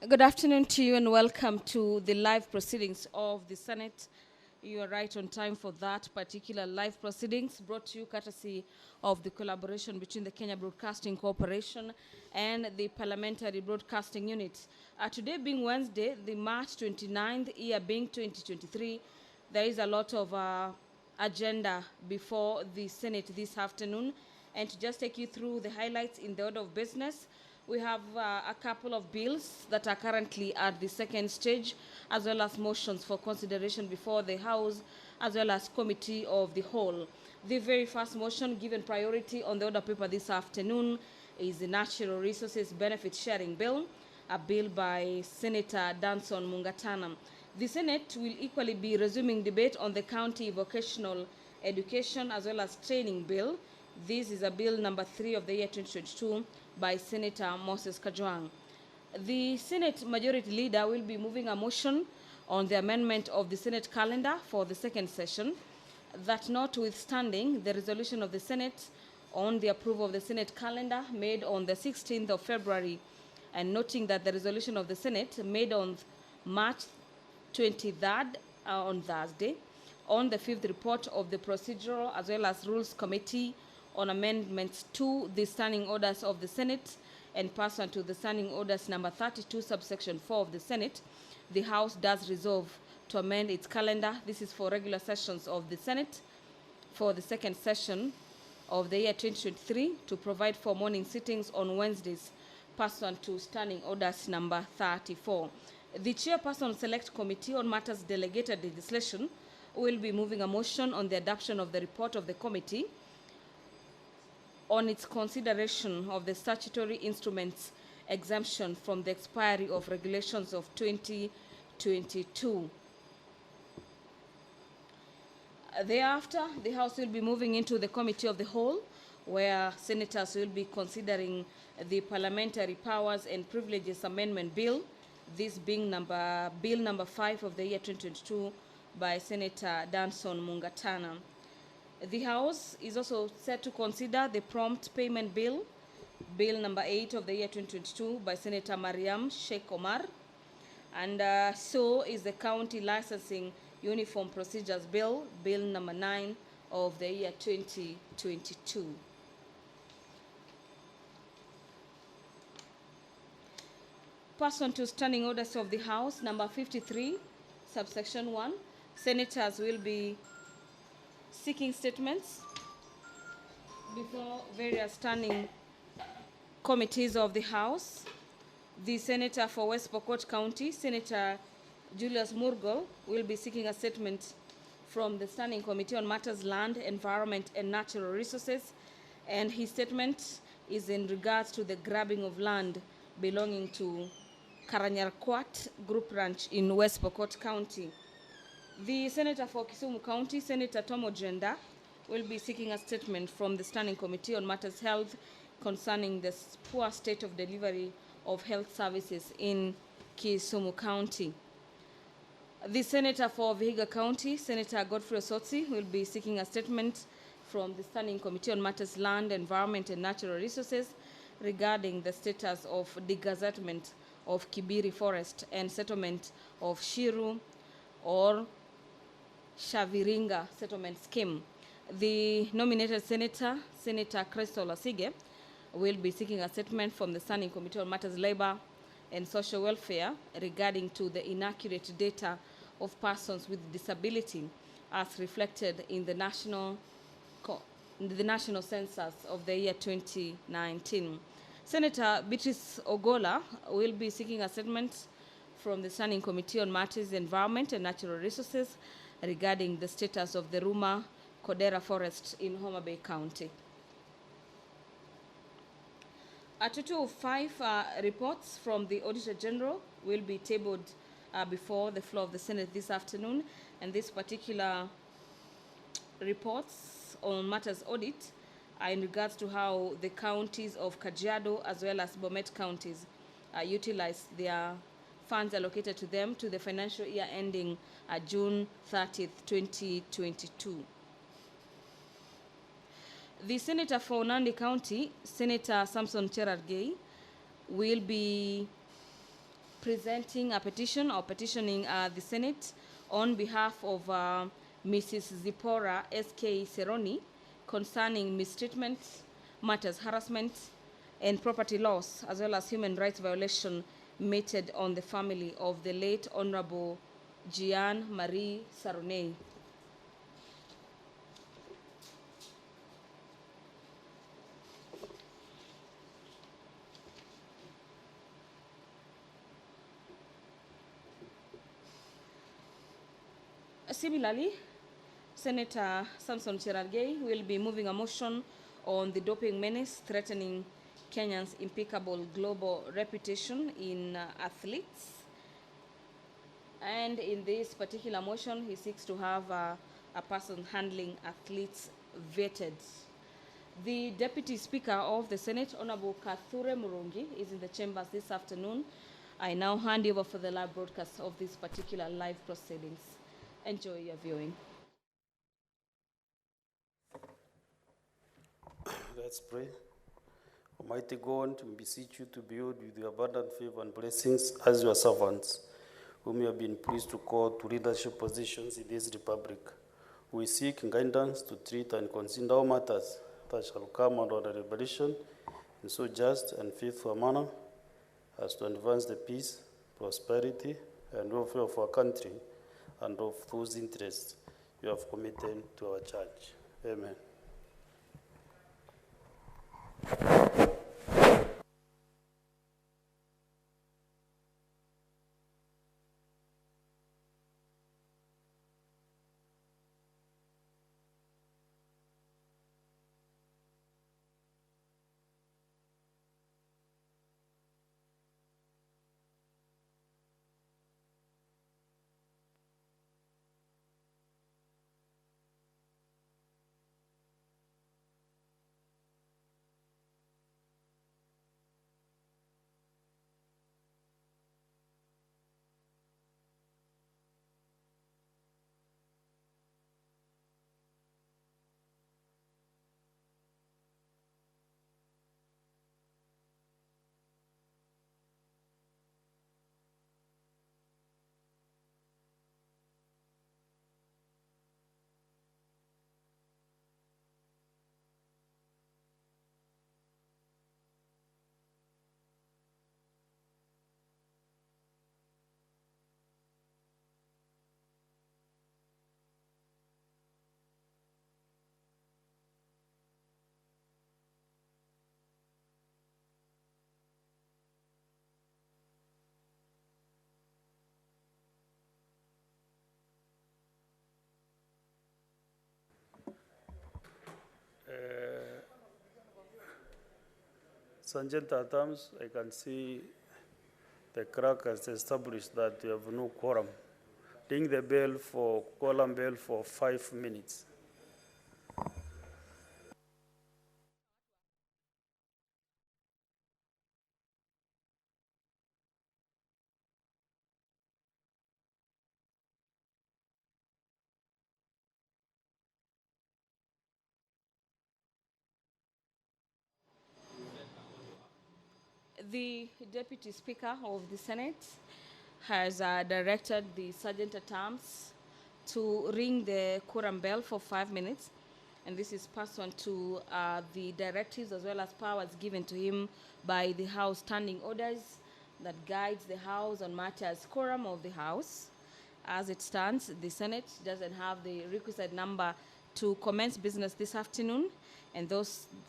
Good afternoon to you and welcome to the live proceedings of the Senate. You are right on time for that particular live proceedings, brought to you courtesy of the collaboration between the Kenya Broadcasting Corporation and the Parliamentary Broadcasting Unit. Today being Wednesday, the March 29th, year being 2023, there is a lot of agenda before the Senate this afternoon. And to just take you through the highlights in the order of business, we have a couple of bills that are currently at the second stage, as well as motions for consideration before the House, as well as Committee of the Whole. The very first motion given priority on the order paper this afternoon is the Natural Resources Benefit Sharing Bill, a bill by Senator Danson Mungatana. The Senate will equally be resuming debate on the County Vocational Education as well as Training Bill. This is a bill number 3 of the year 2022 by Senator Moses Kajwang. The Senate Majority Leader will be moving a motion on the amendment of the Senate calendar for the second session, that notwithstanding the resolution of the Senate on the approval of the Senate calendar made on the 16th of February, and noting that the resolution of the Senate made on March 23rd on Thursday, on the 5th report of the Procedural as well as Rules Committee on amendments to the standing orders of the Senate and pursuant to the standing orders number 32 subsection 4 of the Senate, the House does resolve to amend its calendar. This is for regular sessions of the Senate for the second session of the year 2023 to provide for morning sittings on Wednesdays pursuant to standing orders number 34. The Chairperson Select Committee on Matters Delegated Legislation will be moving a motion on the adoption of the report of the committee on its consideration of the statutory instruments exemption from the expiry of regulations of 2022. Thereafter, the House will be moving into the Committee of the Whole, where senators will be considering the Parliamentary Powers and Privileges Amendment Bill, this being Bill number 5 of the year 2022 by Senator Danson Mungatana. The House is also set to consider the Prompt Payment Bill, Bill number 8 of the year 2022 by Senator Mariam Sheikh Omar, and so is the County Licensing Uniform Procedures Bill, Bill number 9 of the year 2022. Pursuant to standing orders of the House, number 53, subsection 1, senators will be seeking statements before various standing committees of the House. The Senator for West Pokot County, Senator Julius Murgol, will be seeking a statement from the Standing Committee on Matters Land, Environment and Natural Resources, and his statement is in regards to the grabbing of land belonging to Karanyarkwat Group Ranch in West Pokot County. The Senator for Kisumu County, Senator Tom Ojenda, will be seeking a statement from the Standing Committee on Matters Health concerning the poor state of delivery of health services in Kisumu County. The Senator for Vihiga County, Senator Godfrey Osotsi, will be seeking a statement from the Standing Committee on Matters Land, Environment and Natural Resources regarding the status of degazettement of Kibiri Forest and settlement of Shiru or Shaviringa settlement scheme. The nominated senator, Senator Crystal Asige, will be seeking a statement from the Standing Committee on Matters Labor and Social Welfare regarding to the inaccurate data of persons with disability as reflected in the national census of the year 2019. Senator Beatrice Ogola will be seeking a statement from the Standing Committee on Matters, Environment and Natural Resources regarding the status of the Ruma Kodera Forest in Homa Bay County. A total of 5 reports from the Auditor General will be tabled before the floor of the Senate this afternoon, and these particular reports on matters audit are in regards to how the counties of Kajiado as well as Bomet counties utilize their funds allocated to them to the financial year ending June 30th, 2022. The Senator for Nandi County, Senator Samson Cherargei, will be presenting a petition or petitioning the Senate on behalf of Mrs. Zipporah S.K. Seroni concerning mistreatment, matters harassment, and property loss, as well as human rights violation meted on the family of the late Honorable Jean Marie Saroney. Similarly, Senator Samson Cherargei will be moving a motion on the doping menace threatening Kenya's impeccable global reputation in athletes. And in this particular motion, he seeks to have a person handling athletes vetted. The Deputy Speaker of the Senate, Honorable Kathure Murungi, is in the chambers this afternoon. I now hand over for the live broadcast of this particular live proceedings. Enjoy your viewing. Let's pray. Almighty God, we beseech you to build with your abundant favor and blessings as your servants, whom you have been pleased to call to leadership positions in this republic. We seek guidance to treat and consider all matters that shall come under the revelation in so just and faithful a manner as to advance the peace, prosperity, and welfare of our country and of those interests you have committed to our church. Amen. Sergeant at Arms, I can see the clerk has established that you have no quorum. Ring the bell for quorum bell for 5 minutes. The Deputy Speaker of the Senate has directed the Sergeant at Arms to ring the quorum bell for 5 minutes, and this is pursuant to the directives as well as powers given to him by the House standing orders that guides the House on matters quorum of the House. As it stands, the Senate doesn't have the requisite number to commence business this afternoon, and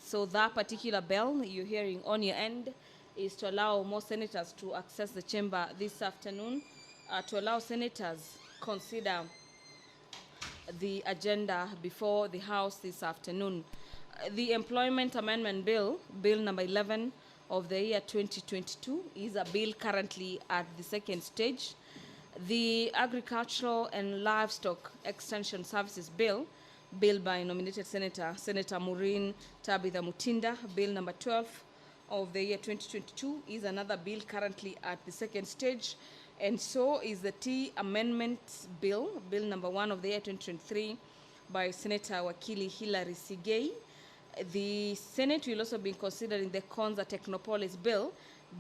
so that particular bell you're hearing on your end is to allow more senators to access the chamber this afternoon, to allow senators consider the agenda before the House this afternoon. The Employment Amendment Bill, Bill number 11 of the year 2022, is a bill currently at the second stage. The Agricultural and Livestock Extension Services Bill, bill by nominated Senator Maureen Tabitha Mutinda, Bill number 12 of the year 2022, is another bill currently at the second stage, and so is the Tea Amendment Bill, Bill number 1 of the year 2023, by Senator Wakili Hilary Sigei. The Senate will also be considering the Kwanza Technopolis Bill,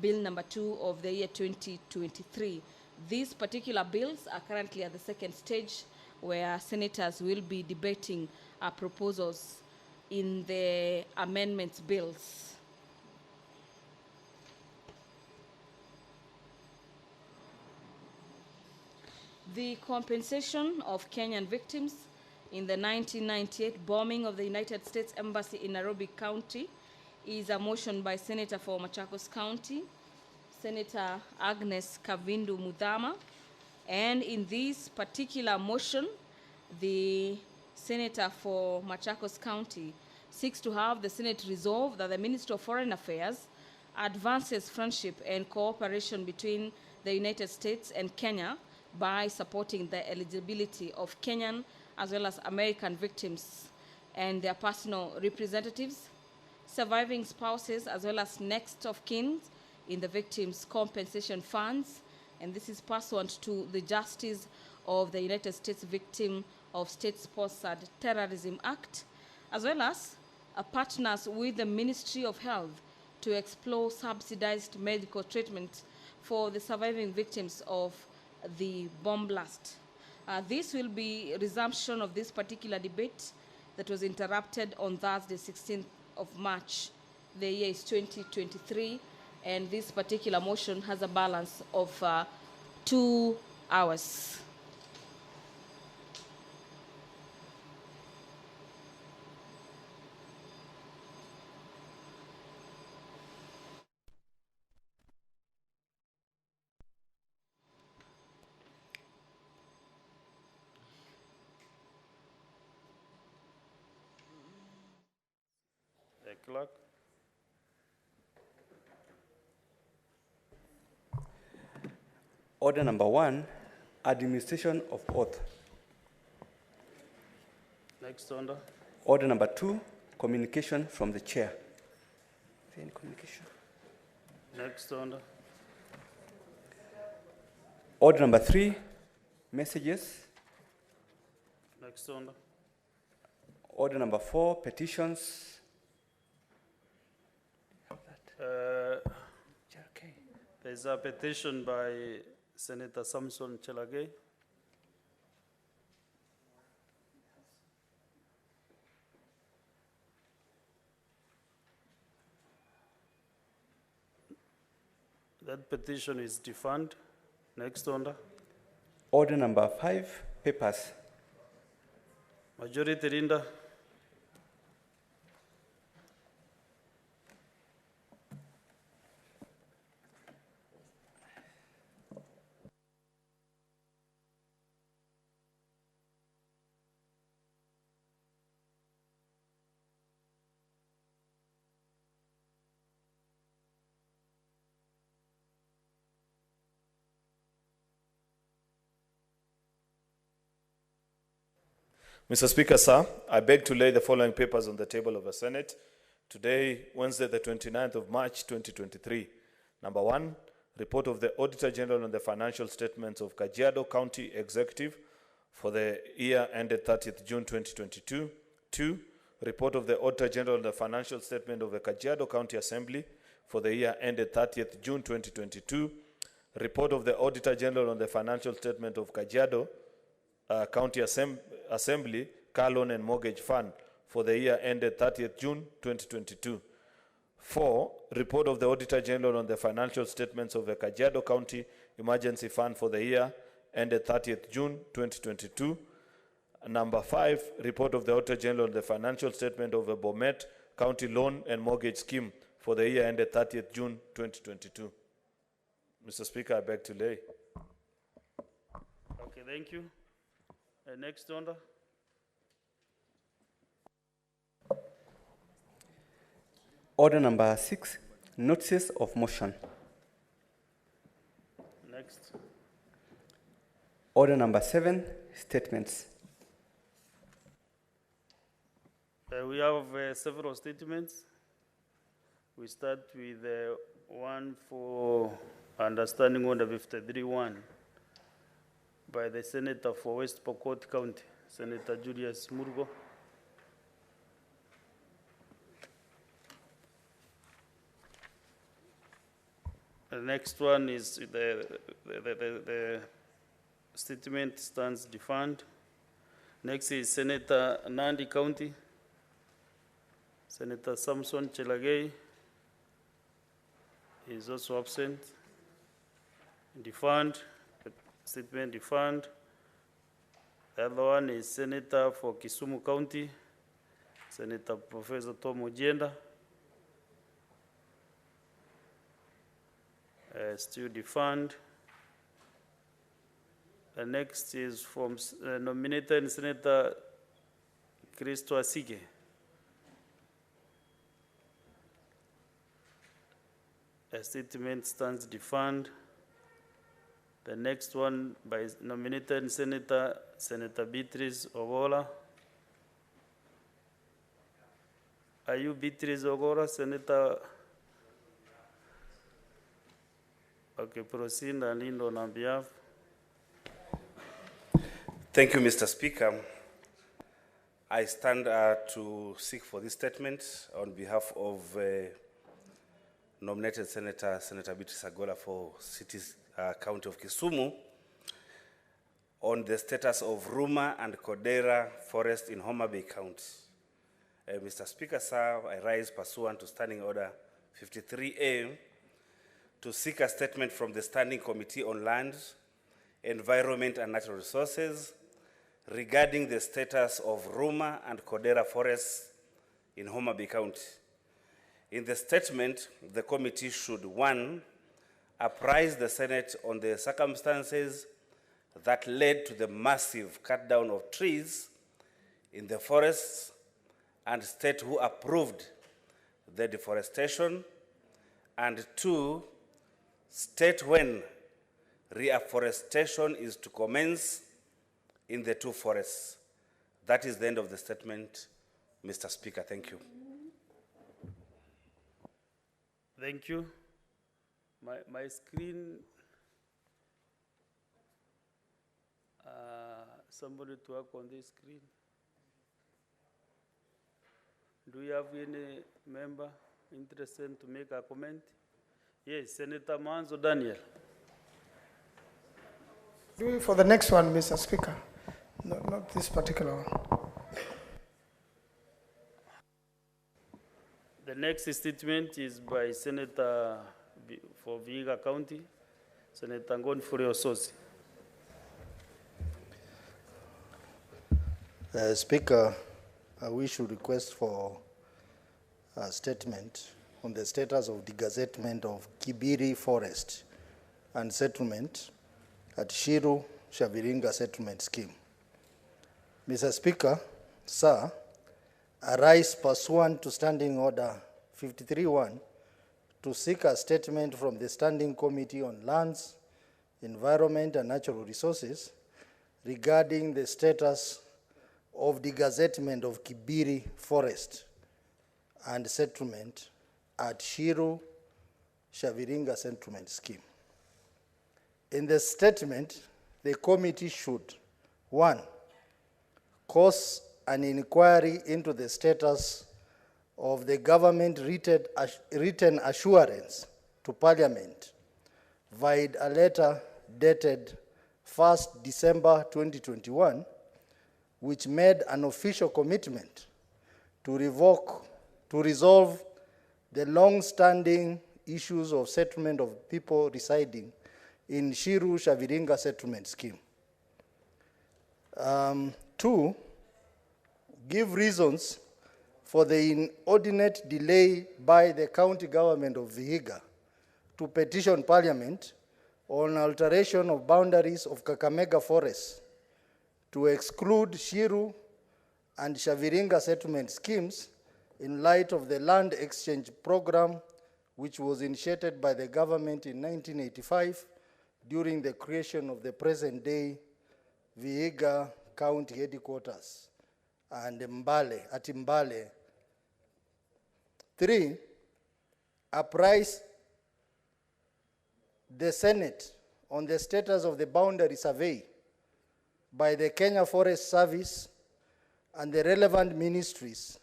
Bill number 2 of the year 2023. These particular bills are currently at the second stage, where senators will be debating proposals in the amendments bills. The compensation of Kenyan victims in the 1998 bombing of the United States Embassy in Nairobi County is a motion by Senator for Machakos County, Senator Agnes Kavindu Mudhama. And in this particular motion, the Senator for Machakos County seeks to have the Senate resolve that the Ministry of Foreign Affairs advances friendship and cooperation between the United States and Kenya by supporting the eligibility of Kenyan as well as American victims and their personal representatives, surviving spouses, as well as next of kin in the victims' compensation funds. And this is pursuant to the Justice of the United States Victim of State-Sponsored Terrorism Act, as well as partners with the Ministry of Health to explore subsidized medical treatment for the surviving victims of the bomb blast. This will be resumption of this particular debate that was interrupted on Thursday, 16th of March. The year is 2023, and this particular motion has a balance of 2 hours. Clerk. Order number 1, administration of oath. Next order. Order number 2, communication from the chair. Is there any communication? Next order. Order number 3, messages. Next order. Order number 4, petitions. Okay. There's a petition by Senator Samson Chelagay. That petition is defunct. Next order. Order number 5, papers. Majority Leader. Mr. Speaker, sir, I beg to lay the following papers on the table of the Senate today, Wednesday, the 29th of March, 2023. Number 1, report of the Auditor General on the financial statements of Kajiado County Executive for the year ended 30th June 2022. 2, report of the Auditor General on the financial statement of the Kajiado County Assembly for the year ended 30th June 2022. Report of the Auditor General on the financial statement of Kajiado County Assembly, Car Loan and Mortgage Fund for the year ended 30th June 2022. 4, report of the Auditor General on the financial statements of the Kajiado County Emergency Fund for the year ended 30th June 2022. Number 5, report of the Auditor General on the financial statement of the Bomet County Loan and Mortgage Scheme for the year ended 30th June 2022. Mr. Speaker, I beg to lay. Okay, thank you. Next order. Order number 6, notices of motion. Next. Order number 7, statements. We have several statements. We start with one for understanding order 53-1 by the Senator for West Pokot County, Senator Julius Murgo. The next one is the statement stands defunct. Next is Senator Nandi County. Senator Samson Chelagay is also absent. Defunct, statement defunct. The other one is Senator for Kisumu County, Senator Professor Tom Ojienda. Still defunct. The next is from nominated Senator Christo Asige. A statement stands defunct. The next one by nominated Senator Beatrice Ogola. Are you Beatrice Ogola, Senator? Okay, proceed and lean on behalf. Thank you, Mr. Speaker. I stand to seek for this statement on behalf of nominated Senator Beatrice Ogola for County of Kisumu on the status of Ruma and Kodera Forest in Homa Bay County. Mr. Speaker, sir, I rise pursuant to Standing Order 53A to seek a statement from the Standing Committee on Land, Environment and Natural Resources regarding the status of Ruma and Kodera Forests in Homa Bay County. In the statement, the committee should, 1, apprise the Senate on the circumstances that led to the massive cut down of trees in the forests and state who approved the deforestation, and 2, state when reforestation is to commence in the 2 forests. That is the end of the statement, Mr. Speaker. Thank you. Thank you. My screen, somebody to work on this screen. Do you have any member interested to make a comment? Yes, Senator Manzo Daniel. For the next one, Mr. Speaker, not this particular one. The next statement is by Senator for Vihiga County, Senator Ngonfure Ososi. Speaker, we should request for a statement on the status of the gazettement of Kibiri Forest and settlement at Shiru Shaviringa Settlement Scheme. Mr. Speaker, sir, I rise pursuant to Standing Order 53-1 to seek a statement from the Standing Committee on Lands, Environment and Natural Resources regarding the status of the gazettement of Kibiri Forest and settlement at Shiru Shaviringa Settlement Scheme. In the statement, the committee should, 1, cause an inquiry into the status of the government written assurance to Parliament via a letter dated 1st December 2021, which made an official commitment to resolve the long-standing issues of settlement of people residing in Shiru Shaviringa Settlement Scheme. 2, give reasons for the inordinate delay by the county government of Vihiga to petition Parliament on alteration of boundaries of Kakamega Forest to exclude Shiru and Shaviringa settlement schemes in light of the land exchange program which was initiated by the government in 1985 during the creation of the present-day Vihiga County headquarters and Mbale. 3, apprise the Senate on the status of the boundary survey by the Kenya Forest Service and the relevant ministries,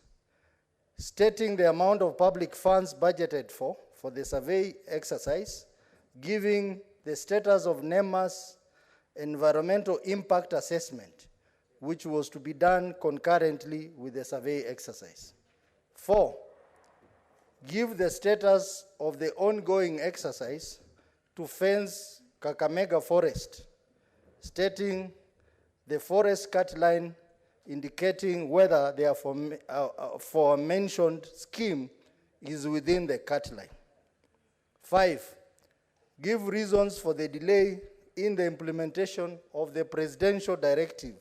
stating the amount of public funds budgeted for the survey exercise, giving the status of NEMA's environmental impact assessment, which was to be done concurrently with the survey exercise. 4, give the status of the ongoing exercise to fence Kakamega Forest, stating the forest cut line indicating whether the aforementioned scheme is within the cut line. 5, give reasons for the delay in the implementation of the presidential directive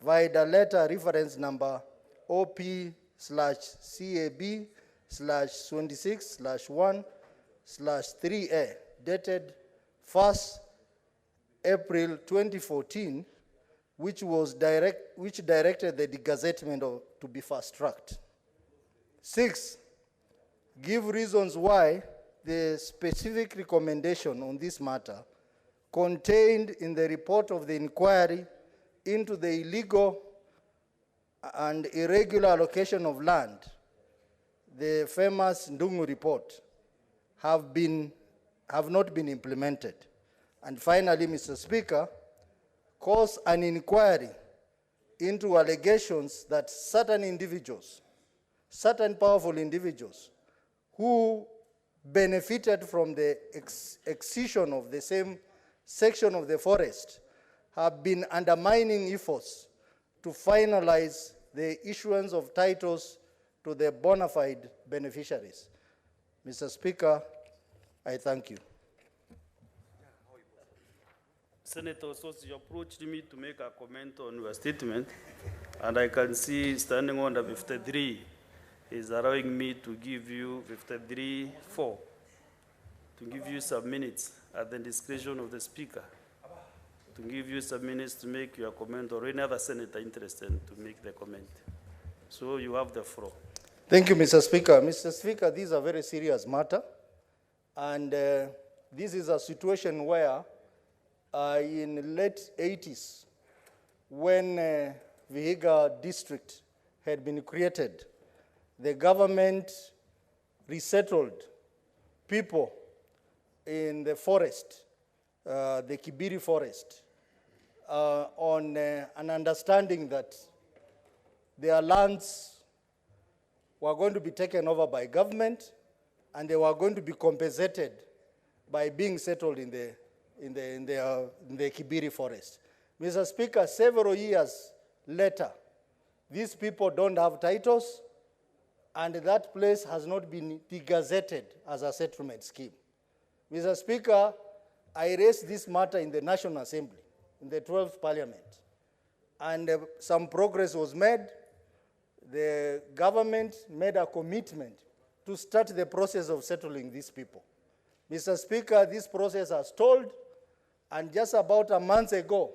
via the letter reference number OP/CAB/26/1/3A dated 1st April 2014, which directed the degazettement to be fast-tracked. 6, give reasons why the specific recommendation on this matter contained in the report of the inquiry into the illegal and irregular allocation of land, the famous Ndungu report, have not been implemented. And finally, Mr. Speaker, cause an inquiry into allegations that certain individuals, certain powerful individuals who benefited from the excision of the same section of the forest have been undermining efforts to finalize the issuance of titles to the bona fide beneficiaries. Mr. Speaker, I thank you. Senator Sosi, you approached me to make a comment on your statement, and I can see standing under 53 is allowing me to give you 53-4, to give you some minutes at the discretion of the Speaker, to give you some minutes to make your comment, or any other senator interested to make the comment. So you have the floor. Thank you, Mr. Speaker. Mr. Speaker, this is a very serious matter, and this is a situation where in the late 80s, when Vihiga district had been created, the government resettled people in the forest, the Kibiri forest, on an understanding that their lands were going to be taken over by government, and they were going to be compensated by being settled in the Kibiri forest. Mr. Speaker, several years later, these people don't have titles, and that place has not been degazetted as a settlement scheme. Mr. Speaker, I raised this matter in the National Assembly, in the 12th Parliament, and some progress was made. The government made a commitment to start the process of settling these people. Mr. Speaker, this process has stalled, and just about a month ago,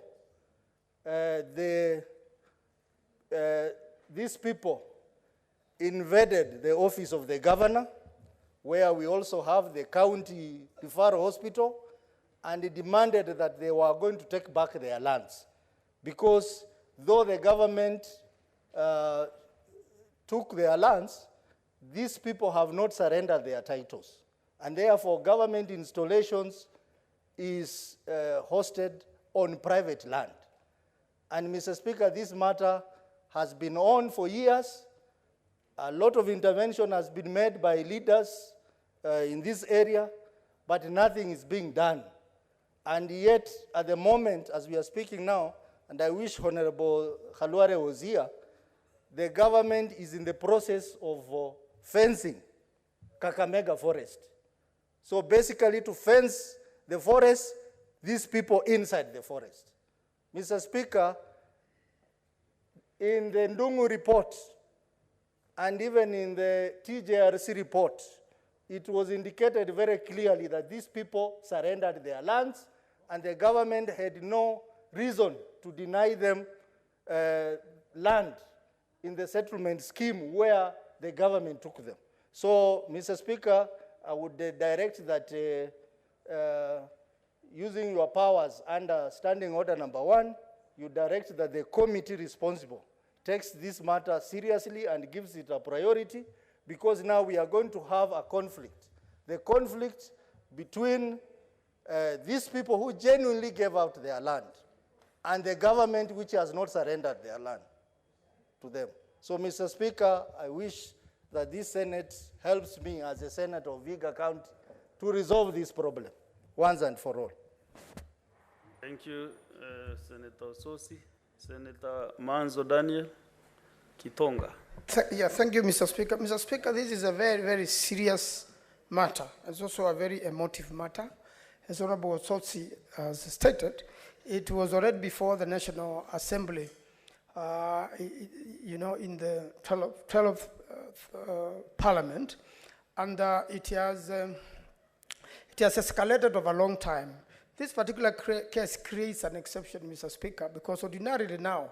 these people invaded the office of the governor, where we also have the county referral hospital, and demanded that they were going to take back their lands. Because though the government took their lands, these people have not surrendered their titles. And therefore, government installations is hosted on private land. And Mr. Speaker, this matter has been on for years. A lot of intervention has been made by leaders in this area, but nothing is being done. And yet, at the moment, as we are speaking now, and I wish Honorable Khalware was here, the government is in the process of fencing Kakamega Forest. So basically, to fence the forest, these people inside the forest. Mr. Speaker, in the Ndungu report, and even in the TJRC report, it was indicated very clearly that these people surrendered their lands, and the government had no reason to deny them land in the settlement scheme where the government took them. So, Mr. Speaker, I would direct that using your powers under Standing Order number 1, you direct that the committee responsible takes this matter seriously and gives it a priority, because now we are going to have a conflict. The conflict between these people who genuinely gave out their land and the government which has not surrendered their land to them. So, Mr. Speaker, I wish that this Senate helps me as a senator of Vihiga County to resolve this problem once and for all. Thank you, Senator Sosi. Senator Manzo Daniel Kitonga. Thank you, Mr. Speaker. Mr. Speaker, this is a very, very serious matter. It's also a very emotive matter. As Honorable Sotsi has stated, it was already before the National Assembly, in the 12th Parliament, and it has escalated over a long time. This particular case creates an exception, Mr. Speaker, because ordinarily now,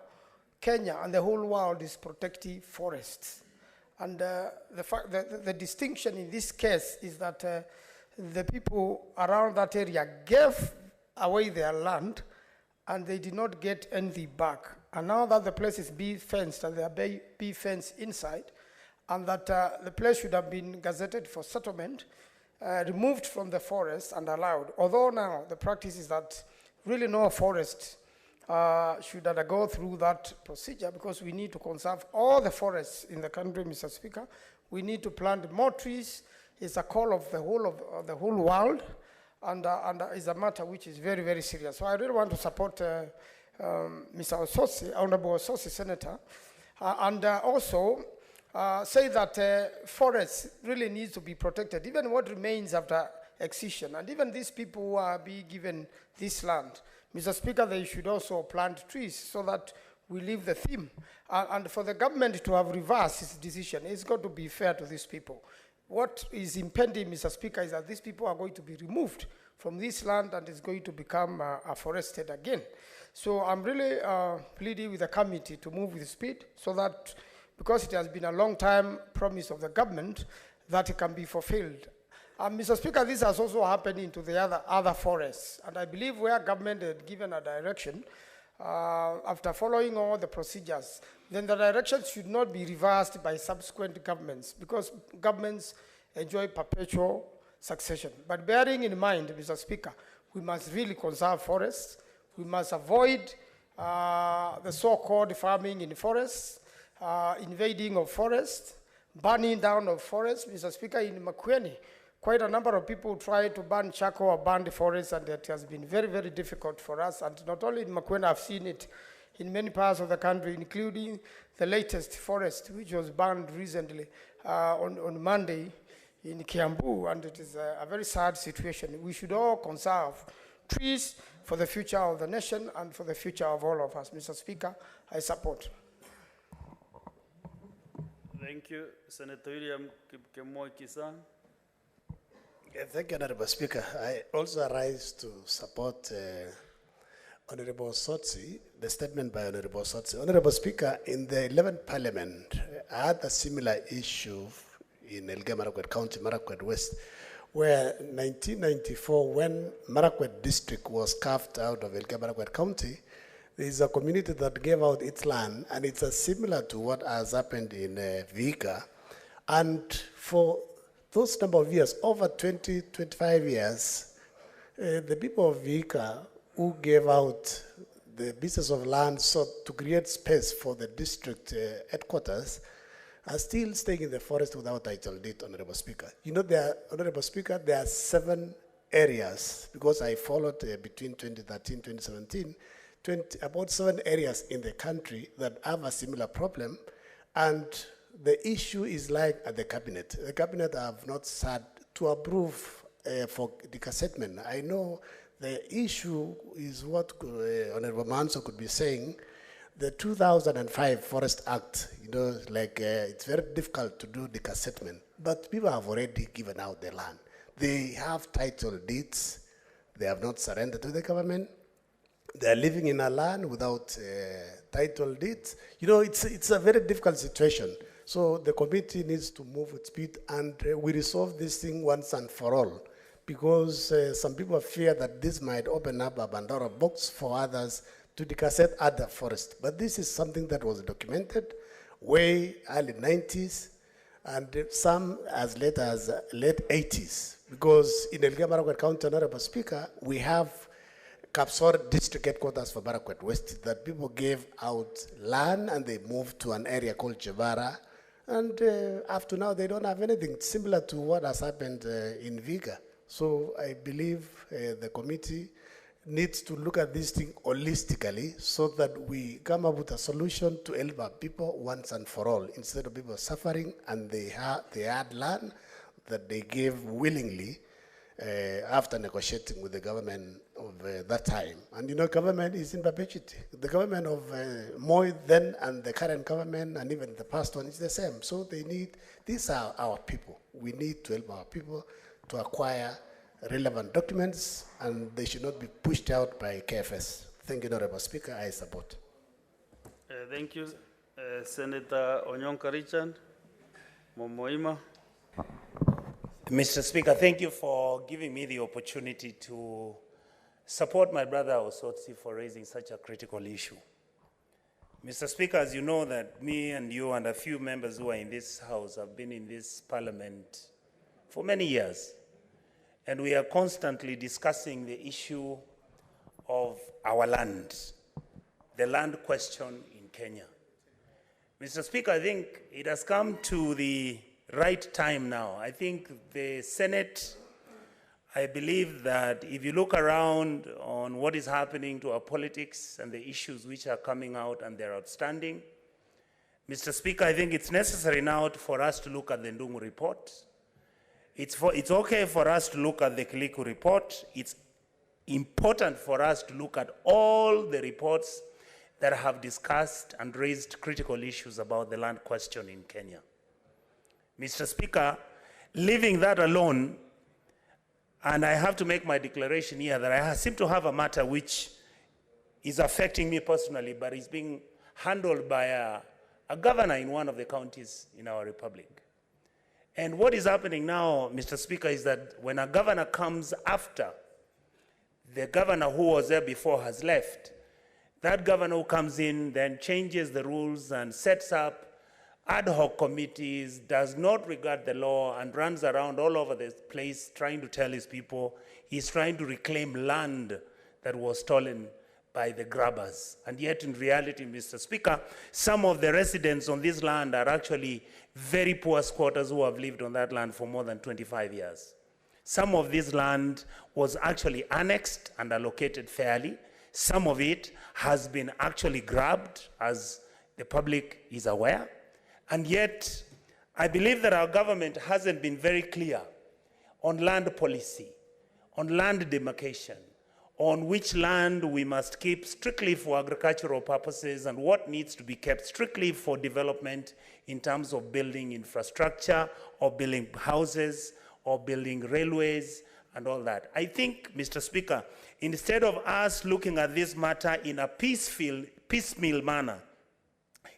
Kenya and the whole world is protecting forests. And the distinction in this case is that the people around that area gave away their land and they did not get anything back. And now that the place is being fenced and there are bee fence inside, and that the place should have been gazetted for settlement, removed from the forest and allowed. Although now the practice is that really no forest should undergo through that procedure, because we need to conserve all the forests in the country, Mr. Speaker. We need to plant more trees. It's a call of the whole world, and is a matter which is very, very serious. So I really want to support Mr. Ososi, Honorable Ososi, Senator, and also say that forests really needs to be protected, even what remains after excision, and even these people who are being given this land. Mr. Speaker, they should also plant trees so that we leave the theme. And for the government to have reversed its decision, it's got to be fair to these people. What is impending, Mr. Speaker, is that these people are going to be removed from this land and it's going to become afforested again. So I'm really pleading with the committee to move with speed so that, because it has been a long time promise of the government, that it can be fulfilled. Mr. Speaker, this has also happened into the other forests. And I believe where government had given a direction, after following all the procedures, then the direction should not be reversed by subsequent governments, because governments enjoy perpetual succession. But bearing in mind, Mr. Speaker, we must really conserve forests. We must avoid the so-called farming in forests, invading of forests, burning down of forests. Mr. Speaker, in Makueni, quite a number of people try to burn charcoal or burn the forests, and it has been very, very difficult for us. And not only in Makueni, I've seen it in many parts of the country, including the latest forest, which was burned recently on Monday in Kiambu, and it is a very sad situation. We should all conserve trees for the future of the nation and for the future of all of us. Mr. Speaker, I support. Thank you, Senator William Kipkemoi-Kisang. Thank you, Honorable Speaker. I also rise to support Honorable Sotsi, the statement by Honorable Sotsi. Honorable Speaker, in the 11th Parliament, I had a similar issue in Elgeyo-Marakwet County, Marakwet West, where 1994, when Marakwet District was carved out of Elgeyo-Marakwet County, there is a community that gave out its land, and it's similar to what has happened in Vihiga. And for those number of years, over 20, 25 years, the people of Vihiga who gave out the pieces of land so to create space for the district headquarters are still staying in the forest without title deed, Honorable Speaker. You know, Honorable Speaker, there are 7 areas, because I followed between 2013 and 2017, about 7 areas in the country that have a similar problem, and the issue is like at the cabinet. The cabinet have not sat to approve for the cassettlement. I know the issue is what Honorable Manso could be saying. The 2005 Forest Act, it's very difficult to do the cassettlement, but people have already given out their land. They have title deeds. They have not surrendered to the government. They are living in a land without title deeds. It's a very difficult situation. So the committee needs to move with speed, and we resolve this thing once and for all, because some people fear that this might open up a Pandora box for others to decassette other forests. But this is something that was documented way early 90s, and some as late as late 80s. Because in Elgeyo Marakwet County, Honorable Speaker, we have Kapsor district headquarters for Marakwet West that people gave out land and they moved to an area called Jebara. And up to now, they don't have anything similar to what has happened in Viga. So I believe the committee needs to look at this thing holistically so that we come up with a solution to help our people once and for all, instead of people suffering and they had land that they gave willingly after negotiating with the government of that time. And you know, government is in perpetuity. The government of Moi then and the current government and even the past one is the same. So they need, these are our people. We need to help our people to acquire relevant documents, and they should not be pushed out by KFS. Thank you, Honorable Speaker. I support. Thank you, Senator Onyonka Richard. Momoima. Mr. Speaker, thank you for giving me the opportunity to support my brother Osotsi for raising such a critical issue. Mr. Speaker, as you know that me and you and a few members who are in this House have been in this Parliament for many years, and we are constantly discussing the issue of our land, the land question in Kenya. Mr. Speaker, I think it has come to the right time now. I think the Senate, I believe that if you look around on what is happening to our politics and the issues which are coming out and they're outstanding, Mr. Speaker, I think it's necessary now for us to look at the Ndungu report. It's okay for us to look at the Kiliku report. It's important for us to look at all the reports that have discussed and raised critical issues about the land question in Kenya. Mr. Speaker, leaving that alone, and I have to make my declaration here that I seem to have a matter which is affecting me personally, but is being handled by a governor in one of the counties in our republic. And what is happening now, Mr. Speaker, is that when a governor comes after the governor who was there before has left, that governor who comes in then changes the rules and sets up ad hoc committees, does not regard the law, and runs around all over the place trying to tell his people he's trying to reclaim land that was stolen by the grabbers. And yet in reality, Mr. Speaker, some of the residents on this land are actually very poor squatters who have lived on that land for more than 25 years. Some of this land was actually annexed and allocated fairly. Some of it has been actually grabbed, as the public is aware. And yet, I believe that our government hasn't been very clear on land policy, on land demarcation, on which land we must keep strictly for agricultural purposes and what needs to be kept strictly for development in terms of building infrastructure or building houses or building railways and all that. I think, Mr. Speaker, instead of us looking at this matter in a piecemeal manner,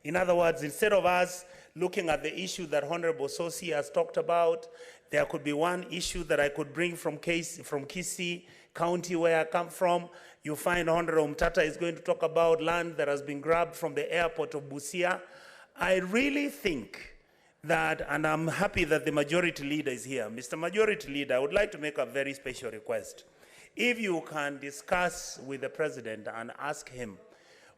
in other words, instead of us looking at the issue that Honorable Sosi has talked about, there could be one issue that I could bring from Kisii County, where I come from. You find Honorable Mtata is going to talk about land that has been grabbed from the airport of Busia. I really think that, and I'm happy that the majority leader is here. Mr. Majority Leader, I would like to make a very special request. If you can discuss with the President and ask him,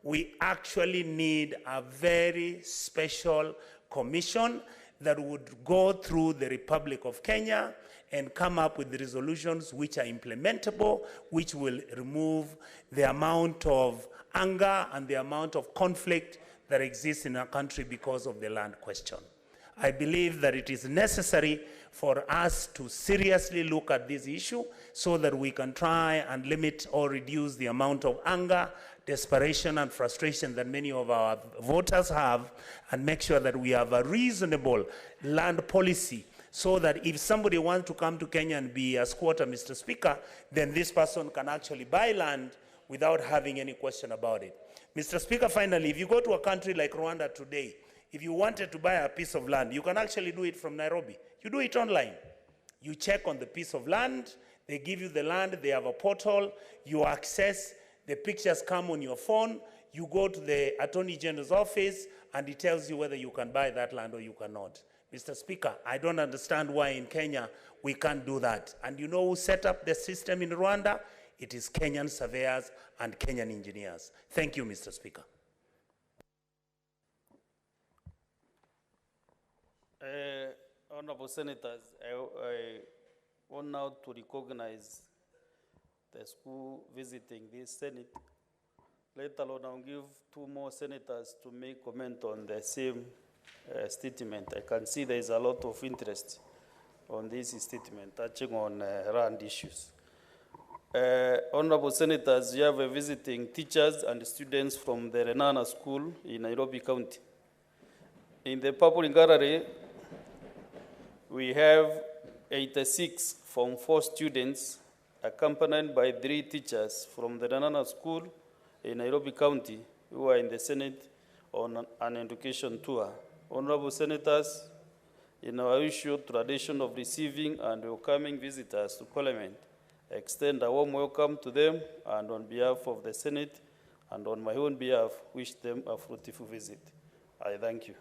we actually need a very special commission that would go through the Republic of Kenya and come up with the resolutions which are implementable, which will remove the amount of anger and the amount of conflict that exists in our country because of the land question. I believe that it is necessary for us to seriously look at this issue so that we can try and limit or reduce the amount of anger, desperation, and frustration that many of our voters have, and make sure that we have a reasonable land policy so that if somebody wants to come to Kenya and be a squatter, Mr. Speaker, then this person can actually buy land without having any question about it. Mr. Speaker, finally, if you go to a country like Rwanda today, if you wanted to buy a piece of land, you can actually do it from Nairobi. You do it online. You check on the piece of land, they give you the land, they have a portal, you access, the pictures come on your phone, you go to the Attorney General's office, and he tells you whether you can buy that land or you cannot. Mr. Speaker, I don't understand why in Kenya we can't do that. And you know who set up the system in Rwanda? It is Kenyan surveyors and Kenyan engineers. Thank you, Mr. Speaker. Honorable Senators, I want now to recognize the school visiting this Senate. Later on, I'll give two more senators to make comment on the same statement. I can see there is a lot of interest on this statement, touching on land issues. Honorable Senators, you have visiting teachers and students from the Renana School in Nairobi County. In the public gallery, we have 86 Form 4 students accompanied by 3 teachers from the Renana School in Nairobi County who are in the Senate on an education tour. Honorable Senators, in our usual tradition of receiving and welcoming visitors to Parliament, I extend a warm welcome to them, and on behalf of the Senate and on my own behalf, wish them a fruitful visit. I thank you.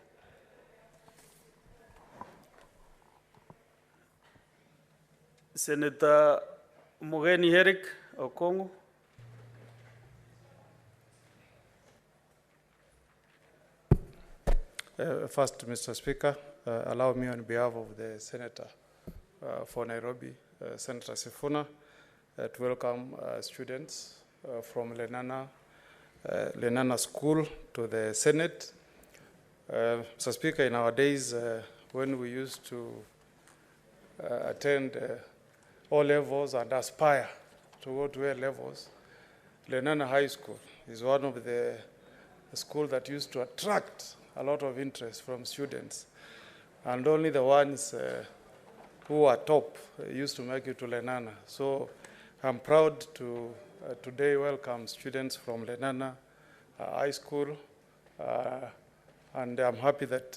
Senator Mugeni Eric Okongo. First, Mr. Speaker, allow me on behalf of the Senator for Nairobi, Senator Sifuna, to welcome students from Lenana School to the Senate. Mr. Speaker, in our days when we used to attend O levels and aspire to go to A levels, Lenana High School is one of the schools that used to attract a lot of interest from students, and only the ones who are top used to make it to Lenana. So I'm proud to today welcome students from Lenana High School, and I'm happy that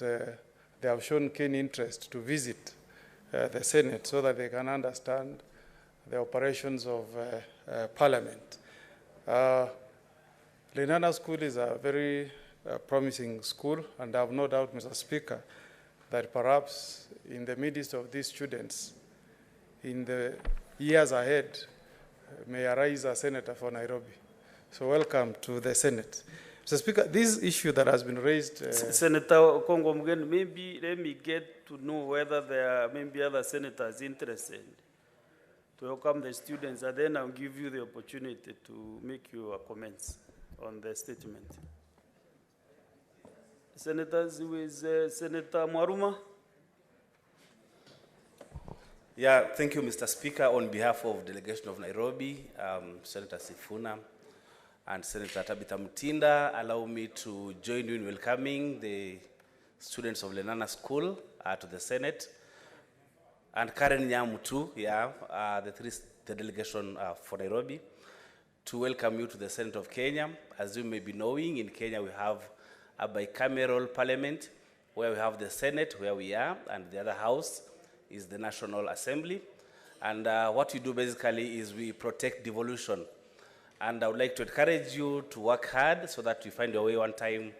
they have shown keen interest to visit the Senate so that they can understand the operations of Parliament. Lenana School is a very promising school, and I have no doubt, Mr. Speaker, that perhaps in the midst of these students, in the years ahead, may arise a senator for Nairobi. So welcome to the Senate. Mr. Speaker, this issue that has been raised... Senator Okongo, maybe let me get to know whether there are maybe other senators interested to welcome the students, and then I'll give you the opportunity to make your comments on the statement. Senators, who is Senator Mwaruma? Yeah, thank you, Mr. Speaker. On behalf of Delegation of Nairobi, Senator Sifuna and Senator Tabitha Mutinda, allow me to join you in welcoming the students of Lenana School to the Senate, and Karen Nyamu too, the delegation for Nairobi, to welcome you to the Senate of Kenya. As you may be knowing, in Kenya we have a bicameral parliament where we have the Senate, where we are, and the other house is the National Assembly. And what we do basically is we protect devolution. And I would like to encourage you to work hard so that we find your way one time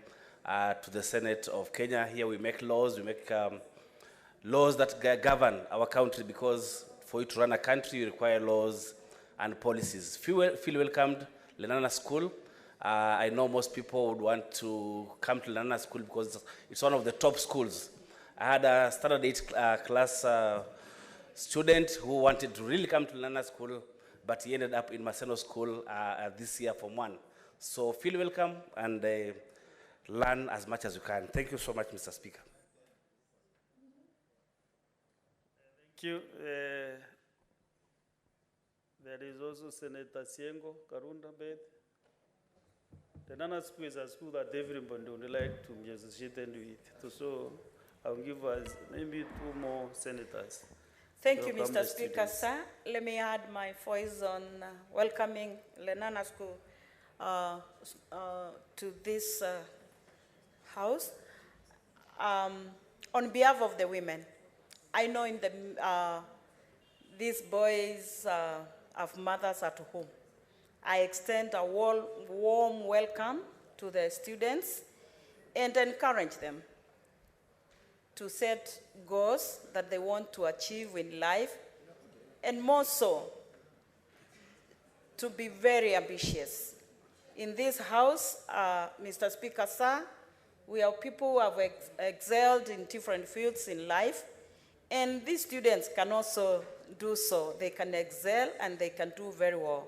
to the Senate of Kenya. Here we make laws, laws that govern our country, because for you to run a country, you require laws and policies. Feel welcomed, Lenana School. I know most people would want to come to Lenana School because it's one of the top schools. I had a standard 8 class student who wanted to really come to Lenana School, but he ended up in Maseno School this year Form 1. So feel welcome and learn as much as you can. Thank you so much, Mr. Speaker. Thank you. There is also Senator Siengo Karunda Beth. The Nana School is a school that everybody would like to be associated with. So I'll give us maybe 2 more senators. Thank you, Mr. Speaker, sir. Let me add my voice on welcoming Lenana School to this house. On behalf of the women, I know in the, these boys have mothers at home. I extend a warm welcome to the students and encourage them to set goals that they want to achieve in life, and more so, to be very ambitious. In this house, Mr. Speaker, sir, we are people who have excelled in different fields in life, and these students can also do so. They can excel and they can do very well.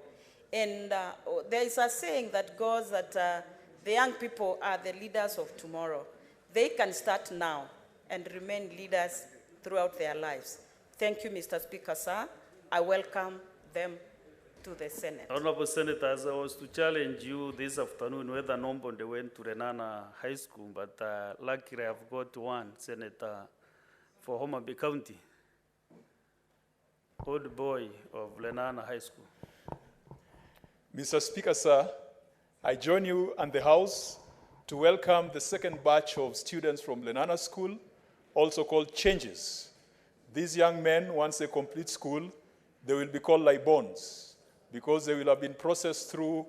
And there is a saying that goes that the young people are the leaders of tomorrow. They can start now and remain leaders throughout their lives. Thank you, Mr. Speaker, sir. I welcome them to the Senate. Honorable Senators, I was to challenge you this afternoon whether Nombonde went to Renana High School, but luckily I've got one senator for Homa Bay County, old boy of Lenana High School. Mr. Speaker, sir, I join you and the House to welcome the second batch of students from Lenana School, also called Changes. These young men, once they complete school, they will be called Libons, because they will have been processed through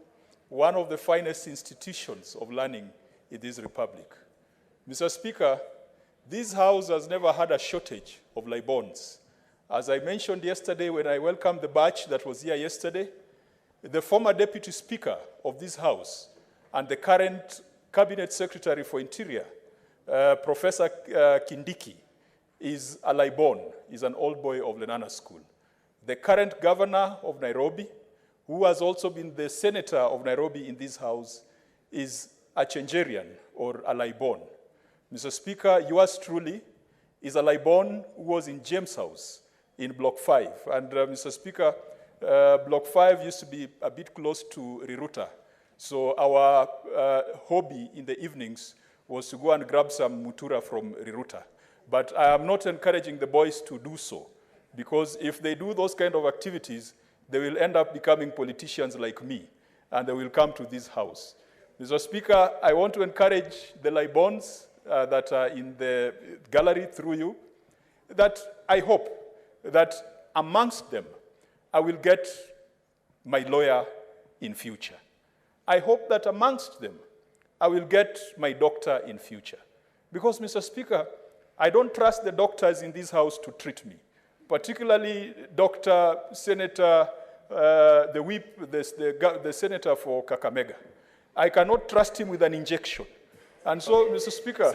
one of the finest institutions of learning in this republic. Mr. Speaker, this House has never had a shortage of Libons. As I mentioned yesterday when I welcomed the batch that was here yesterday, the former Deputy Speaker of this House and the current Cabinet Secretary for Interior, Professor Kindiki, is a Libon, is an old boy of Lenana School. The current Governor of Nairobi, who has also been the Senator of Nairobi in this House, is a Changerian or a Libon. Mr. Speaker, yours truly is a Libon who was in James House in Block 5. And Mr. Speaker, Block 5 used to be a bit close to Riruta. So our hobby in the evenings was to go and grab some mutura from Riruta. But I am not encouraging the boys to do so, because if they do those kind of activities, they will end up becoming politicians like me, and they will come to this House. Mr. Speaker, I want to encourage the Libons that are in the gallery through you, that I hope that amongst them, I will get my lawyer in future. I hope that amongst them, I will get my doctor in future. Because, Mr. Speaker, I don't trust the doctors in this House to treat me, particularly Dr. Senator, the whip, the senator for Kakamega. I cannot trust him with an injection. And so, Mr. Speaker.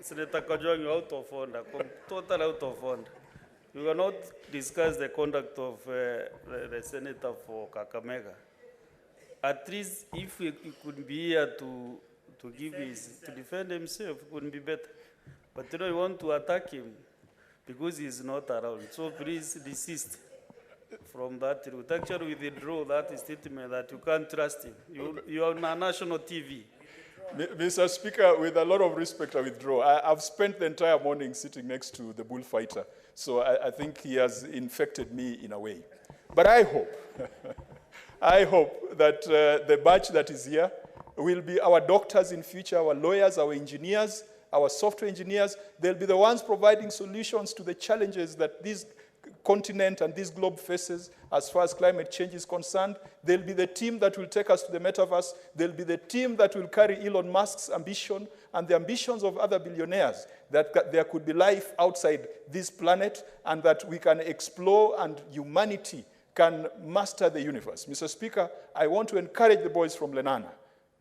Senator Kajwang, you're out of order, total out of order. You cannot discuss the conduct of the senator for Kakamega. At least if he could be here to defend himself, it couldn't be better. But you want to attack him because he's not around. So please desist from that route. Actually, withdraw that statement that you can't trust him. You are on national TV. Mr. Speaker, with a lot of respect, I withdraw. I've spent the entire morning sitting next to the bullfighter, so I think he has infected me in a way. But I hope, I hope that the batch that is here will be our doctors in future, our lawyers, our engineers, our software engineers. They'll be the ones providing solutions to the challenges that this continent and this globe faces as far as climate change is concerned. They'll be the team that will take us to the metaverse. They'll be the team that will carry Elon Musk's ambition and the ambitions of other billionaires, that there could be life outside this planet and that we can explore and humanity can master the universe. Mr. Speaker, I want to encourage the boys from Lenana.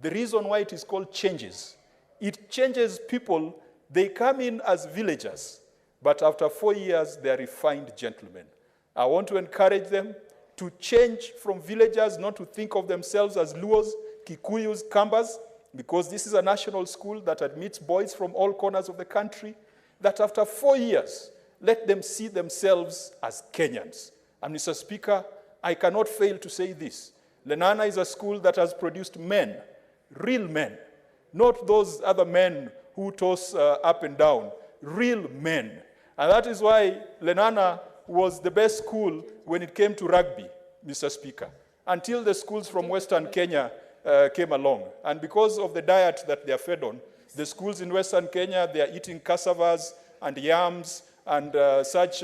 The reason why it is called Changes, it changes people. They come in as villagers, but after 4 years, they are refined gentlemen. I want to encourage them to change from villagers, not to think of themselves as Luos, Kikuyus, Kambas, because this is a national school that admits boys from all corners of the country, that after 4 years, let them see themselves as Kenyans. And Mr. Speaker, I cannot fail to say this. Lenana is a school that has produced men, real men, not those other men who toss up and down, real men. And that is why Lenana was the best school when it came to rugby, Mr. Speaker, until the schools from Western Kenya came along. And because of the diet that they are fed on, the schools in Western Kenya, they are eating cassavas and yams and such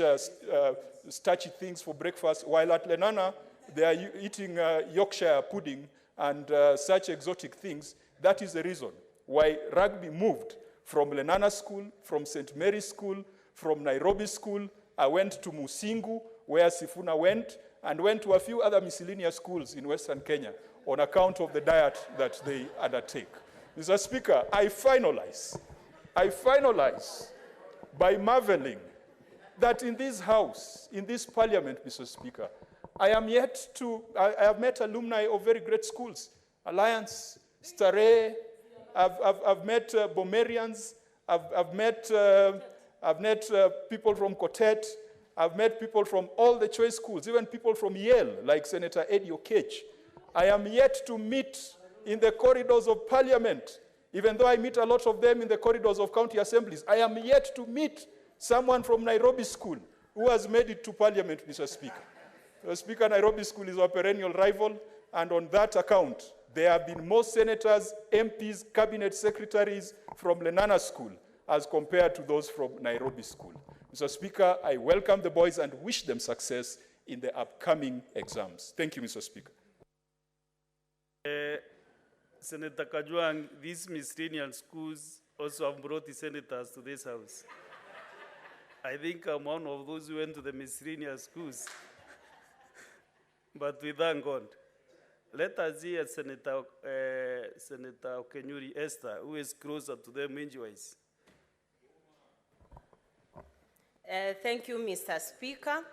starchy things for breakfast, while at Lenana, they are eating Yorkshire pudding and such exotic things. That is the reason why rugby moved from Lenana School, from St. Mary's School, from Nairobi School. I went to Musingu, where Sifuna went, and went to a few other miscellaneous schools in Western Kenya on account of the diet that they undertake. Mr. Speaker, I finalize by marveling that in this house, in this parliament, Mr. Speaker, I have met alumni of very great schools, Alliance, Stare, I've met Bomerians, I've met people from Kotet, I've met people from all the choice schools, even people from Yale, like Senator Eddie Okech. I am yet to meet in the corridors of parliament, even though I meet a lot of them in the corridors of county assemblies. I am yet to meet someone from Nairobi School who has made it to parliament, Mr. Speaker. Mr. Speaker, Nairobi School is our perennial rival, and on that account, there have been more senators, MPs, cabinet secretaries from Lenana School as compared to those from Nairobi School. Mr. Speaker, I welcome the boys and wish them success in the upcoming exams. Thank you, Mr. Speaker. Senator Kajwang, these miscellaneous schools also have brought the senators to this house. I think I'm one of those who went to the miscellaneous schools. But we thank God. Let us hear Senator Okenyuri Esther, who is closer to them injuries. Thank you, Mr. Speaker.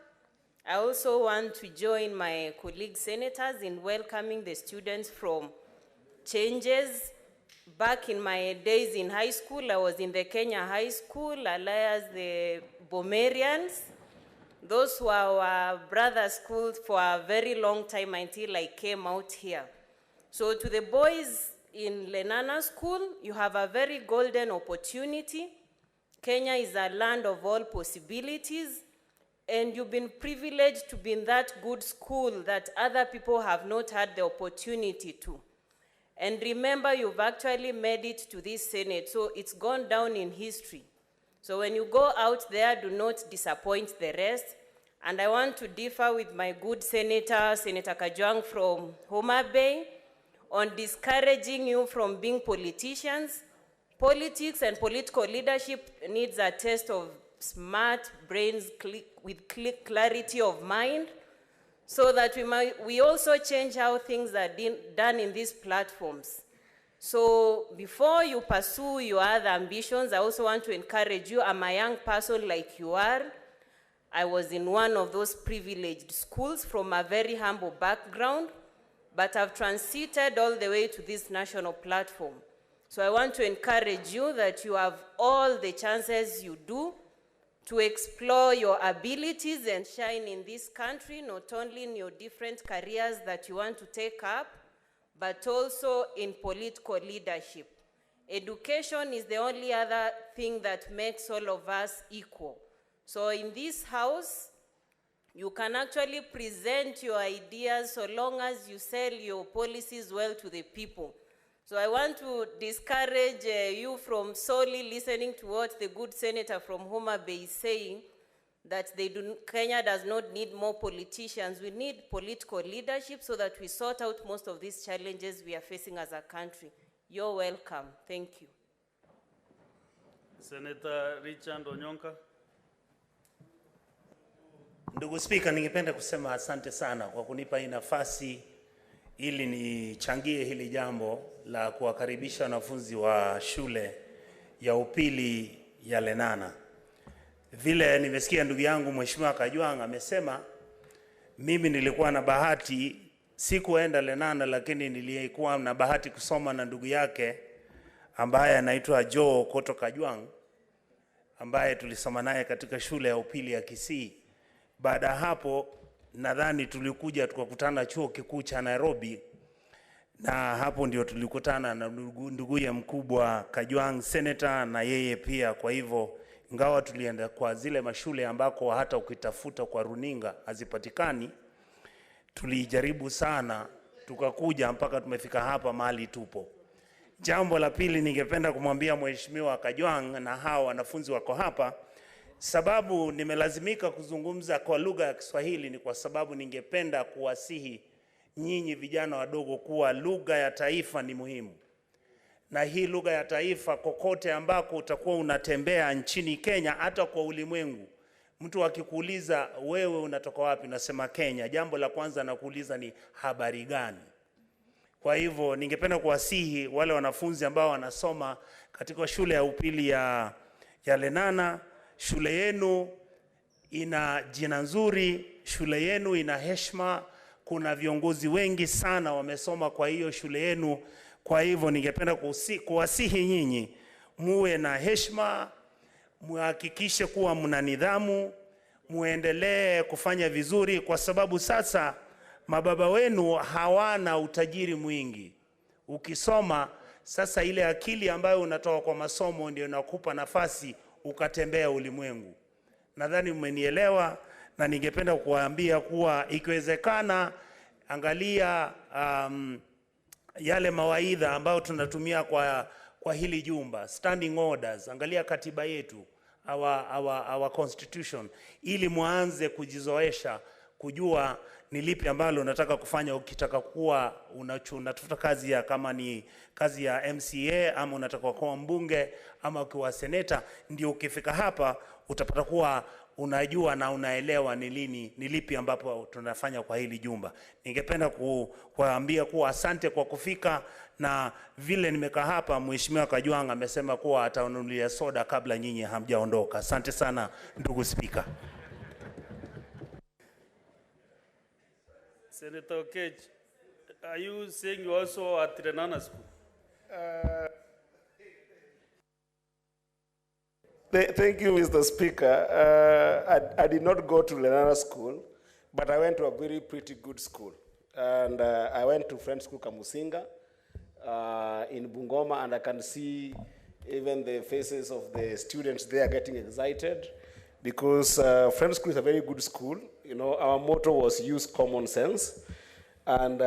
I also want to join my colleague senators in welcoming the students from Changes. Back in my days in high school, I was in the Kenya High School, alias the Bomerians. Those were our brother schools for a very long time until I came out here. So to the boys in Lenana School, you have a very golden opportunity. Kenya is a land of all possibilities, and you've been privileged to be in that good school that other people have not had the opportunity to. And remember, you've actually made it to this Senate, so it's gone down in history. So when you go out there, do not disappoint the rest. And I want to differ with my good senator, Senator Kajwang from Homa Bay, on discouraging you from being politicians. Politics and political leadership needs a test of smart brains with clarity of mind, so that we also change how things are done in these platforms. So before you pursue your other ambitions, I also want to encourage you. I'm a young person like you are. I was in one of those privileged schools from a very humble background, but I've transited all the way to this national platform. So I want to encourage you that you have all the chances you do to explore your abilities and shine in this country, not only in your different careers that you want to take up, but also in political leadership. Education is the only other thing that makes all of us equal. So in this house, you can actually present your ideas so long as you sell your policies well to the people. So I want to discourage you from solely listening to what the good senator from Homa Bay is saying, that Kenya does not need more politicians. We need political leadership so that we sort out most of these challenges we are facing as a country. You're welcome. Thank you. Senator Richard Onyonka. Ndugu Spika, ningependa kusema asante sana kwa kunipa hii nafasi ili nichangie hili jambo la kuwakaribisha wanafunzi wa shule ya upili ya Lenana. Vile nimesikia ndugu yangu Mheshimiwa Kajwang amesema, mimi nilikuwa na bahati, sikuenda Lenana, lakini nilikuwa na bahati kusoma na ndugu yake ambaye anaitwa Joe Koto Kajwang, ambaye tulisoma naye katika shule ya upili ya Kisii. Baada hapo nadhani tulikuja tukakutana chuo kikuu cha Nairobi, na hapo ndio tulikutana na nduguye mkubwa Kajwang senator na yeye pia. Kwa hivyo ingawa tulienda kwa zile mashule ambako hata ukitafuta kwa runinga hazipatikani, tulijaribu sana tukakuja mpaka tumefika hapa mahali tupo. Jambo la pili ningependa kumwambia Mheshimiwa Kajwang na hao wanafunzi wako hapa, sababu nimelazimika kuzungumza kwa lugha ya Kiswahili ni kwa sababu ningependa kuwasihi nyinyi vijana wadogo kuwa lugha ya taifa ni muhimu. na hii lugha ya taifa kokote ambako utakuwa unatembea nchini Kenya, hata kwa ulimwengu. Mtu akikuuliza wewe unatoka wapi, nasema Kenya, jambo la kwanza nakuuliza ni habari gani? Kwa hivyo ningependa kuwasihi wale wanafunzi ambao wanasoma katika shule ya upili ya Lenana, shule yenu ina jina nzuri, shule yenu ina heshima, kuna viongozi wengi sana wamesoma kwa hiyo shule yenu. Kwa hivyo ningependa kuwasihi nyinyi muwe na heshima, muhakikishe kuwa mna nidhamu, muendelee kufanya vizuri, kwa sababu sasa mababa wenu hawana utajiri mwingi. Ukisoma sasa, ile akili ambayo unatoka kwa masomo ndio inakupa nafasi ukatembea ulimwengu. Nadhani mmenielewa, na ningependa kuwaambia kuwa ikiwezekana, angalia yale mawaidha ambayo tunatumia kwa hili jumba, standing orders, angalia katiba yetu, our constitution, ili muanze kujizoesha kujua ni lipi ambalo unataka kufanya ukitaka kuwa unatafuta kazi ya, kama ni kazi ya MCA ama unataka kuwa mbunge ama ukiwa seneta. Ndio ukifika hapa utapata kuwa unajua na unaelewa ni lipi ambapo tunafanya kwa hili jumba. Ningependa kuambia kuwa asante kwa kufika, na vile nimekaa hapa, Mheshimiwa Kajwang' amesema kuwa atanunulia soda kabla nyinyi hamjaondoka. Asante sana ndugu Speaker. Senator Okech, are you saying you also at Lenana School? Thank you, Mr. Speaker. I did not go to Lenana School, but I went to a very pretty good school. And I went to French School Kamusinga in Bungoma, and I can see even the faces of the students there getting excited, because French School is a very good school. You know, our motto was use common sense. And,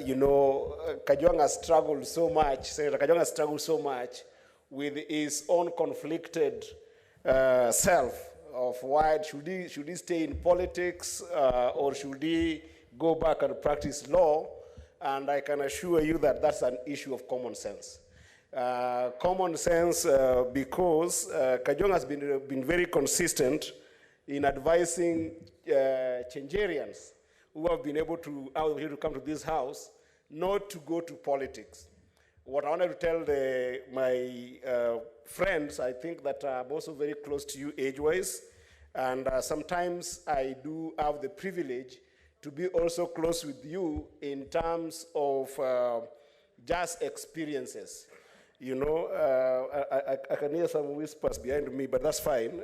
you know, Kajwang' has struggled so much, Senator Kajwang' has struggled so much with his own conflicted self of why should he stay in politics or should he go back and practice law. And I can assure you that that's an issue of common sense. Common sense because Kajwang' has been very consistent in advising Changerians who have been able to come to this house not to go to politics. What I wanted to tell my friends, I think that I'm also very close to you age-wise, and sometimes I do have the privilege to be also close with you in terms of just experiences. You know, I can hear some whispers behind me, but that's fine.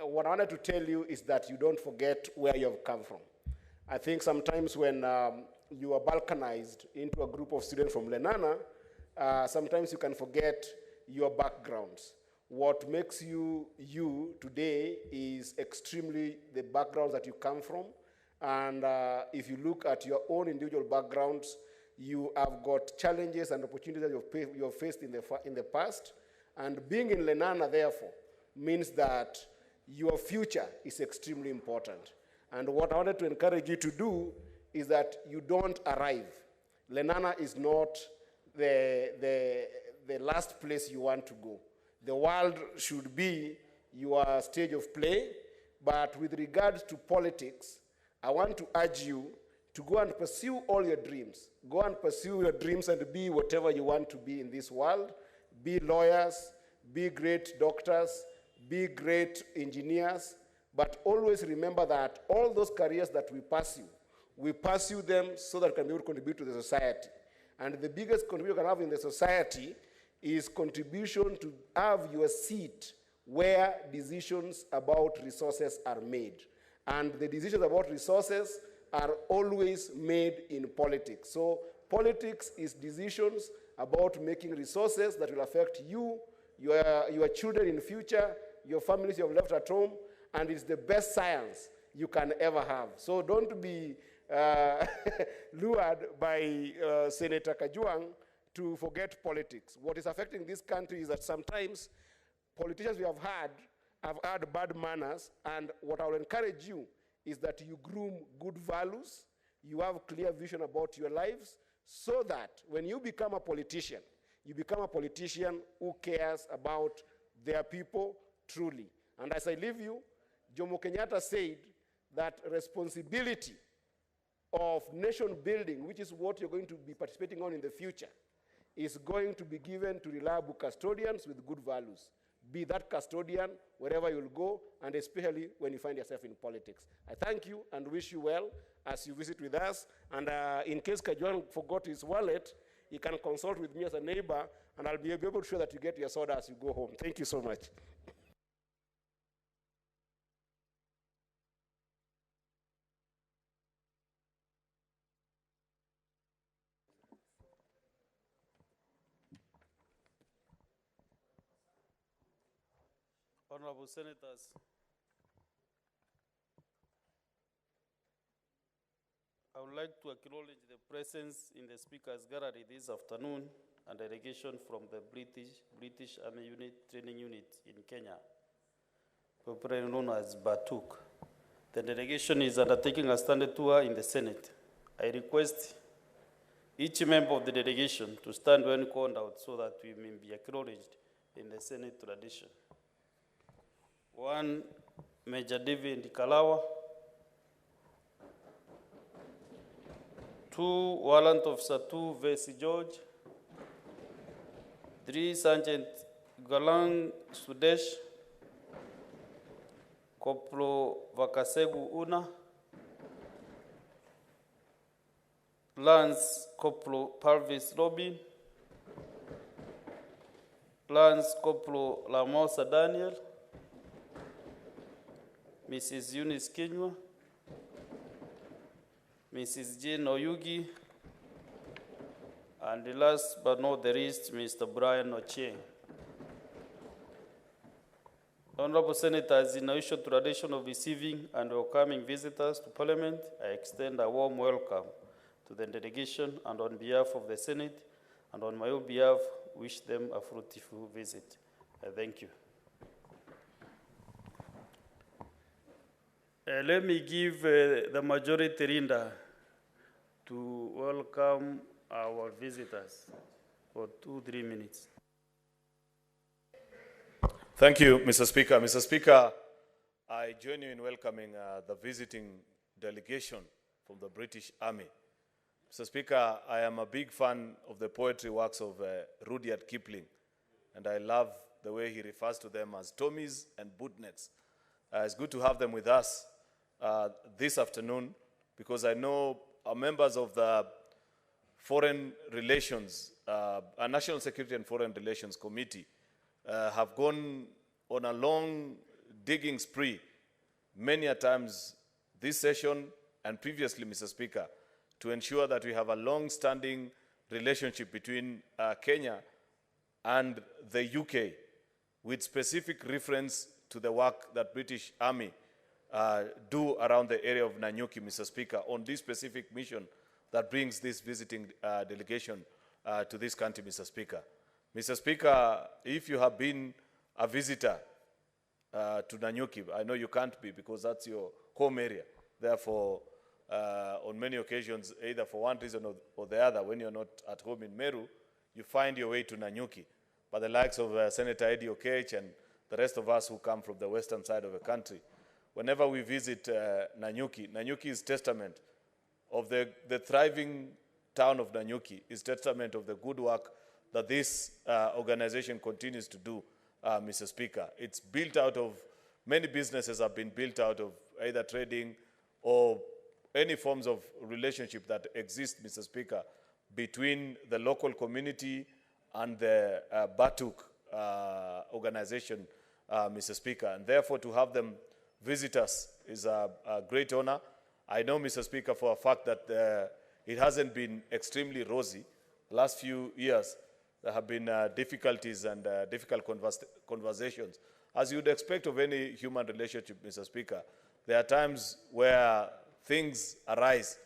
What I wanted to tell you is that you don't forget where you have come from. I think sometimes when you are balkanized into a group of students from Lenana, sometimes you can forget your backgrounds. What makes you today is extremely the backgrounds that you come from. And if you look at your own individual backgrounds, you have got challenges and opportunities that you have faced in the past. And being in Lenana, therefore, means that your future is extremely important. And what I wanted to encourage you to do is that you don't arrive. Lenana is not the last place you want to go. The world should be your stage of play, but with regards to politics, I want to urge you to go and pursue all your dreams. Go and pursue your dreams and be whatever you want to be in this world. Be lawyers, be great doctors, be great engineers, but always remember that all those careers that we pursue them so that we can be able to contribute to the society. And the biggest contribution you can have in the society is contribution to have your seat where decisions about resources are made. And the decisions about resources are always made in politics. So politics is decisions about making resources that will affect you, your children in future, your families you have left at home, and it's the best science you can ever have. So don't be lured by Senator Kajwang' to forget politics. What is affecting this country is that sometimes politicians we have had bad manners, and what I will encourage you is that you groom good values, you have clear vision about your lives, so that when you become a politician, you become a politician who cares about their people truly. And as I leave you, Jomo Kenyatta said that responsibility of nation building, which is what you're going to be participating on in the future, is going to be given to reliable custodians with good values. Be that custodian wherever you'll go, and especially when you find yourself in politics. I thank you and wish you well as you visit with us. And in case Kajuan forgot his wallet, you can consult with me as a neighbor, and I'll be able to show that you get your soda as you go home. Thank you so much. Honorable Senators, I would like to acknowledge the presence in the Speaker's Gallery this afternoon and a delegation from the British Army Unit Training Unit in Kenya, popularly known as BATUK. The delegation is undertaking a standard tour in the Senate. I request each member of the delegation to stand when called out so that we may be acknowledged in the Senate tradition. 1, Major David Kalawa. 2, Warrant Officer 2, Vesi George. 3, Sergeant Galang Sudesh. Koplo Vakasegu Una. Lance Koplo Parvis Robin. Lance Koplo Lamosa Daniel. Mrs. Eunice Kinywa, Mrs. Jane Oyugi, and the last but not the least, Mr. Brian Ochieng. Honorable Senators, in the usual tradition of receiving and welcoming visitors to Parliament, I extend a warm welcome to the delegation, and on behalf of the Senate and on my own behalf, wish them a fruitful visit. Thank you. Let me give the majority leader to welcome our visitors for 2-3 minutes. Thank you, Mr. Speaker. Mr. Speaker, I join you in welcoming the visiting delegation from the British Army. Mr. Speaker, I am a big fan of the poetry works of Rudyard Kipling, and I love the way he refers to them as Tommies and bootnecks. It's good to have them with us this afternoon, because I know members of the Foreign Relations, National Security and Foreign Relations Committee have gone on a long digging spree many a times this session and previously, Mr. Speaker, to ensure that we have a long-standing relationship between Kenya and the UK, with specific reference to the work that British Army do around the area of Nanyuki, Mr. Speaker, on this specific mission that brings this visiting delegation to this country, Mr. Speaker. Mr. Speaker, if you have been a visitor to Nanyuki, I know you can't be because that's your home area. Therefore, on many occasions, either for one reason or the other, when you're not at home in Meru, you find your way to Nanyuki. But the likes of Senator Eddie Okech and the rest of us who come from the western side of the country, whenever we visit Nanyuki, Nanyuki is testament of the thriving town of Nanyuki, is testament of the good work that this organization continues to do, Mr. Speaker. It's built out of, many businesses have been built out of either trading or any forms of relationship that exist, Mr. Speaker, between the local community and the BATUK organization, Mr. Speaker. And therefore, to have them visit us is a great honor. I know, Mr. Speaker, for a fact that it hasn't been extremely rosy. Last few years, there have been difficulties and difficult conversations. As you'd expect of any human relationship, Mr. Speaker, there are times where things arise,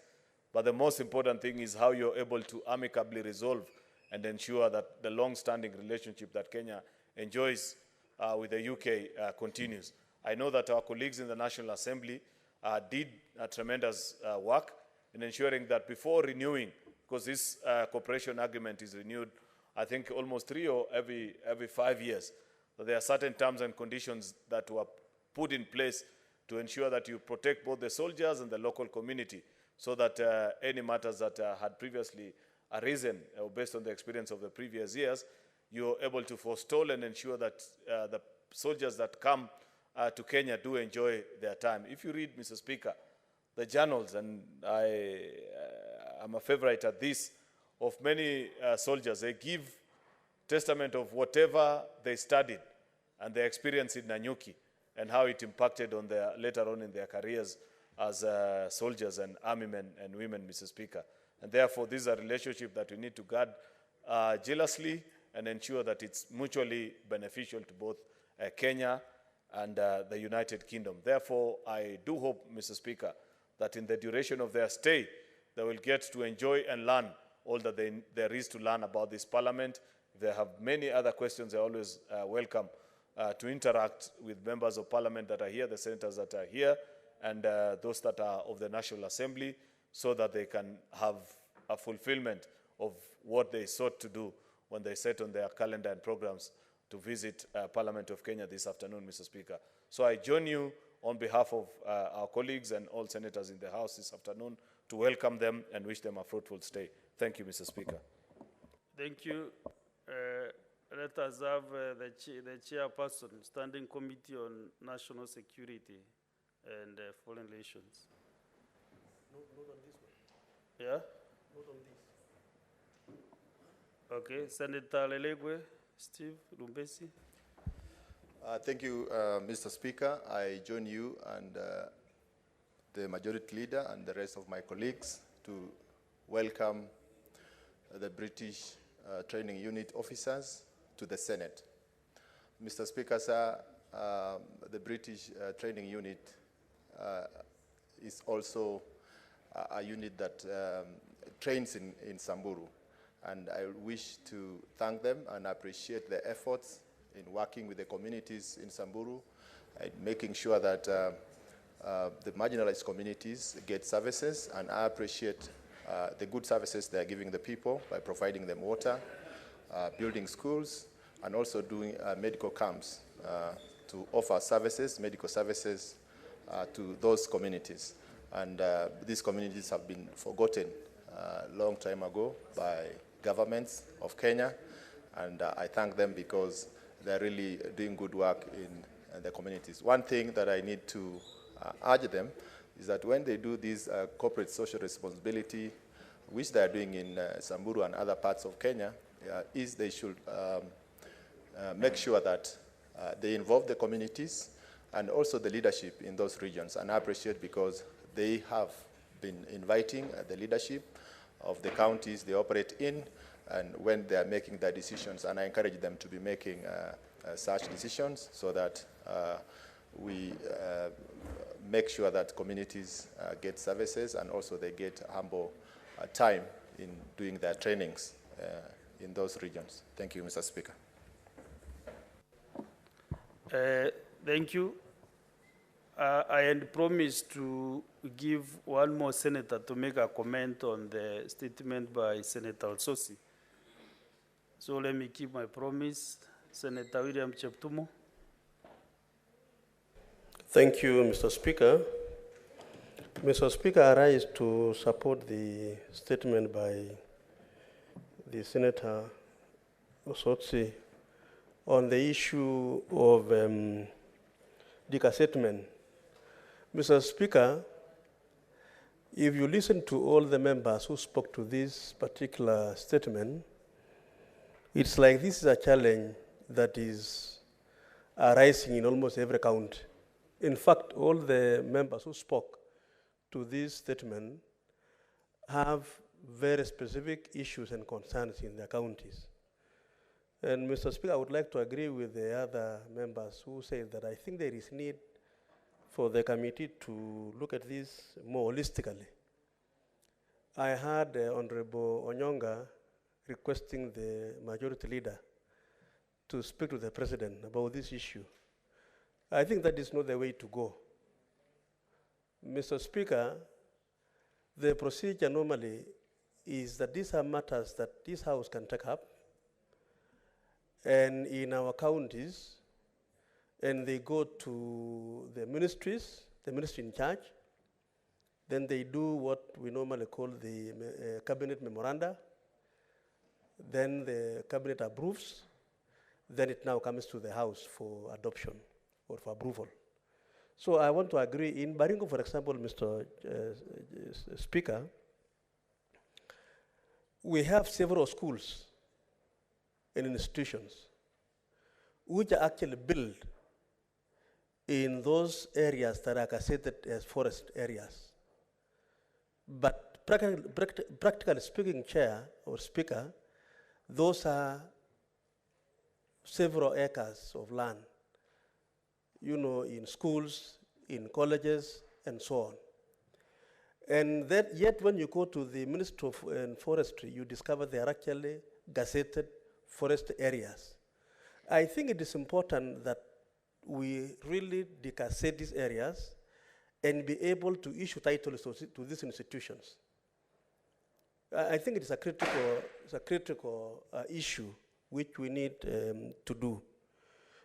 but the most important thing is how you're able to amicably resolve and ensure that the long-standing relationship that Kenya enjoys with the UK continues. I know that our colleagues in the National Assembly did a tremendous work in ensuring that before renewing because this cooperation agreement is renewed, I think, almost 3 or every 5 years. So there are certain terms and conditions that were put in place to ensure that you protect both the soldiers and the local community, so that any matters that had previously arisen, based on the experience of the previous years, you're able to forestall and ensure that the soldiers that come to Kenya do enjoy their time. If you read, Mr. Speaker, the journals, and I'm a favorite at this, of many soldiers, they give testament of whatever they studied and their experience in Nanyuki and how it impacted on their, later on in their careers as soldiers and army men and women, Mr. Speaker. And therefore, this is a relationship that we need to guard jealously and ensure that it's mutually beneficial to both Kenya and the United Kingdom. Therefore, I do hope, Mr. Speaker, that in the duration of their stay, they will get to enjoy and learn all that there is to learn about this parliament. If they have many other questions, they're always welcome to interact with members of parliament that are here, the senators that are here, and those that are of the National Assembly, so that they can have a fulfillment of what they sought to do when they set on their calendar and programs to visit Parliament of Kenya this afternoon, Mr. Speaker. So I join you on behalf of our colleagues and all senators in the House this afternoon to welcome them and wish them a fruitful stay. Thank you, Mr. Speaker. Thank you. Let us have the chairperson, Standing Committee on National Security and Foreign Relations. Not on this one. Yeah? Not on this. Okay, Senator Lelegwe, Steve Lumbesi. Thank you, Mr. Speaker. I join you and the Majority Leader and the rest of my colleagues to welcome the British Training Unit officers to the Senate. Mr. Speaker, sir, the British Training Unit is also a unit that trains in Samburu. And I wish to thank them and appreciate their efforts in working with the communities in Samburu and making sure that the marginalized communities get services. And I appreciate the good services they are giving the people by providing them water, building schools, and also doing medical camps to offer services, medical services to those communities. And these communities have been forgotten a long time ago by governments of Kenya, and I thank them because they're really doing good work in the communities. One thing that I need to urge them is that when they do this corporate social responsibility, which they are doing in Samburu and other parts of Kenya, is they should make sure that they involve the communities and also the leadership in those regions. And I appreciate because they have been inviting the leadership of the counties they operate in, and when they are making their decisions, and I encourage them to be making such decisions so that we make sure that communities get services and also they get humble time in doing their trainings in those regions. Thank you, Mr. Speaker. Thank you. I had promised to give one more senator to make a comment on the statement by Senator Ososi. So let me keep my promise. Senator William Cheptumo. Thank you, Mr. Speaker. Mr. Speaker, I rise to support the statement by the Senator Ososi on the issue of degazettement. Mr. Speaker, if you listen to all the members who spoke to this particular statement, it's like this is a challenge that is arising in almost every county. In fact, all the members who spoke to this statement have very specific issues and concerns in their counties. And Mr. Speaker, I would like to agree with the other members who say that I think there is need for the committee to look at this more holistically. I heard Honorable Onyonga requesting the majority leader to speak to the president about this issue. I think that is not the way to go. Mr. Speaker, the procedure normally is that these are matters that this House can take up, and in our counties, and they go to the ministries, the ministry in charge, then they do what we normally call the cabinet memoranda, then the cabinet approves, then it now comes to the House for adoption or for approval. So I want to agree, in Baringo, for example, Mr. Speaker, we have several schools and institutions which are actually built in those areas that are considered as forest areas. But practically speaking, Chair or Speaker, those are several acres of land, you know, in schools, in colleges, and so on. And that, yet when you go to the Ministry of Forestry, you discover they are actually gazetted forest areas. I think it is important that we really degazzette these areas and be able to issue titles to these institutions. I think it is a critical issue which we need to do.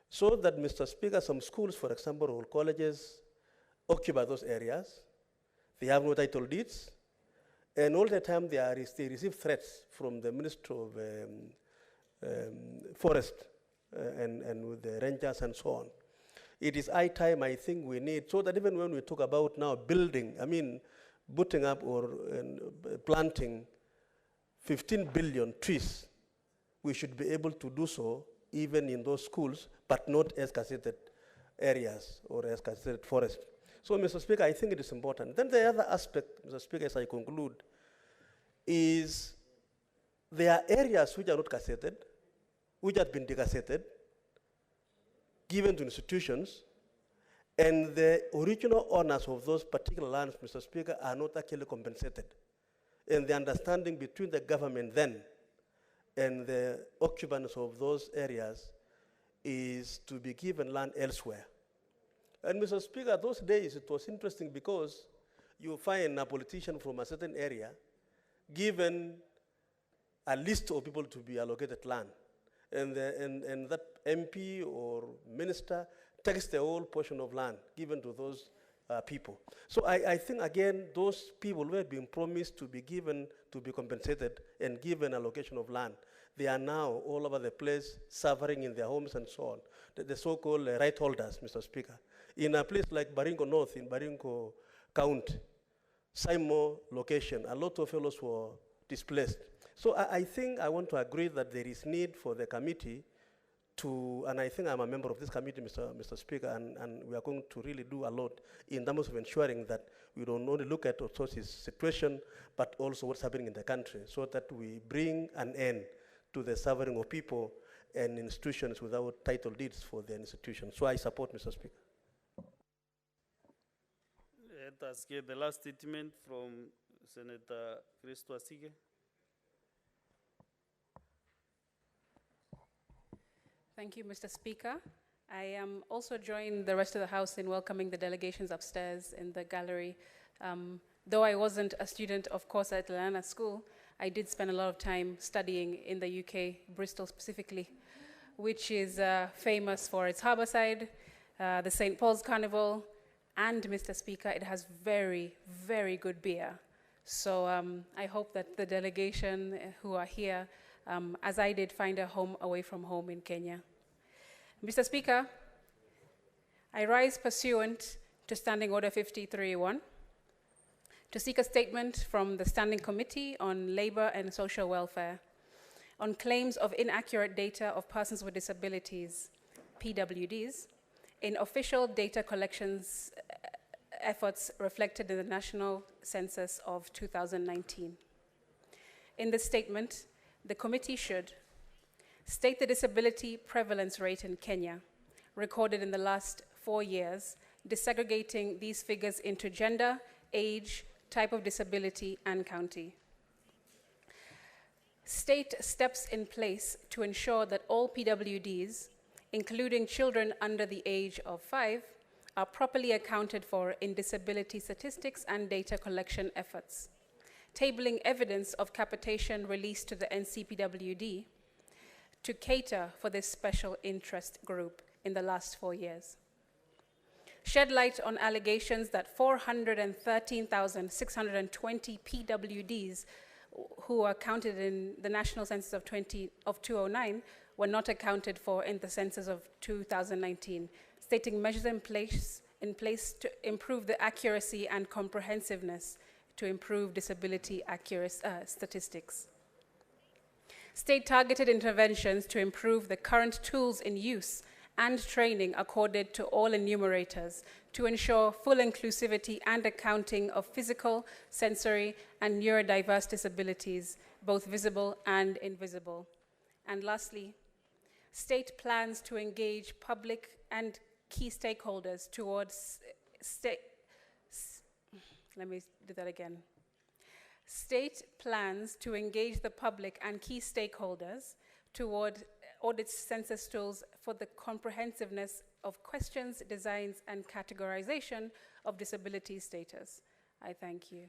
So that, Mr. Speaker, some schools, for example, or colleges, occupy those areas. They have no title deeds. And all the time they receive threats from the Ministry of Forest and with the rangers and so on. It is high time, I think, we need, so that even when we talk about now building, putting up or planting 15 billion trees, we should be able to do so even in those schools, but not as gazetted areas or as gazetted forest. So, Mr. Speaker, I think it is important. Then the other aspect, Mr. Speaker, as I conclude, is there are areas which are not gazetted, which have been degazetted, given to institutions, and the original owners of those particular lands, Mr. Speaker, are not actually compensated. And the understanding between the government then and the occupants of those areas is to be given land elsewhere. And Mr. Speaker, those days it was interesting because you find a politician from a certain area given a list of people to be allocated land. And that MP or minister takes the whole portion of land given to those people. So I think, again, those people who have been promised to be given, to be compensated and given allocation of land, they are now all over the place, suffering in their homes and so on. The so-called right holders, Mr. Speaker. In a place like Baringo North, in Baringo County, Simo location, a lot of fellows were displaced. So I think I want to agree that there is need for the committee to, and I think I'm a member of this committee, Mr. Speaker, and we are going to really do a lot in terms of ensuring that we don't only look at Otsoti's situation, but also what's happening in the country, so that we bring an end to the suffering of people and institutions without title deeds for their institutions. So I support, Mr. Speaker. Let us get the last statement from Senator Christo Asige. Thank you, Mr. Speaker. I also join the rest of the House in welcoming the delegations upstairs in the gallery. Though I wasn't a student, of course, at Lenana School, I did spend a lot of time studying in the UK, Bristol specifically, which is famous for its harborside, the St. Paul's Carnival, and, Mr. Speaker, it has very, very good beer. So I hope that the delegation who are here, as I did, find a home away from home in Kenya. Mr. Speaker, I rise pursuant to Standing Order 53.1 to seek a statement from the Standing Committee on Labor and Social Welfare on claims of inaccurate data of persons with disabilities, PWDs, in official data collections efforts reflected in the National Census of 2019. In this statement, the committee should state the disability prevalence rate in Kenya, recorded in the last 4 years, disaggregating these figures into gender, age, type of disability, and county. State steps in place to ensure that all PWDs, including children under the age of 5, are properly accounted for in disability statistics and data collection efforts. tabling evidence of capitation released to the NCPWD to cater for this special interest group in the last 4 years. Shed light on allegations that 413,620 PWDs who are counted in the national census of 2009 were not accounted for in the census of 2019, stating measures in place to improve the accuracy and comprehensiveness to improve disability statistics. State-targeted interventions to improve the current tools in use and training accorded to all enumerators to ensure full inclusivity and accounting of physical, sensory, and neurodiverse disabilities, both visible and invisible. And lastly, state plans to engage public and key stakeholders towards State plans to engage the public and key stakeholders toward audit census tools for the comprehensiveness of questions, designs, and categorization of disability status. I thank you.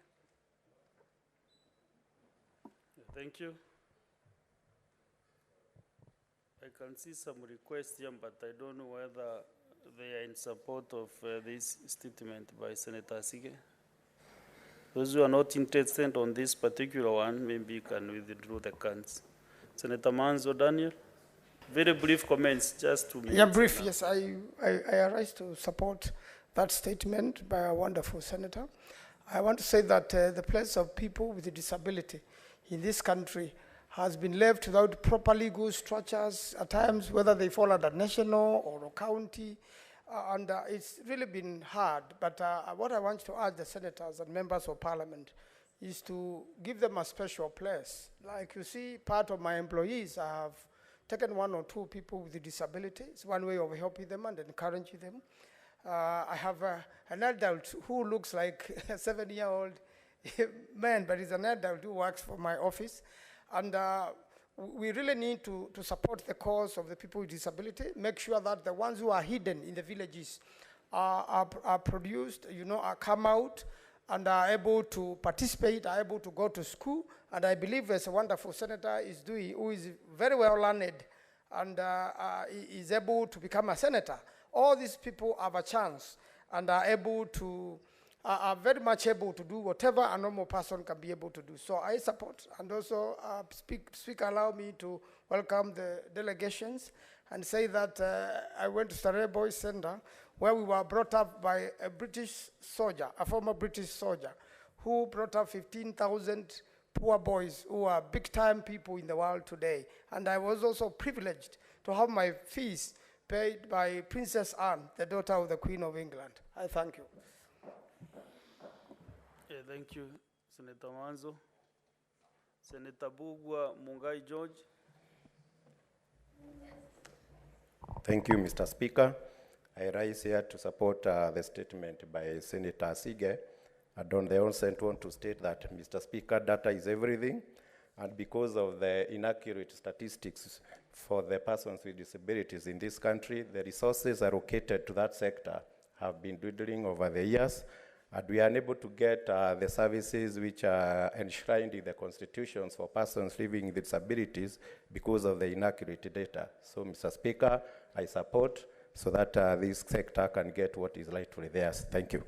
Thank you. I can see some requests here, but I don't know whether they are in support of this statement by Senator Sige. Those who are not interested on this particular one, maybe you can withdraw the cans. Senator Manzo Daniel, very brief comments, just 2 minutes. Yeah, brief, yes. I arise to support that statement by a wonderful senator. I want to say that the place of people with a disability in this country has been left without proper legal structures at times, whether they fall under national or county, and it's really been hard. But what I want to ask the senators and members of parliament is to give them a special place. Like you see, part of my employees, I have taken 1 or 2 people with a disability. It's one way of helping them and encouraging them. I have an adult who looks like a 7-year-old man, but he's an adult who works for my office. And we really need to support the cause of the people with disability, make sure that the ones who are hidden in the villages are produced, are come out and are able to participate, are able to go to school. And I believe as a wonderful senator is doing, who is very well learned and is able to become a senator. All these people have a chance and are able to, are very much able to do whatever a normal person can be able to do. So I support, and also Speaker, allow me to welcome the delegations and say that I went to Starehe Boys Center where we were brought up by a British soldier, a former British soldier, who brought up 15,000 poor boys who are big-time people in the world today. And I was also privileged to have my fees paid by Princess Anne, the daughter of the Queen of England. I thank you. Yeah, thank you, Senator Manzo. Senator Bugwa Mungai George. Thank you, Mr. Speaker. I rise here to support the statement by Senator Sige. And on the onset, want to state that, Mr. Speaker, data is everything. And because of the inaccurate statistics for the persons with disabilities in this country, the resources allocated to that sector have been dwindling over the years. And we are unable to get the services which are enshrined in the constitutions for persons living with disabilities because of the inaccurate data. So, Mr. Speaker, I support so that this sector can get what is rightfully theirs. Thank you.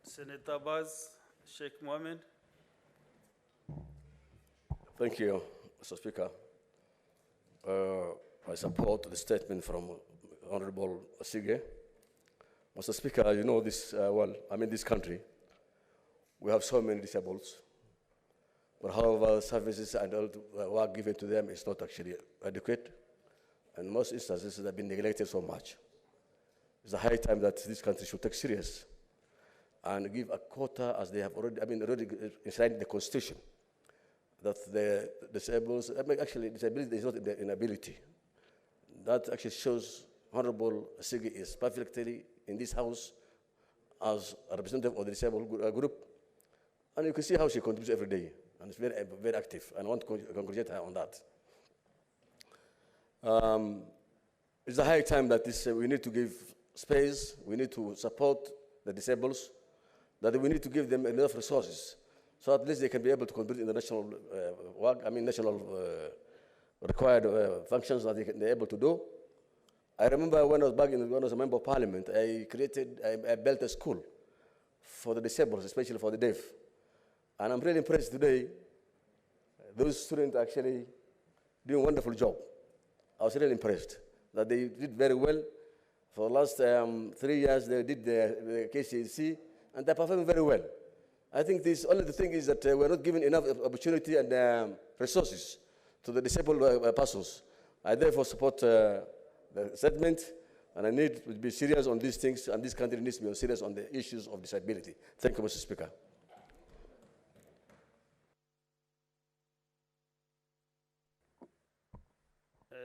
Senator Baz Sheikh Mohammed. Thank you, Mr. Speaker. I support the statement from Honorable Sige. Mr. Speaker, you know this well, this country, we have so many disabled, but however, services and all the work given to them is not actually adequate, and most instances have been neglected so much. It's a high time that this country should take serious and give a quota, as they have already inside the Constitution, that the disabled, actually disability is not an inability. That actually shows Honorable Sige is perfectly in this house as a representative of the disabled group. And you can see how she contributes every day, and it's very, very active, and I want to congratulate her on that. It's a high time that we need to give space, we need to support the disabled, that we need to give them enough resources so at least they can be able to contribute in the national work, national required functions that they're able to do. I remember when I was back when I was a member of parliament, I built a school for the disabled, especially for the deaf. And I'm really impressed today. Those students actually doing a wonderful job. I was really impressed that they did very well. For the last 3 years, they did the KCC, and they're performing very well. I think only the thing is that we're not giving enough opportunity and resources to the disabled persons. I therefore support the statement, and I need to be serious on these things, and this country needs to be serious on the issues of disability. Thank you, Mr. Speaker.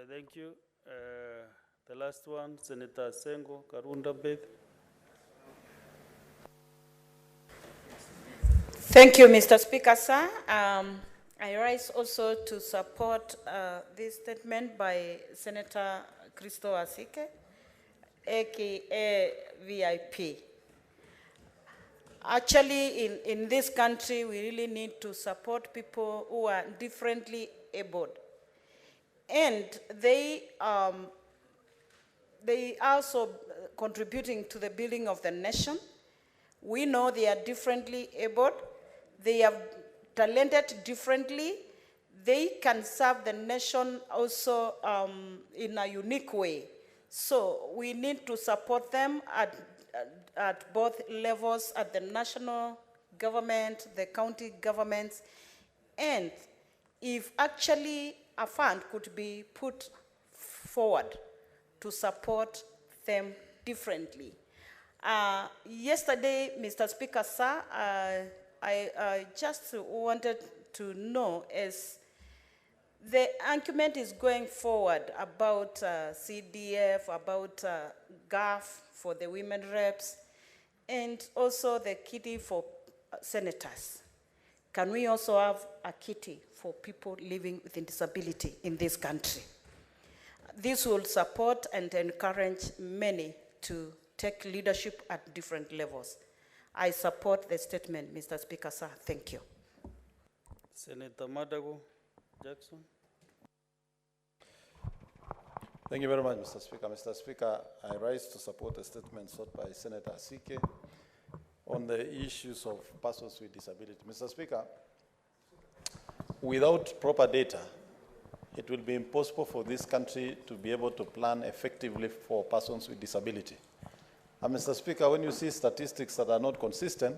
Thank you. The last one, Senator Sengo Karunda Beth. Thank you, Mr. Speaker, sir. I rise also to support this statement by Senator Christo Asike, aka VIP. Actually, in this country, we really need to support people who are differently abled. And they also contributing to the building of the nation. We know they are differently abled. They are talented differently. They can serve the nation also in a unique way. So we need to support them at both levels, at the national government, the county governments, and if actually a fund could be put forward to support them differently. Yesterday, Mr. Speaker, sir, I just wanted to know, as the argument is going forward about CDF, about GAF for the women reps, and also the kitty for senators. Can we also have a kitty for people living with disability in this country? This will support and encourage many to take leadership at different levels. I support the statement, Mr. Speaker, sir. Thank you. Senator Madago Jackson. Thank you very much, Mr. Speaker. Mr. Speaker, I rise to support the statement sought by Senator Asike on the issues of persons with disability. Mr. Speaker, without proper data, it will be impossible for this country to be able to plan effectively for persons with disability. And Mr. Speaker, when you see statistics that are not consistent,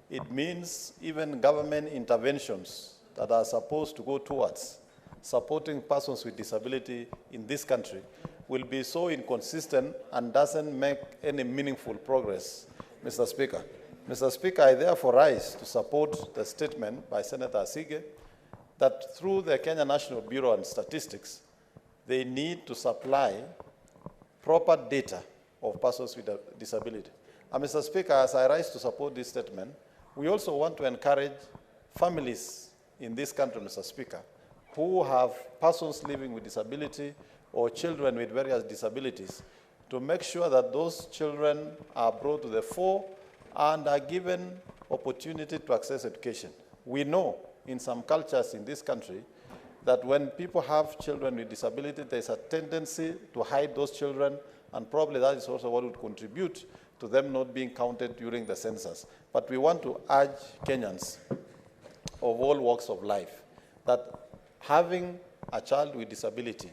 it means even government interventions that are supposed to go towards supporting persons with disability in this country will be so inconsistent and doesn't make any meaningful progress, Mr. Speaker. Mr. Speaker, I therefore rise to support the statement by Senator Asige that through the Kenya National Bureau of Statistics, they need to supply proper data of persons with a disability. And Mr. Speaker, as I rise to support this statement, we also want to encourage families in this country, Mr. Speaker, who have persons living with disability or children with various disabilities, to make sure that those children are brought to the fore and are given opportunity to access education. We know in some cultures in this country that when people have children with disability, there's a tendency to hide those children, and probably that is also what would contribute to them not being counted during the census. But we want to urge Kenyans of all walks of life that having a child with disability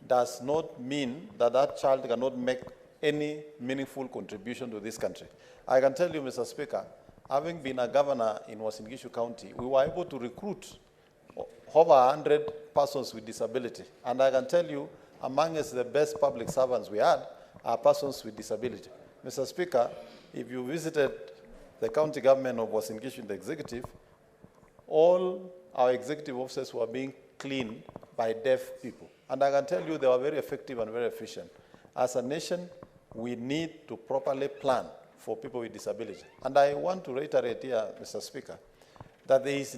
does not mean that that child cannot make any meaningful contribution to this country. I can tell you, Mr. Speaker, having been a governor in Uasin Gishu County, we were able to recruit over 100 persons with disability. And I can tell you, amongst the best public servants we had are persons with disability. Mr. Speaker, if you visited the county government of Uasin Gishu in the executive, all our executive officers were being cleaned by deaf people. And I can tell you they were very effective and very efficient. As a nation, we need to properly plan for people with disability. And I want to reiterate here, Mr. Speaker, that there is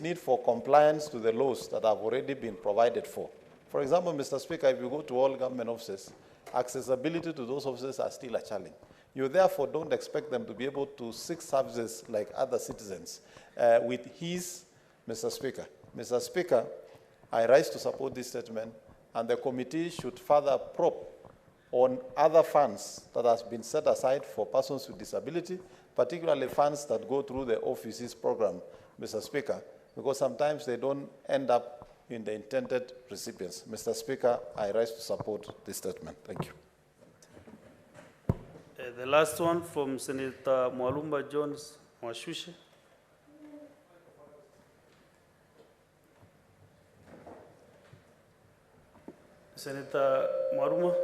need for compliance to the laws that have already been provided for. For example, Mr. Speaker, if you go to all government offices, accessibility to those offices are still a challenge. You therefore don't expect them to be able to seek services like other citizens with ease, Mr. Speaker. Mr. Speaker, I rise to support this statement, and the committee should further probe on other funds that has been set aside for persons with disability, particularly funds that go through the offices program, Mr. Speaker, because sometimes they don't end up in the intended recipients. Mr. Speaker, I rise to support this statement. Thank you. The last one from Senator Mwalumba Jones Mwashushe. Senator Mwaruma.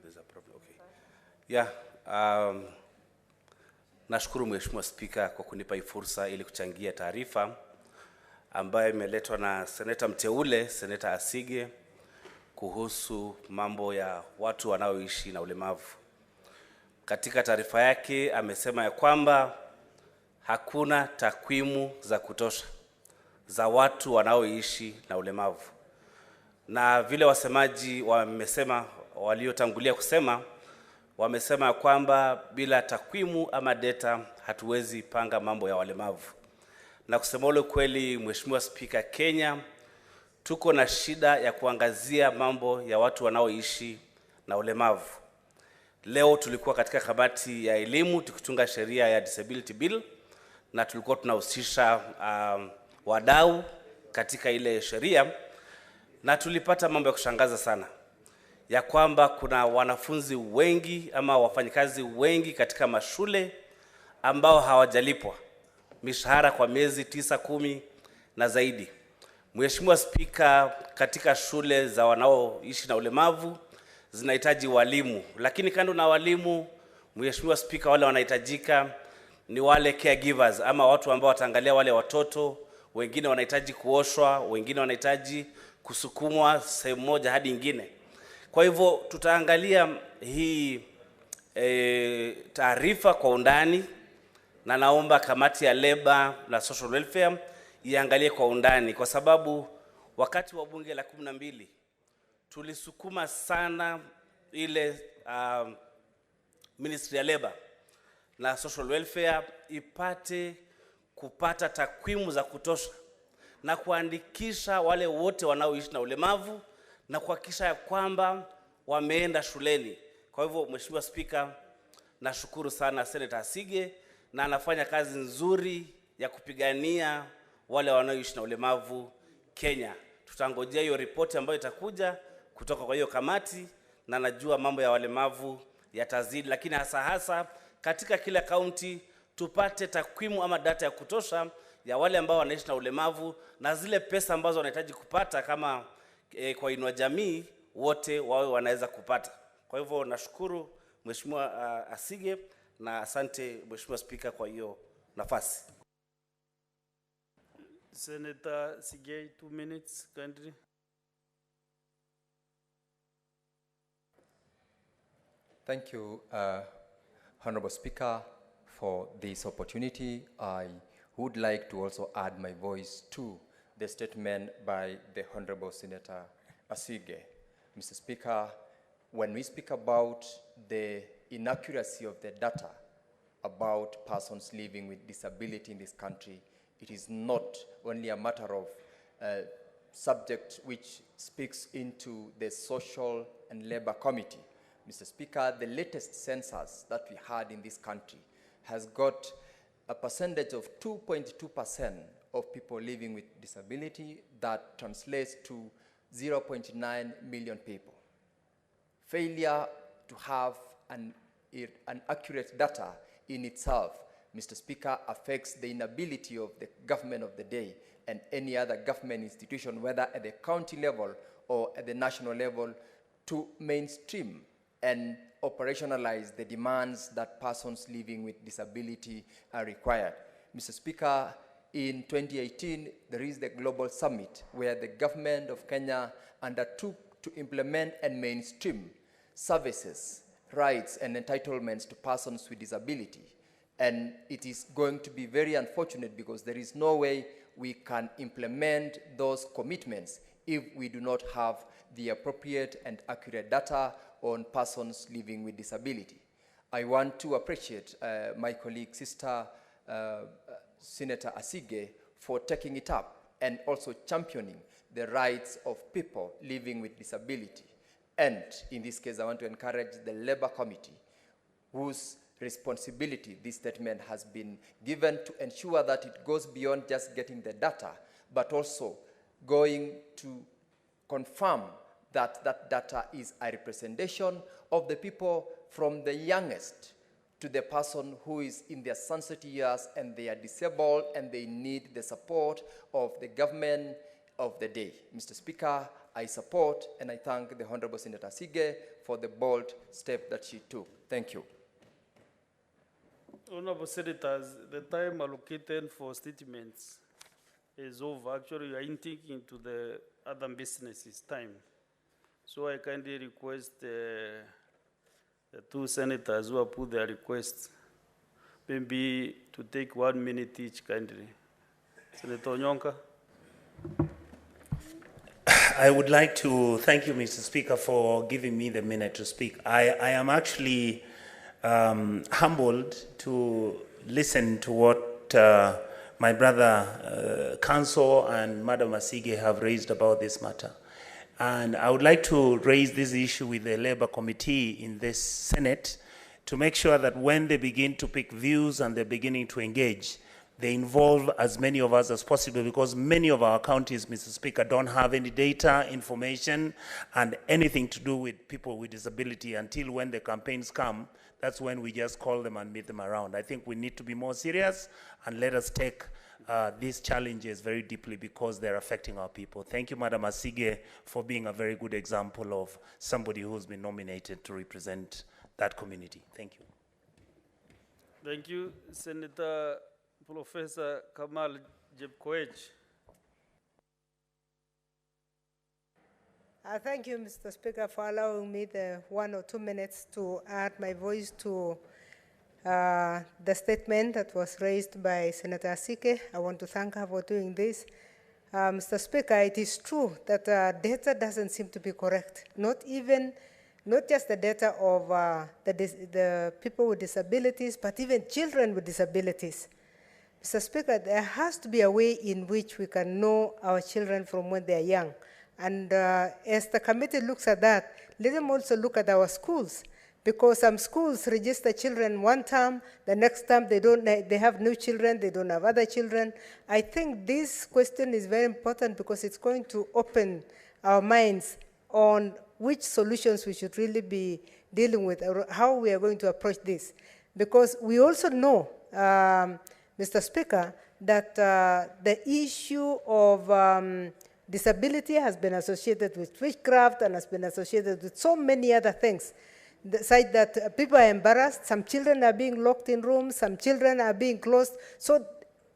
There's a problem. Okay. Yeah. Nashukuru Mheshimiwa Spika kwa kunipa hii fursa ili kuchangia taarifa ambayo imeletwa na Seneta mteule, Seneta Asige, kuhusu mambo ya watu wanaoishi na ulemavu. Katika taarifa yake amesema ya kwamba hakuna takwimu za kutosha za watu wanaoishi na ulemavu. Na vile wasemaji wamesema, waliotangulia kusema, wamesema kwamba bila takwimu ama data hatuwezi panga mambo ya walemavu. Na kusema ule kweli, Mheshimiwa Spika, Kenya tuko na shida ya kuangazia mambo ya watu wanaoishi na ulemavu. Leo tulikuwa katika kamati ya elimu tukitunga sheria ya disability bill, na tulikuwa tunahusisha wadau katika ile sheria, na tulipata mambo ya kushangaza sana ya kwamba kuna wanafunzi wengi ama wafanyikazi wengi katika mashule ambao hawajalipwa mishahara kwa miezi 9, 10 na zaidi. Mheshimiwa Spika, katika shule za wanaoishi na ulemavu zinahitaji walimu, lakini kando na walimu, Mheshimiwa Spika, wale wanahitajika ni wale caregivers ama watu ambao wataangalia wale watoto. Wengine wanahitaji kuoshwa, wengine wanahitaji kusukumwa sehemu moja hadi nyingine. Kwa hivyo tutaangalia hii taarifa kwa undani, na naomba kamati ya Labor na Social Welfare iangalie kwa undani, kwa sababu wakati wa bunge la 12 tulisukuma sana ile Ministry ya Labor na Social Welfare ipate kupata takwimu za kutosha na kuandikisha wale wote wanaoishi na ulemavu na kuhakikisha ya kwamba wameenda shuleni. Kwa hivyo Mheshimiwa Spika, nashukuru sana Senator Asige, na anafanya kazi nzuri ya kupigania wale wanaoishi na ulemavu Kenya. Tutangojea hiyo ripoti ambayo itakuja kutoka kwa hiyo kamati, na najua mambo ya walemavu yatazidi, lakini hasa katika kila kaunti tupate takwimu ama data ya kutosha ya wale ambao wanaishi na ulemavu, na zile pesa ambazo wanahitaji kupata kama kwa inua jamii wote wawe wanaweza kupata. Kwa hivyo nashukuru Mheshimiwa Asige, na asante Mheshimiwa Spika kwa hiyo nafasi. Senator Sigei, 2 minutes, kindly. Thank you, Honorable Speaker, for this opportunity. I would like to also add my voice to the statement by the Honorable Senator Asige. Mr. Speaker, when we speak about the inaccuracy of the data about persons living with disability in this country, it is not only a matter of subject which speaks into the Social and Labor Committee. Mr. Speaker, the latest census that we had in this country has got a percentage of 2.2% of people living with disability. That translates to 0.9 million people. Failure to have an accurate data in itself, Mr. Speaker, affects the inability of the government of the day and any other government institution, whether at the county level or at the national level, to mainstream and operationalize the demands that persons living with disability are required. Mr. Speaker, in 2018, there is the Global Summit where the government of Kenya undertook to implement and mainstream services, rights, and entitlements to persons with disability. And it is going to be very unfortunate because there is no way we can implement those commitments if we do not have the appropriate and accurate data on persons living with disability. I want to appreciate my colleague, Sister Senator Asige, for taking it up and also championing the rights of people living with disability. And in this case, I want to encourage the Labour Committee, whose responsibility this statement has been given to ensure that it goes beyond just getting the data, but also going to confirm that that data is a representation of the people from the youngest to the person who is in their sunset years and they are disabled and they need the support of the government of the day. Mr. Speaker, I support and I thank the Honorable Senator Sige for the bold step that she took. Thank you. Honorable Senators, the time allocated for statements is over. Actually, you are hinting into the other businesses' time. So I kindly request the two senators who have put their requests maybe to take 1 minute each kindly. Senator Onyonka. I would like to thank you, Mr. Speaker, for giving me the minute to speak. I am actually humbled to listen to what my brother Counsel and Madam Asige have raised about this matter. And I would like to raise this issue with the Labour Committee in this Senate to make sure that when they begin to pick views and they're beginning to engage, they involve as many of us as possible, because many of our counties, Mr. Speaker, don't have any data, information, and anything to do with people with disability until when the campaigns come. That's when we just call them and meet them around. I think we need to be more serious and let us take these challenges very deeply because they're affecting our people. Thank you, Madam Asige, for being a very good example of somebody who's been nominated to represent that community. Thank you. Thank you, Senator Professor Kamal Jebkoech. Thank you, Mr. Speaker, for allowing me the 1 or 2 minutes to add my voice to the statement that was raised by Senator Asike. I want to thank her for doing this. Mr. Speaker, it is true that data doesn't seem to be correct. Not just the data of the people with disabilities, but even children with disabilities. Mr. Speaker, there has to be a way in which we can know our children from when they're young. And as the committee looks at that, let them also look at our schools, because some schools register children one term, the next term they have new children, they don't have other children. I think this question is very important because it's going to open our minds on which solutions we should really be dealing with, or how we are going to approach this. Because we also know, Mr. Speaker, that the issue of disability has been associated with witchcraft and has been associated with so many other things. Such that people are embarrassed, some children are being locked in rooms, some children are being closed. So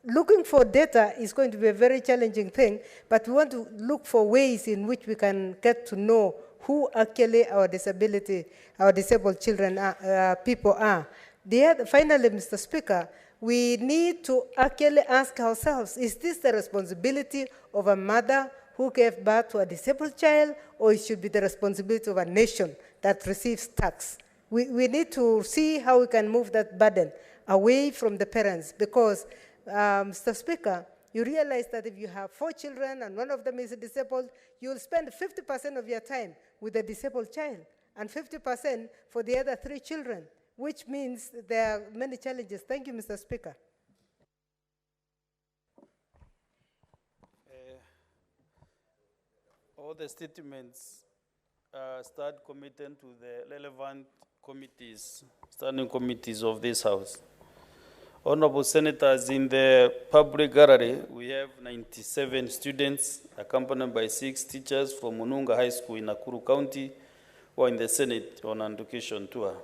looking for data is going to be a very challenging thing, but we want to look for ways in which we can get to know who actually our disabled children are, people are. Finally, Mr. Speaker, we need to actually ask ourselves, is this the responsibility of a mother who gave birth to a disabled child, or it should be the responsibility of a nation that receives tax? We need to see how we can move that burden away from the parents, because, Mr. Speaker, you realize that if you have 4 children and one of them is disabled, you'll spend 50% of your time with the disabled child and 50% for the other 3 children, which means there are many challenges. Thank you, Mr. Speaker. All the statements start committing to the relevant committees, standing committees of this House. Honorable Senators, in the public gallery, we have 97 students accompanied by 6 teachers from Mununga High School in Nakuru County who are in the Senate on an education tour.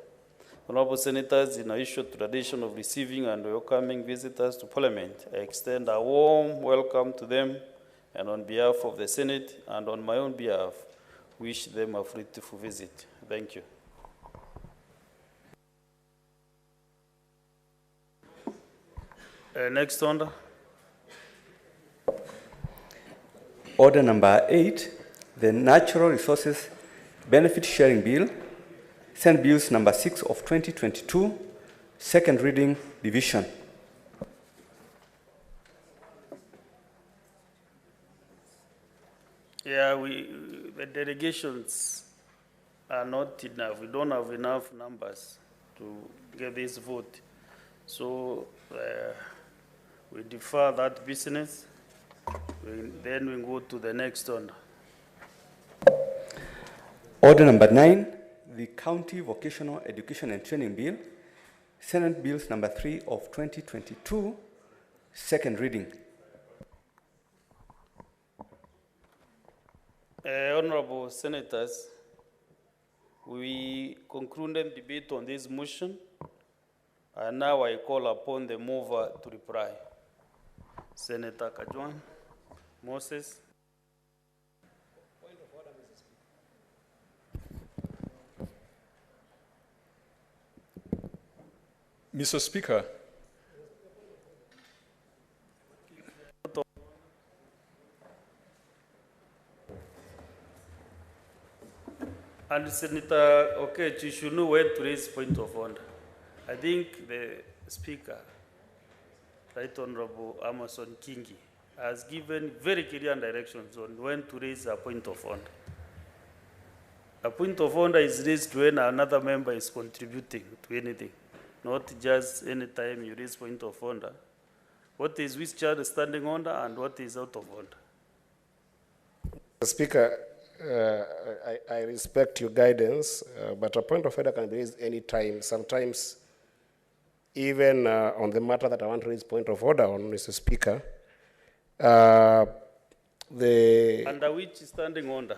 Honorable Senators, in our usual tradition of receiving and welcoming visitors to Parliament, I extend a warm welcome to them, and on behalf of the Senate and on my own behalf, wish them a fruitful visit. Thank you. Next order. Order number 8, the Natural Resources Benefit Sharing Bill, Senate Bills number 6 of 2022, second reading division. Yeah, the delegations are not enough. We don't have enough numbers to get this vote. So we defer that business. Then we go to the next order. Order number 9, the County Vocational Education and Training Bill, Senate Bills number 3 of 2022, second reading. Honorable Senators, we concluded debate on this motion, and now I call upon the mover to reply. Senator Kajwang, Moses. Mr. Speaker, and Senator, okay, you should know when to raise point of order. I think the Speaker, Right Honorable Amason Kingi, has given very clear directions on when to raise a point of order. A point of order is raised when another member is contributing to anything, not just any time you raise point of order. What is which chair standing order and what is out of order? Mr. Speaker, I respect your guidance, but a point of order can be raised any time. Sometimes, even on the matter that I want to raise point of order on, Mr. Speaker, Under which standing order?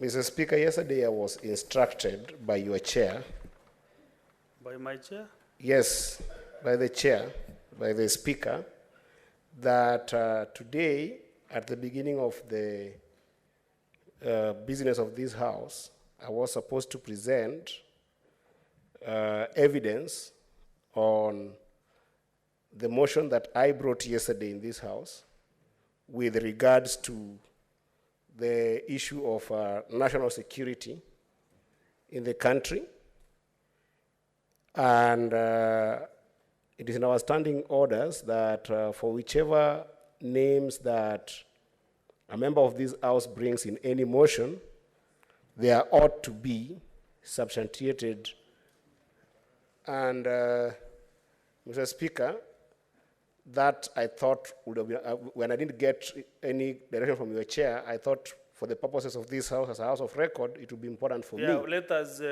Mr. Speaker, yesterday I was instructed by your chair. By my chair? Yes, by the chair, by the Speaker, that today, at the beginning of the business of this House, I was supposed to present evidence on the motion that I brought yesterday in this House with regards to the issue of national security in the country. And it is in our standing orders that for whichever names that a member of this House brings in any motion, there ought to be substantiated. And Mr. Speaker, that I thought would have been, when I didn't get any direction from your chair, I thought for the purposes of this House, as a House of Record, it would be important for me. Let us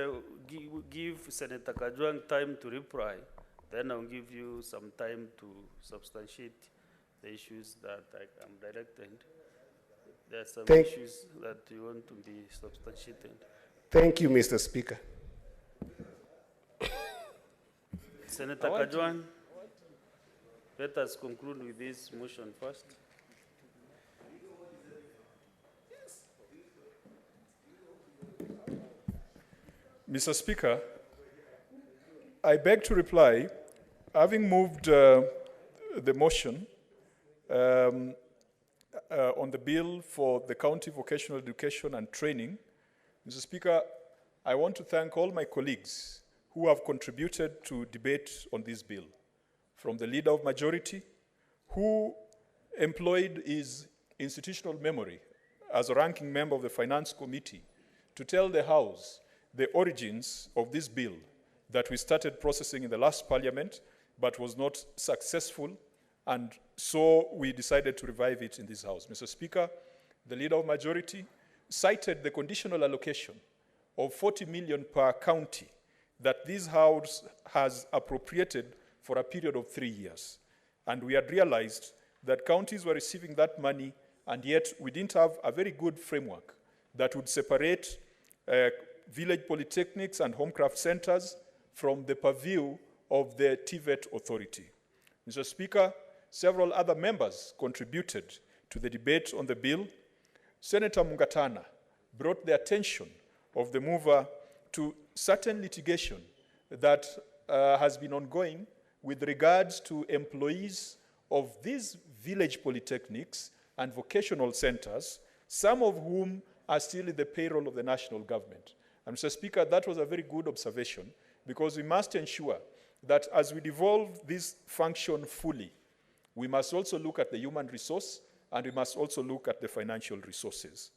give Senator Kajwang time to reply. Then I'll give you some time to substantiate the issues that I am directing. There are some issues that you want to be substantiated. Thank you, Mr. Speaker. Senator Kajwang, let us conclude with this motion first. Mr. Speaker, I beg to reply, having moved the motion on the bill for the County Vocational Education and Training, Mr. Speaker, I want to thank all my colleagues who have contributed to debate on this bill, from the Leader of Majority, who employed his institutional memory as a ranking member of the Finance Committee to tell the House the origins of this bill that we started processing in the last Parliament, but was not successful, and so we decided to revive it in this House. Mr. Speaker, the Leader of Majority cited the conditional allocation of 40 million per county that this House has appropriated for a period of 3 years. And we had realized that counties were receiving that money, and yet we didn't have a very good framework that would separate village polytechnics and homecraft centers from the purview of the TVET authority. Mr. Speaker, several other members contributed to the debate on the bill. Senator Mungatana brought the attention of the mover to certain litigation that has been ongoing with regards to employees of these village polytechnics and vocational centers, some of whom are still in the payroll of the national government. And Mr. Speaker, that was a very good observation, because we must ensure that as we devolve this function fully, we must also look at the human resource, and we must also look at the financial resources.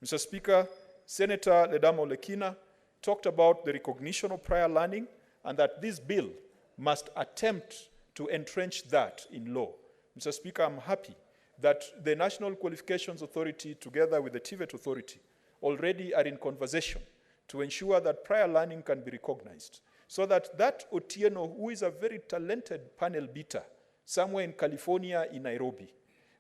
Mr. Speaker, Senator Ledamo Lekina talked about the recognition of prior learning, and that this bill must attempt to entrench that in law. Mr. Speaker, I'm happy that the National Qualifications Authority, together with the TVET Authority, already are in conversation to ensure that prior learning can be recognized, so that that Otieno, who is a very talented panel beater somewhere in California, in Nairobi,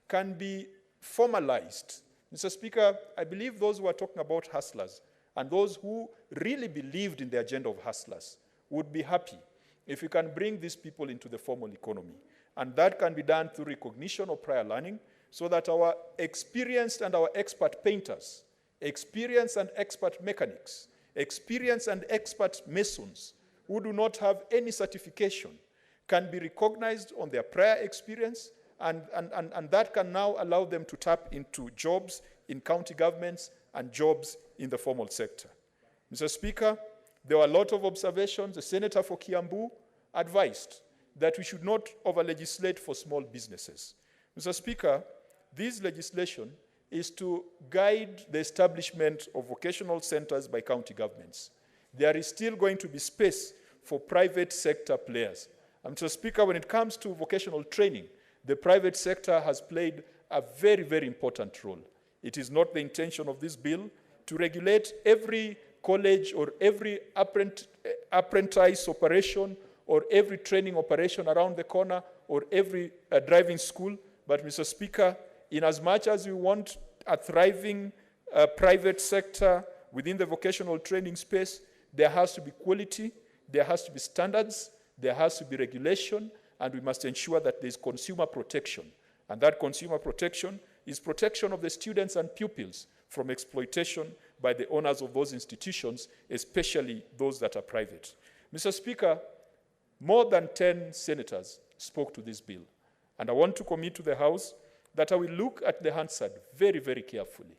can be formalized. Mr. Speaker, I believe those who are talking about hustlers and those who really believed in the agenda of hustlers would be happy if we can bring these people into the formal economy. And that can be done through recognition of prior learning, so that our experienced and our expert painters, experienced and expert mechanics, experienced and expert masons who do not have any certification can be recognized on their prior experience, and that can now allow them to tap into jobs in county governments and jobs in the formal sector. Mr. Speaker, there were a lot of observations. The Senator for Kiambu advised that we should not over-legislate for small businesses. Mr. Speaker, this legislation is to guide the establishment of vocational centers by county governments. There is still going to be space for private sector players. And Mr. Speaker, when it comes to vocational training, the private sector has played a very, very important role. It is not the intention of this bill to regulate every college or every apprentice operation or every training operation around the corner or every driving school. But, Mr. Speaker, in as much as we want a thriving private sector within the vocational training space, there has to be quality, there has to be standards, there has to be regulation, and we must ensure that there's consumer protection. And that consumer protection is protection of the students and pupils from exploitation by the owners of those institutions, especially those that are private. Mr. Speaker, more than 10 senators spoke to this bill. And I want to commit to the House that I will look at the Hansard very, very carefully.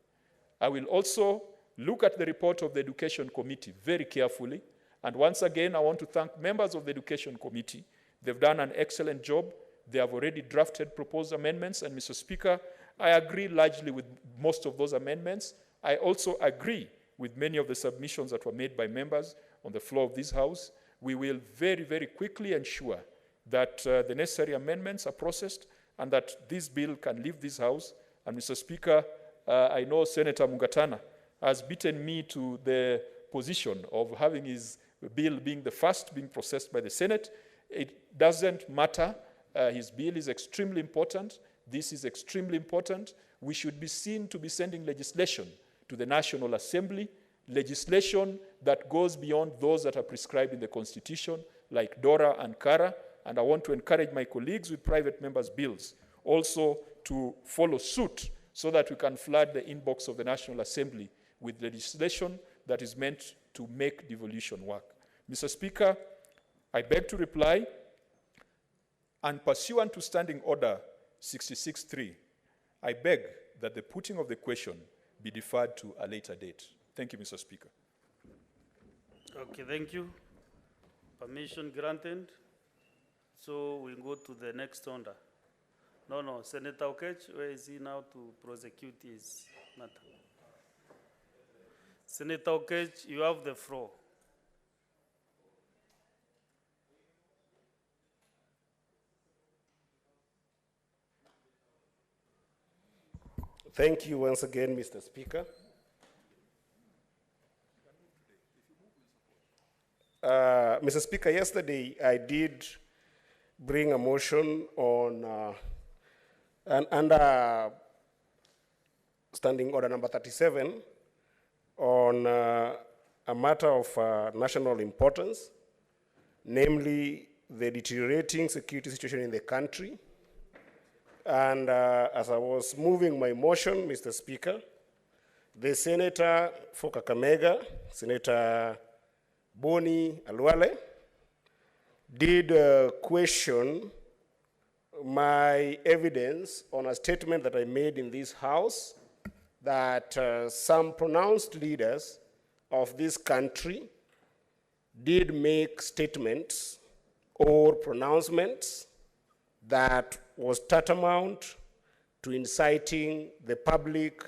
I will also look at the report of the Education Committee very carefully. And once again, I want to thank members of the Education Committee. They've done an excellent job. They have already drafted proposed amendments. And Mr. Speaker, I agree largely with most of those amendments. I also agree with many of the submissions that were made by members on the floor of this House. We will very, very quickly ensure that the necessary amendments are processed and that this bill can leave this House. And Mr. Speaker, I know Senator Mugatana has beaten me to the position of having his bill being the first being processed by the Senate. It doesn't matter. His bill is extremely important. This is extremely important. We should be seen to be sending legislation to the National Assembly, legislation that goes beyond those that are prescribed in the Constitution, like DORA and CARA. And I want to encourage my colleagues with private members' bills also to follow suit so that we can flood the inbox of the National Assembly with legislation that is meant to make devolution work. Mr. Speaker, I beg to reply, and pursuant to Standing Order 66.3, I beg that the putting of the question be deferred to a later date. Thank you, Mr. Speaker. Okay, thank you. Permission granted. So we go to the next order. No, Senator Okech, where is he now to prosecute his matter? Senator Okech, you have the floor. Thank you once again, Mr. Speaker. Mr. Speaker, yesterday I did bring a motion on under Standing Order number 37 on a matter of national importance, namely the deteriorating security situation in the country. And as I was moving my motion, Mr. Speaker, the Senator for Kakamega, Senator Boni Alwale, did question my evidence on a statement that I made in this House that some pronounced leaders of this country did make statements or pronouncements that was tantamount to inciting the public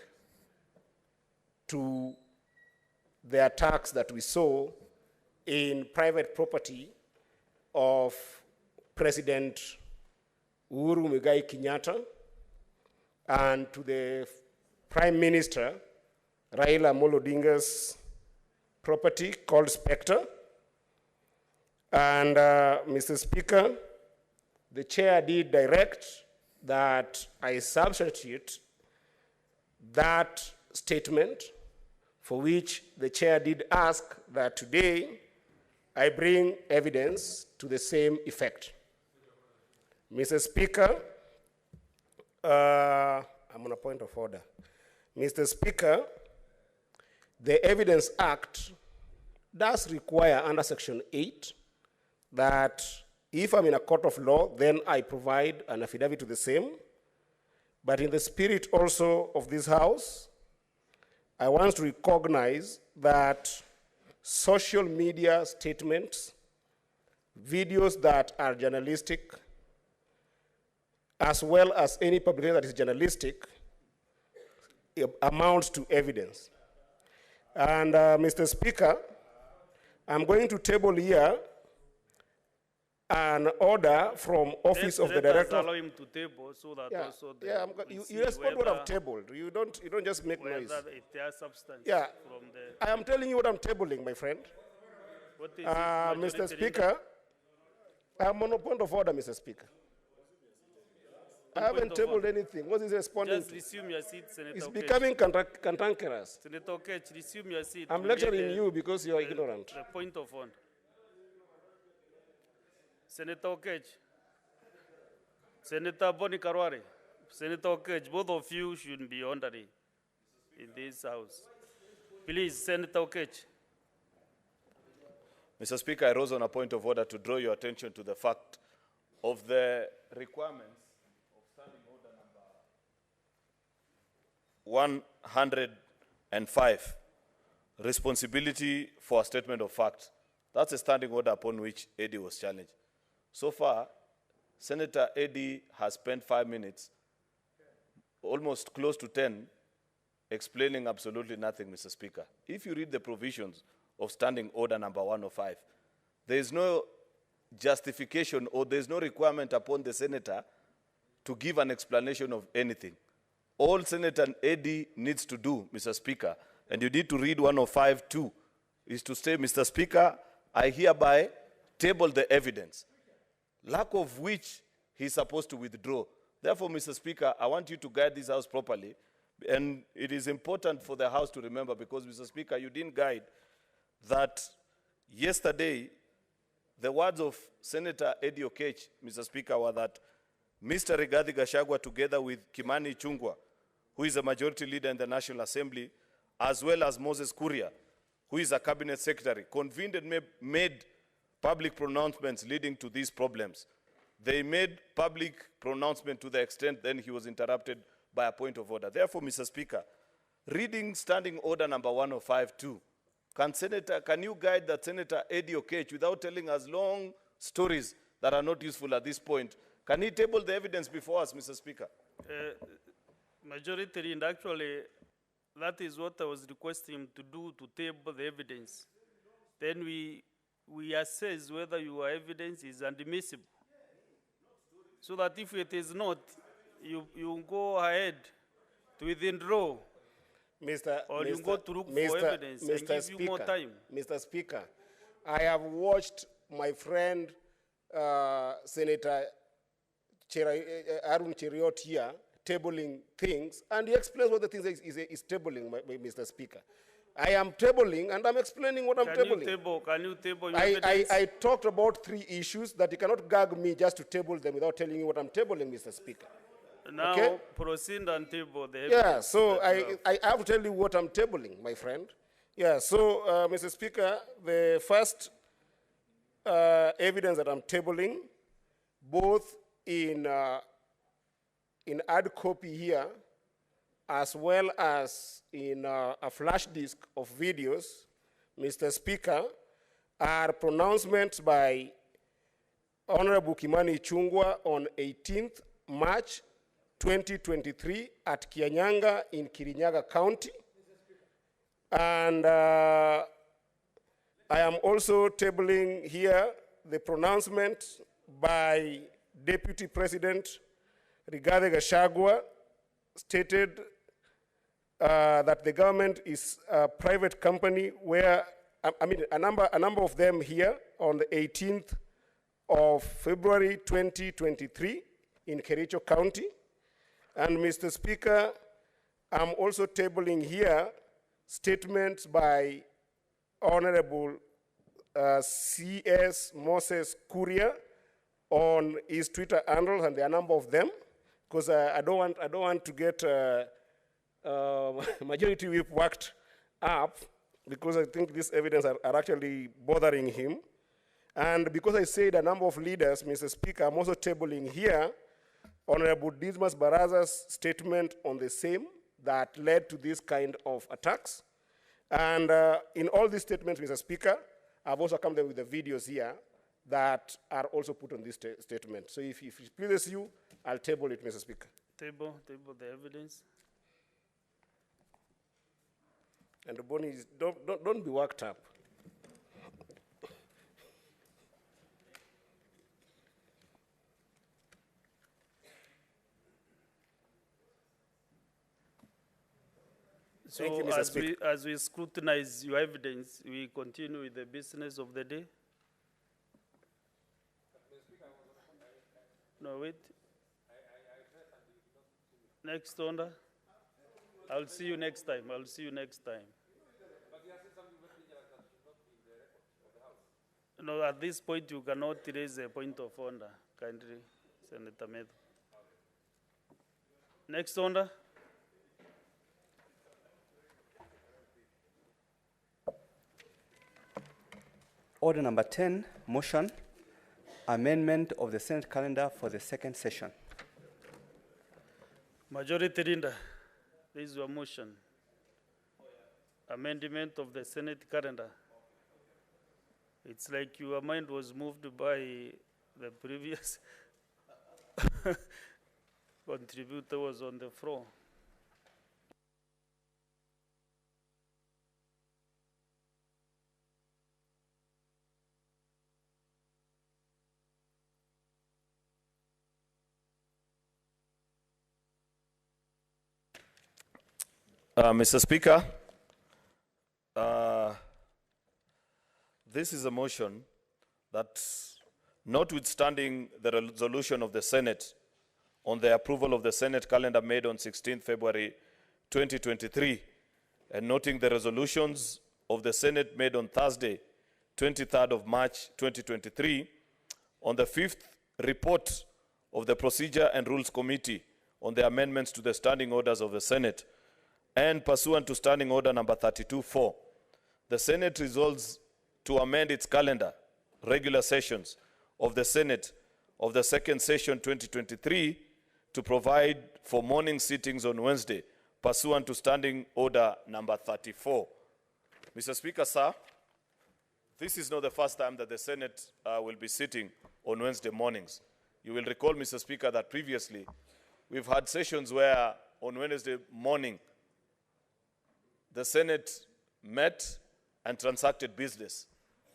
to the attacks that we saw in private property of President Uhuru Muigai Kenyatta and to the Prime Minister Raila Amolo Odinga's property called Spectre. And Mr. Speaker, the chair did direct that I substitute that statement, for which the chair did ask that today I bring evidence to the same effect. Mr. Speaker, I'm on a point of order. Mr. Speaker, the Evidence Act does require under Section 8 that if I'm in a court of law, then I provide an affidavit to the same. But in the spirit also of this House, I want to recognize that social media statements, videos that are journalistic, as well as any publication that is journalistic, amounts to evidence. And Mr. Speaker, I'm going to table here an order from Office of the Director. Allow him to table so that also you respond what I've tabled. You don't just make noise. If there are substance from the... I am telling you what I'm tabling, my friend. What is Mr. Speaker, I'm on a point of order, Mr. Speaker. I haven't tabled anything. What is responding Just resume your seat, Senator It's Okech. becoming cantankerous. Senator Okech, resume your seat. I'm to lecturing get you because you are ignorant. The point of order. Senator Okech, Senator Boni Karware, Senator Okech, both of you should be honoring in this House. Please, Senator Okech. Mr. Speaker, I rose on a point of order to draw your attention to the fact of the requirements of Standing Order number 105, responsibility for a statement of fact. That's a standing order upon which Eddie was challenged. So far, Senator Eddie has spent 5 minutes, almost close to 10, explaining absolutely nothing, Mr. Speaker. If you read the provisions of Standing Order number 105, there is no justification or there is no requirement upon the senator to give an explanation of anything. All Senator Eddie needs to do, Mr. Speaker, and you need to read 105 too, is to say, Mr. Speaker, I hereby table the evidence, lack of which he is supposed to withdraw. Therefore, Mr. Speaker, I want you to guide this House properly, and it is important for the House to remember, because, Mr. Speaker, you didn't guide that yesterday, the words of Senator Eddie Okech, Mr. Speaker, were that Mr. Rigathi Gachagua, together with Kimani Ichung'wah, who is a majority leader in the National Assembly, as well as Moses Kuria, who is a cabinet secretary, convened and made public pronouncements leading to these problems. They made public pronouncement to the extent then he was interrupted by a point of order. Therefore, Mr. Speaker, reading Standing Order number 105 too, can you guide that Senator Eddie Okech without telling us long stories that are not useful at this point? Can he table the evidence before us, Mr. Speaker? Majority leader, actually, that is what I was requesting him to do, to table the evidence. Then we assess whether your evidence is admissible. So that if it is not, you go ahead to withdraw. Or you go to look for evidence and give you more time. Mr. Speaker, I have watched my friend Senator Arun Cheriot here tabling things, and he explains what the things is tabling, Mr. Speaker. I am tabling, and I'm explaining what I'm tabling. Can you table your evidence? I talked about 3 issues that you cannot gag me just to table them without telling you what I'm tabling, Mr. Speaker. Now, okay? Proceed and table the evidence. Yeah, so I have to tell you what I'm tabling, my friend. Yeah, so, Mr. Speaker, the first evidence that I'm tabling, both in hard copy here, as well as in a flash disk of videos, Mr. Speaker, are pronouncements by Honorable Kimani Ichung'wah on 18th March 2023 at Kianyanga in Kirinyaga County. And I am also tabling here the pronouncement by Deputy President Rigathi Gachagua, stated that the government is a private company where, I mean, a number of them here on the 18th of February 2023 in Kericho County. And Mr. Speaker, I'm also tabling here statements by Honorable C.S. Moses Kuria on his Twitter handle, and there are a number of them, because I don't want to get majority whip worked up, because I think this evidence are actually bothering him. And because I said a number of leaders, Mr. Speaker, I'm also tabling here Honorable Dismas Baraza's statement on the same that led to this kind of attacks. And in all these statements, Mr. Speaker, I've also come there with the videos here that are also put on this statement. So if it pleases you, I'll table it, Mr. Speaker. Table the evidence. And the bone is, don't be worked up. So Thank you, Mr. Speaker. as we scrutinize your evidence, we continue with the business of the day. No, wait. Next order. I'll see you next time. I'll see you next time. No, at this point you cannot raise a point of order, kindly, Senator Medo. Next order. Order number 10, motion, amendment of the Senate calendar for the second session. Majority Leader, this is your motion. Amendment of the Senate calendar. It's like your mind was moved by the previous contributor was on the floor. Mr. Speaker, this is a motion that, notwithstanding the resolution of the Senate on the approval of the Senate calendar made on 16 February 2023, and noting the resolutions of the Senate made on Thursday, 23rd of March 2023, on the fifth report of the Procedure and Rules Committee on the amendments to the standing orders of the Senate, and pursuant to Standing Order number 32-4, the Senate resolves to amend its calendar, regular sessions of the Senate of the second session 2023 to provide for morning sittings on Wednesday, pursuant to Standing Order number 34. Mr. Speaker, sir, this is not the first time that the Senate will be sitting on Wednesday mornings. You will recall, Mr. Speaker, that previously we've had sessions where on Wednesday morning the Senate met and transacted business.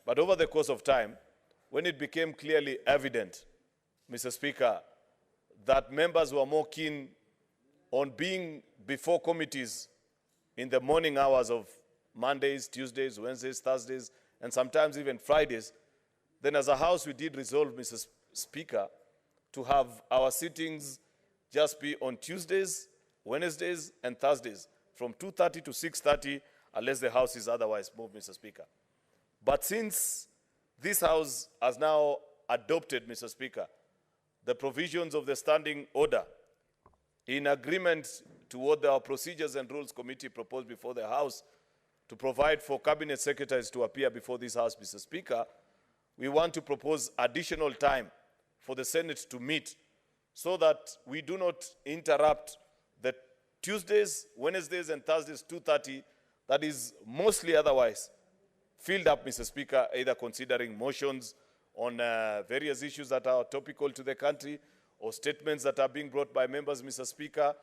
But over the course of time, when it became clearly evident, Mr. Speaker, that members were more keen on being before committees in the morning hours of Mondays, Tuesdays, Wednesdays, Thursdays, and sometimes even Fridays, then as a House we did resolve, Mr. Speaker, to have our sittings just be on Tuesdays, Wednesdays, and Thursdays, from 2:30 to 6:30, unless the House is otherwise moved, Mr. Speaker. But since this House has now adopted, Mr. Speaker, the provisions of the Standing Order in agreement to what our Procedures and Rules Committee proposed before the House to provide for Cabinet Secretaries to appear before this House, Mr. Speaker, we want to propose additional time for the Senate to meet so that we do not interrupt the Tuesdays, Wednesdays, and Thursdays 2:30 that is mostly otherwise filled up, Mr. Speaker, either considering motions on various issues that are topical to the country, or statements that are being brought by members, Mr. Speaker,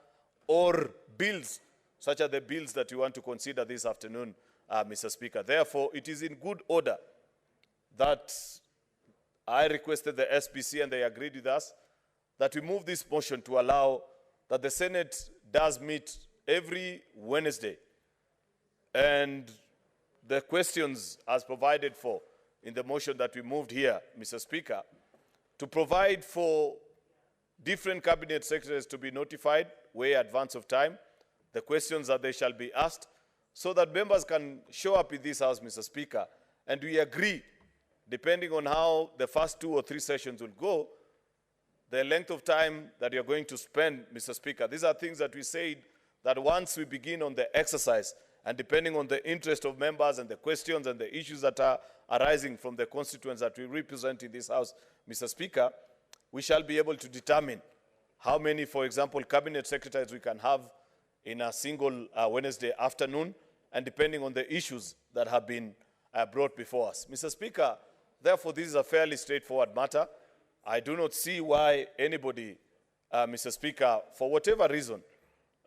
or bills, such as the bills that we want to consider this afternoon, Mr. Speaker. Therefore, it is in good order that I requested the SPC, and they agreed with us, that we move this motion to allow that the Senate does meet every Wednesday. And the questions as provided for in the motion that we moved here, Mr. Speaker, to provide for different cabinet secretaries to be notified way advance of time, the questions that they shall be asked, so that members can show up in this house, Mr. Speaker, and we agree, depending on how the first 2 or 3 sessions will go, the length of time that you're going to spend, Mr. Speaker. These are things that we said that once we begin on the exercise, and depending on the interest of members and the questions and the issues that are arising from the constituents that we represent in this house, Mr. Speaker, we shall be able to determine how many, for example, cabinet secretaries we can have in a single Wednesday afternoon, and depending on the issues that have been brought before us. Mr. Speaker, therefore, this is a fairly straightforward matter. I do not see why anybody, Mr. Speaker, for whatever reason,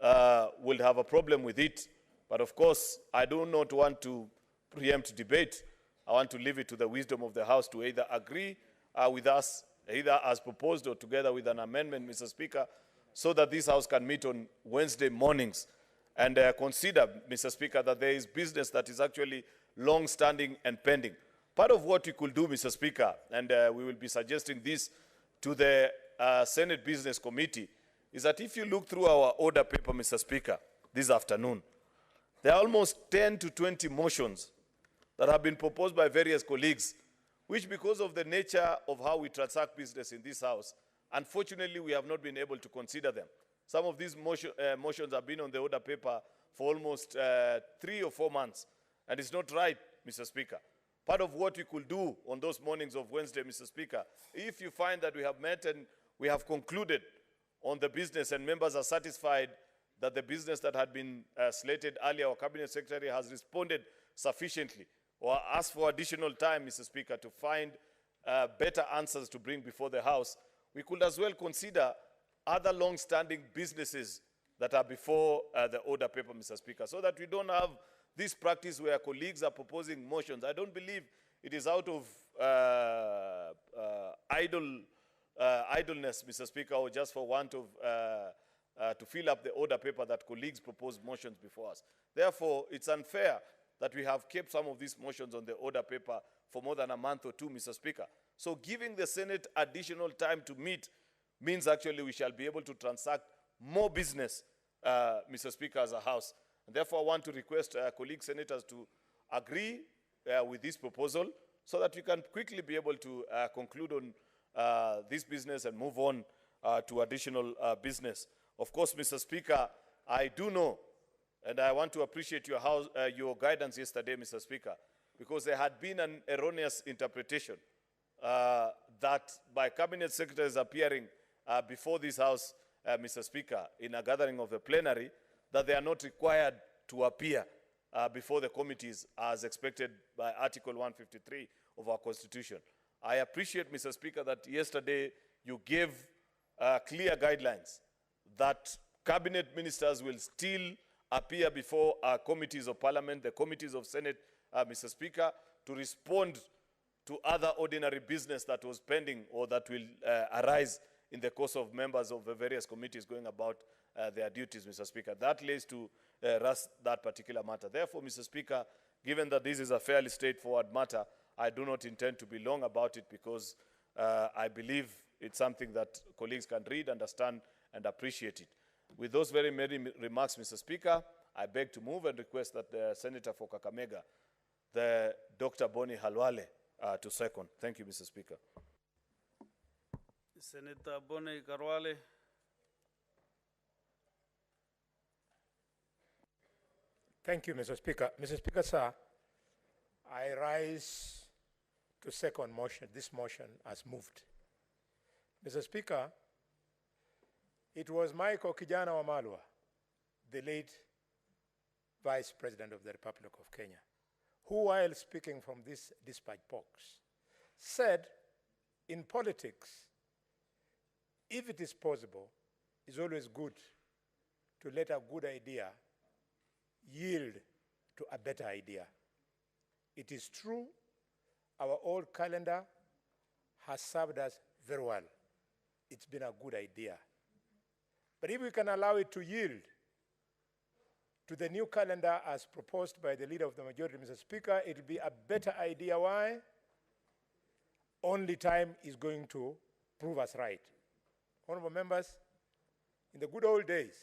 will have a problem with it. But of course, I do not want to preempt debate. I want to leave it to the wisdom of the House to either agree with us, either as proposed or together with an amendment, Mr. Speaker, so that this House can meet on Wednesday mornings and consider, Mr. Speaker, that there is business that is actually long-standing and pending. Part of what we could do, Mr. Speaker, and we will be suggesting this to the Senate Business Committee, is that if you look through our order paper, Mr. Speaker, this afternoon, there are almost 10 to 20 motions that have been proposed by various colleagues, which, because of the nature of how we transact business in this House, unfortunately, we have not been able to consider them. Some of these motions have been on the order paper for almost 3 or 4 months, and it's not right, Mr. Speaker. Part of what we could do on those mornings of Wednesday, Mr. Speaker, if you find that we have met and we have concluded on the business and members are satisfied that the business that had been slated earlier, our Cabinet Secretary has responded sufficiently, or asked for additional time, Mr. Speaker, to find better answers to bring before the House, we could as well consider other long-standing businesses that are before the order paper, Mr. Speaker, so that we don't have this practice where colleagues are proposing motions. I don't believe it is out of idleness, Mr. Speaker, or just for want of to fill up the order paper that colleagues propose motions before us. Therefore, it's unfair that we have kept some of these motions on the order paper for more than a month or 2, Mr. Speaker. So giving the Senate additional time to meet means actually we shall be able to transact more business, Mr. Speaker, as a House. And therefore, I want to request colleague senators to agree with this proposal so that we can quickly be able to conclude on this business and move on to additional business. Of course, Mr. Speaker, I do know, and I want to appreciate your guidance yesterday, Mr. Speaker, because there had been an erroneous interpretation that by cabinet secretaries appearing before this House, Mr. Speaker, in a gathering of the plenary, that they are not required to appear before the committees as expected by Article 153 of our Constitution. I appreciate, Mr. Speaker, that yesterday you gave clear guidelines that cabinet ministers will still appear before our committees of Parliament, the committees of Senate, Mr. Speaker, to respond to other ordinary business that was pending or that will arise in the course of members of the various committees going about their duties, Mr. Speaker. That lays to rest that particular matter. Therefore, Mr. Speaker, given that this is a fairly straightforward matter, I do not intend to be long about it because I believe it's something that colleagues can read, understand, and appreciate it. With those very many remarks, Mr. Speaker, I beg to move and request that the Senator for Kakamega, the Dr. Boni Halwale, to second. Thank you, Mr. Speaker. Senator Boni Karwale. Thank you, Mr. Speaker. Mr. Speaker, sir, I rise to second motion, this motion as moved. Mr. Speaker, it was Michael Kijana Wamalwa, the late Vice President of the Republic of Kenya, who, while speaking from this dispatch box, said, in politics, if it is possible, it's always good to let a good idea yield to a better idea. It is true, our old calendar has served us very well. It's been a good idea. But if we can allow it to yield to the new calendar as proposed by the Leader of the Majority, Mr. Speaker, it will be a better idea. Why? Only time is going to prove us right. Honorable members, in the good old days,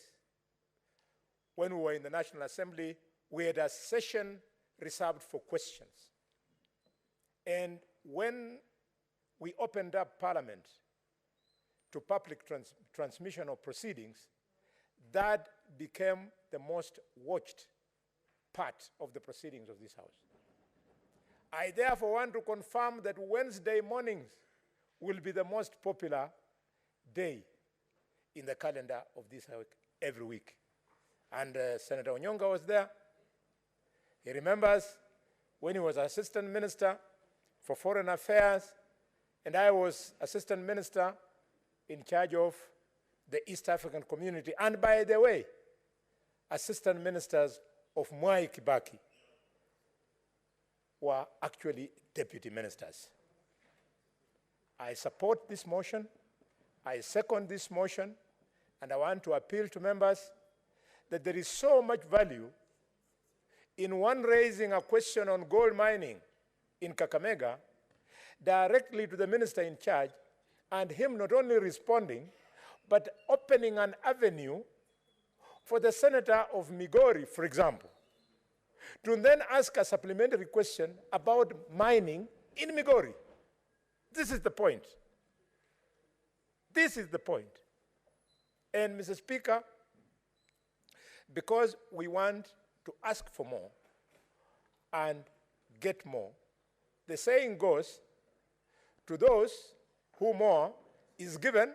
when we were in the National Assembly, we had a session reserved for questions. And when we opened up Parliament to public transmission of proceedings, that became the most watched part of the proceedings of this House. I therefore want to confirm that Wednesday mornings will be the most popular day in the calendar of this House every week. And Senator Onyonga was there. He remembers when he was Assistant Minister for Foreign Affairs, and I was Assistant Minister in charge of the East African community. And by the way, Assistant Ministers of Mwai Kibaki were actually deputy ministers. I support this motion. I second this motion. And I want to appeal to members that there is so much value in one raising a question on gold mining in Kakamega directly to the minister in charge, and him not only responding, but opening an avenue for the senator of Migori, for example, to then ask a supplementary question about mining in Migori. This is the point. This is the point. And Mr. Speaker, because we want to ask for more and get more, the saying goes, to those who more is given,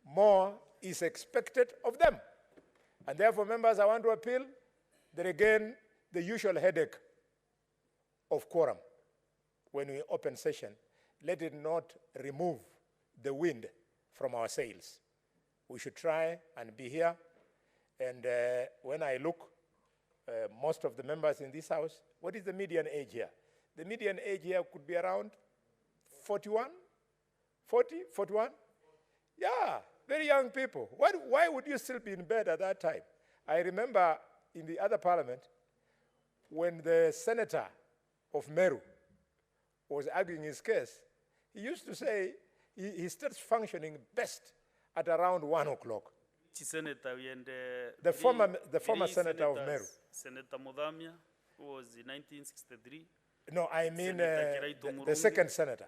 more is expected of them. And therefore, members, I want to appeal that again, the usual headache of quorum when we open session, let it not remove the wind from our sails. We should try and be here. And when I look, most of the members in this House, what is the median age here? The median age here could be around 41, 40, 41? Yeah, very young people. Why would you still be in bed at that time? I remember in the other parliament, when the senator of Meru was arguing his case, he used to say he starts functioning best at around 1 o'clock. Senator and The former senator of Meru. Senator Mudhamia, who was in 1963. No, I mean Senator the second senator.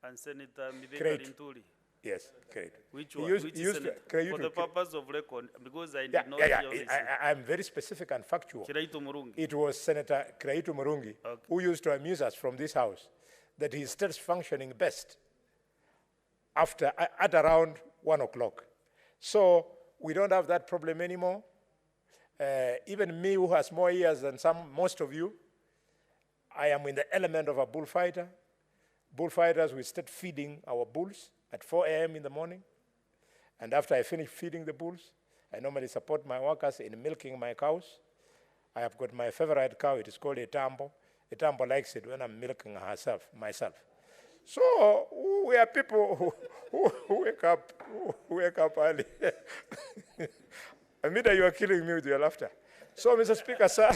And Senator Midega Great. Linturi. Yes, great. Which He one? used- Which he is used to- Senator? Kiraitu- For the purpose of record, because I did Yeah, not yeah, hear this. I'm very specific and factual. Kiraitu Murungi. It was Senator Kiraitu Murungi who used to amuse us from this House that he starts functioning best at around 1 o'clock. So we don't have that problem anymore. Even me, who has more years than most of you, I am in the element of a bullfighter. Bullfighters, we start feeding our bulls at 4 a.m. in the morning. And after I finish feeding the bulls, I normally support my workers in milking my cows. I have got my favorite cow. It is called a tambo. A tambo likes it when I'm milking myself. So we are people who wake up early. Amida, you are killing me with your laughter. So, Mr. Speaker, sir.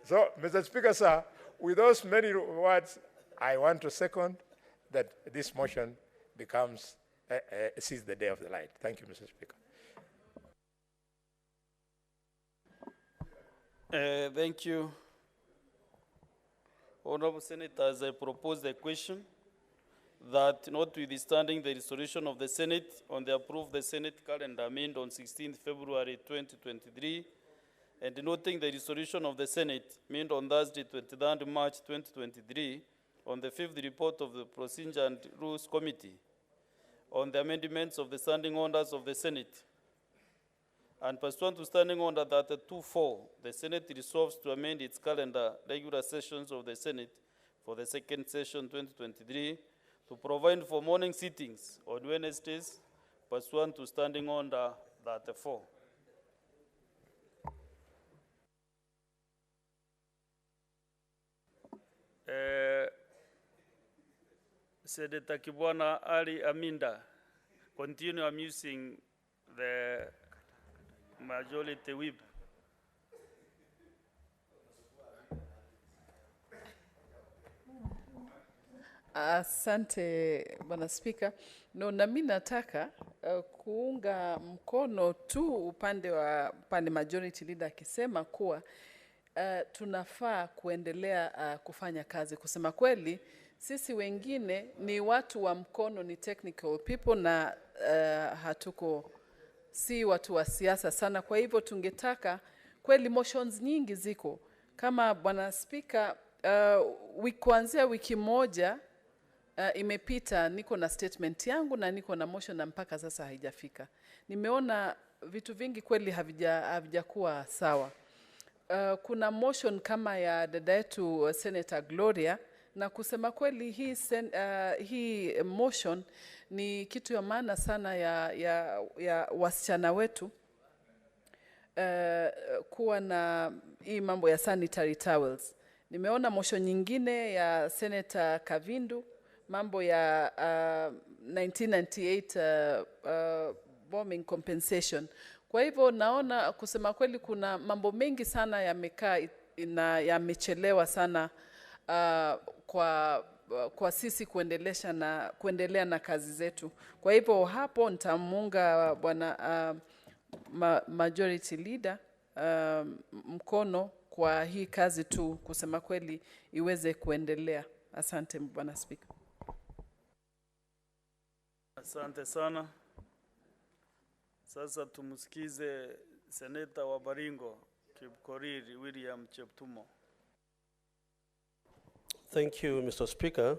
So, Mr. Speaker, sir, with those many words, I want to second that this motion becomes, sees the day of the light. Thank you, Mr. Speaker. Thank you. Honorable Senators, I propose a question that notwithstanding the resolution of the Senate on the approved the Senate calendar amended on 16th February 2023, and noting the resolution of the Senate made on Thursday, 23rd March 2023, on the 5th report of the Procedure and Rules Committee on the amendments of the standing orders of the Senate. And pursuant to Standing Order 32-4, the Senate resolves to amend its calendar regular sessions of the Senate for the second session 2023 to provide for morning sittings on Wednesdays pursuant to Standing Order 34. Senator Kibwana Ali Aminda, continue amusing the majority whip. Asante Bwana Spika. No, na mimi nataka kuunga mkono tu upande majority leader akisema kuwa tunafaa kuendelea kufanya kazi. Kusema kweli, sisi wengine ni watu wa mkono, ni technical people na si watu wa siasa sana. Kwa hivyo tungetaka kweli motions nyingi ziko. Kama Bwana Spika, kuanzia wiki moja imepita, niko na statement yangu na niko na motion na mpaka sasa haijafika. Nimeona vitu vingi kweli havijakuwa sawa. Kuna motion kama ya dada yetu Senator Gloria, na kusema kweli hii motion ni kitu ya maana sana ya wasichana wetu kuwa na hii mambo ya sanitary towels. Nimeona motion nyingine ya Senator Kavindu, mambo ya 1998 bombing compensation. Kwa hivyo naona kusema kweli kuna mambo mengi sana yamekaa na yamechelewa sana kwa sisi kuendelea na kazi zetu. Kwa hivyo hapo nitamunga Bwana majority leader mkono kwa hii kazi tu, kusema kweli iweze kuendelea. Asante Bwana Speaker. Asante sana. Sasa tumusikize Seneta wa Baringo, Kipkoriri William Cheptumo. Thank you, Mr. Speaker.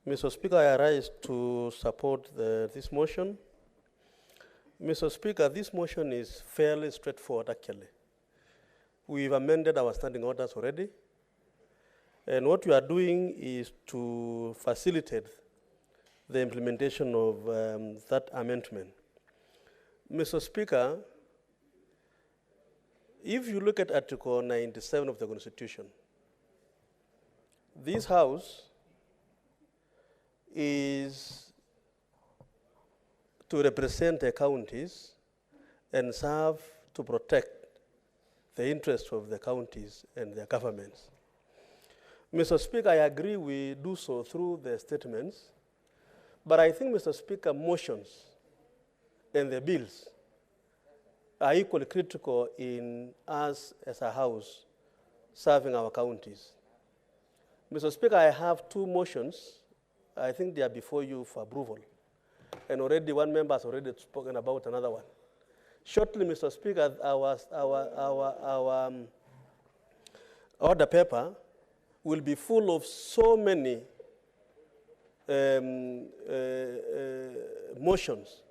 Mr. Speaker, I rise to support this motion. Mr. Speaker, this motion is fairly straightforward, actually. We've amended our standing orders already. And what we are doing is to facilitate the implementation of that amendment. Mr. Speaker, if you look at Article 97 of the Constitution, this House is to represent the counties and serve to protect the interests of the counties and their governments. Mr. Speaker, I agree we do so through the statements, but I think, Mr. Speaker, motions and the bills are equally critical in us as a House serving our counties. Mr. Speaker, I have two motions. I think they are before you for approval. And already one member has already spoken about another one. Shortly, Mr. Speaker, our order paper will be full of so many motions,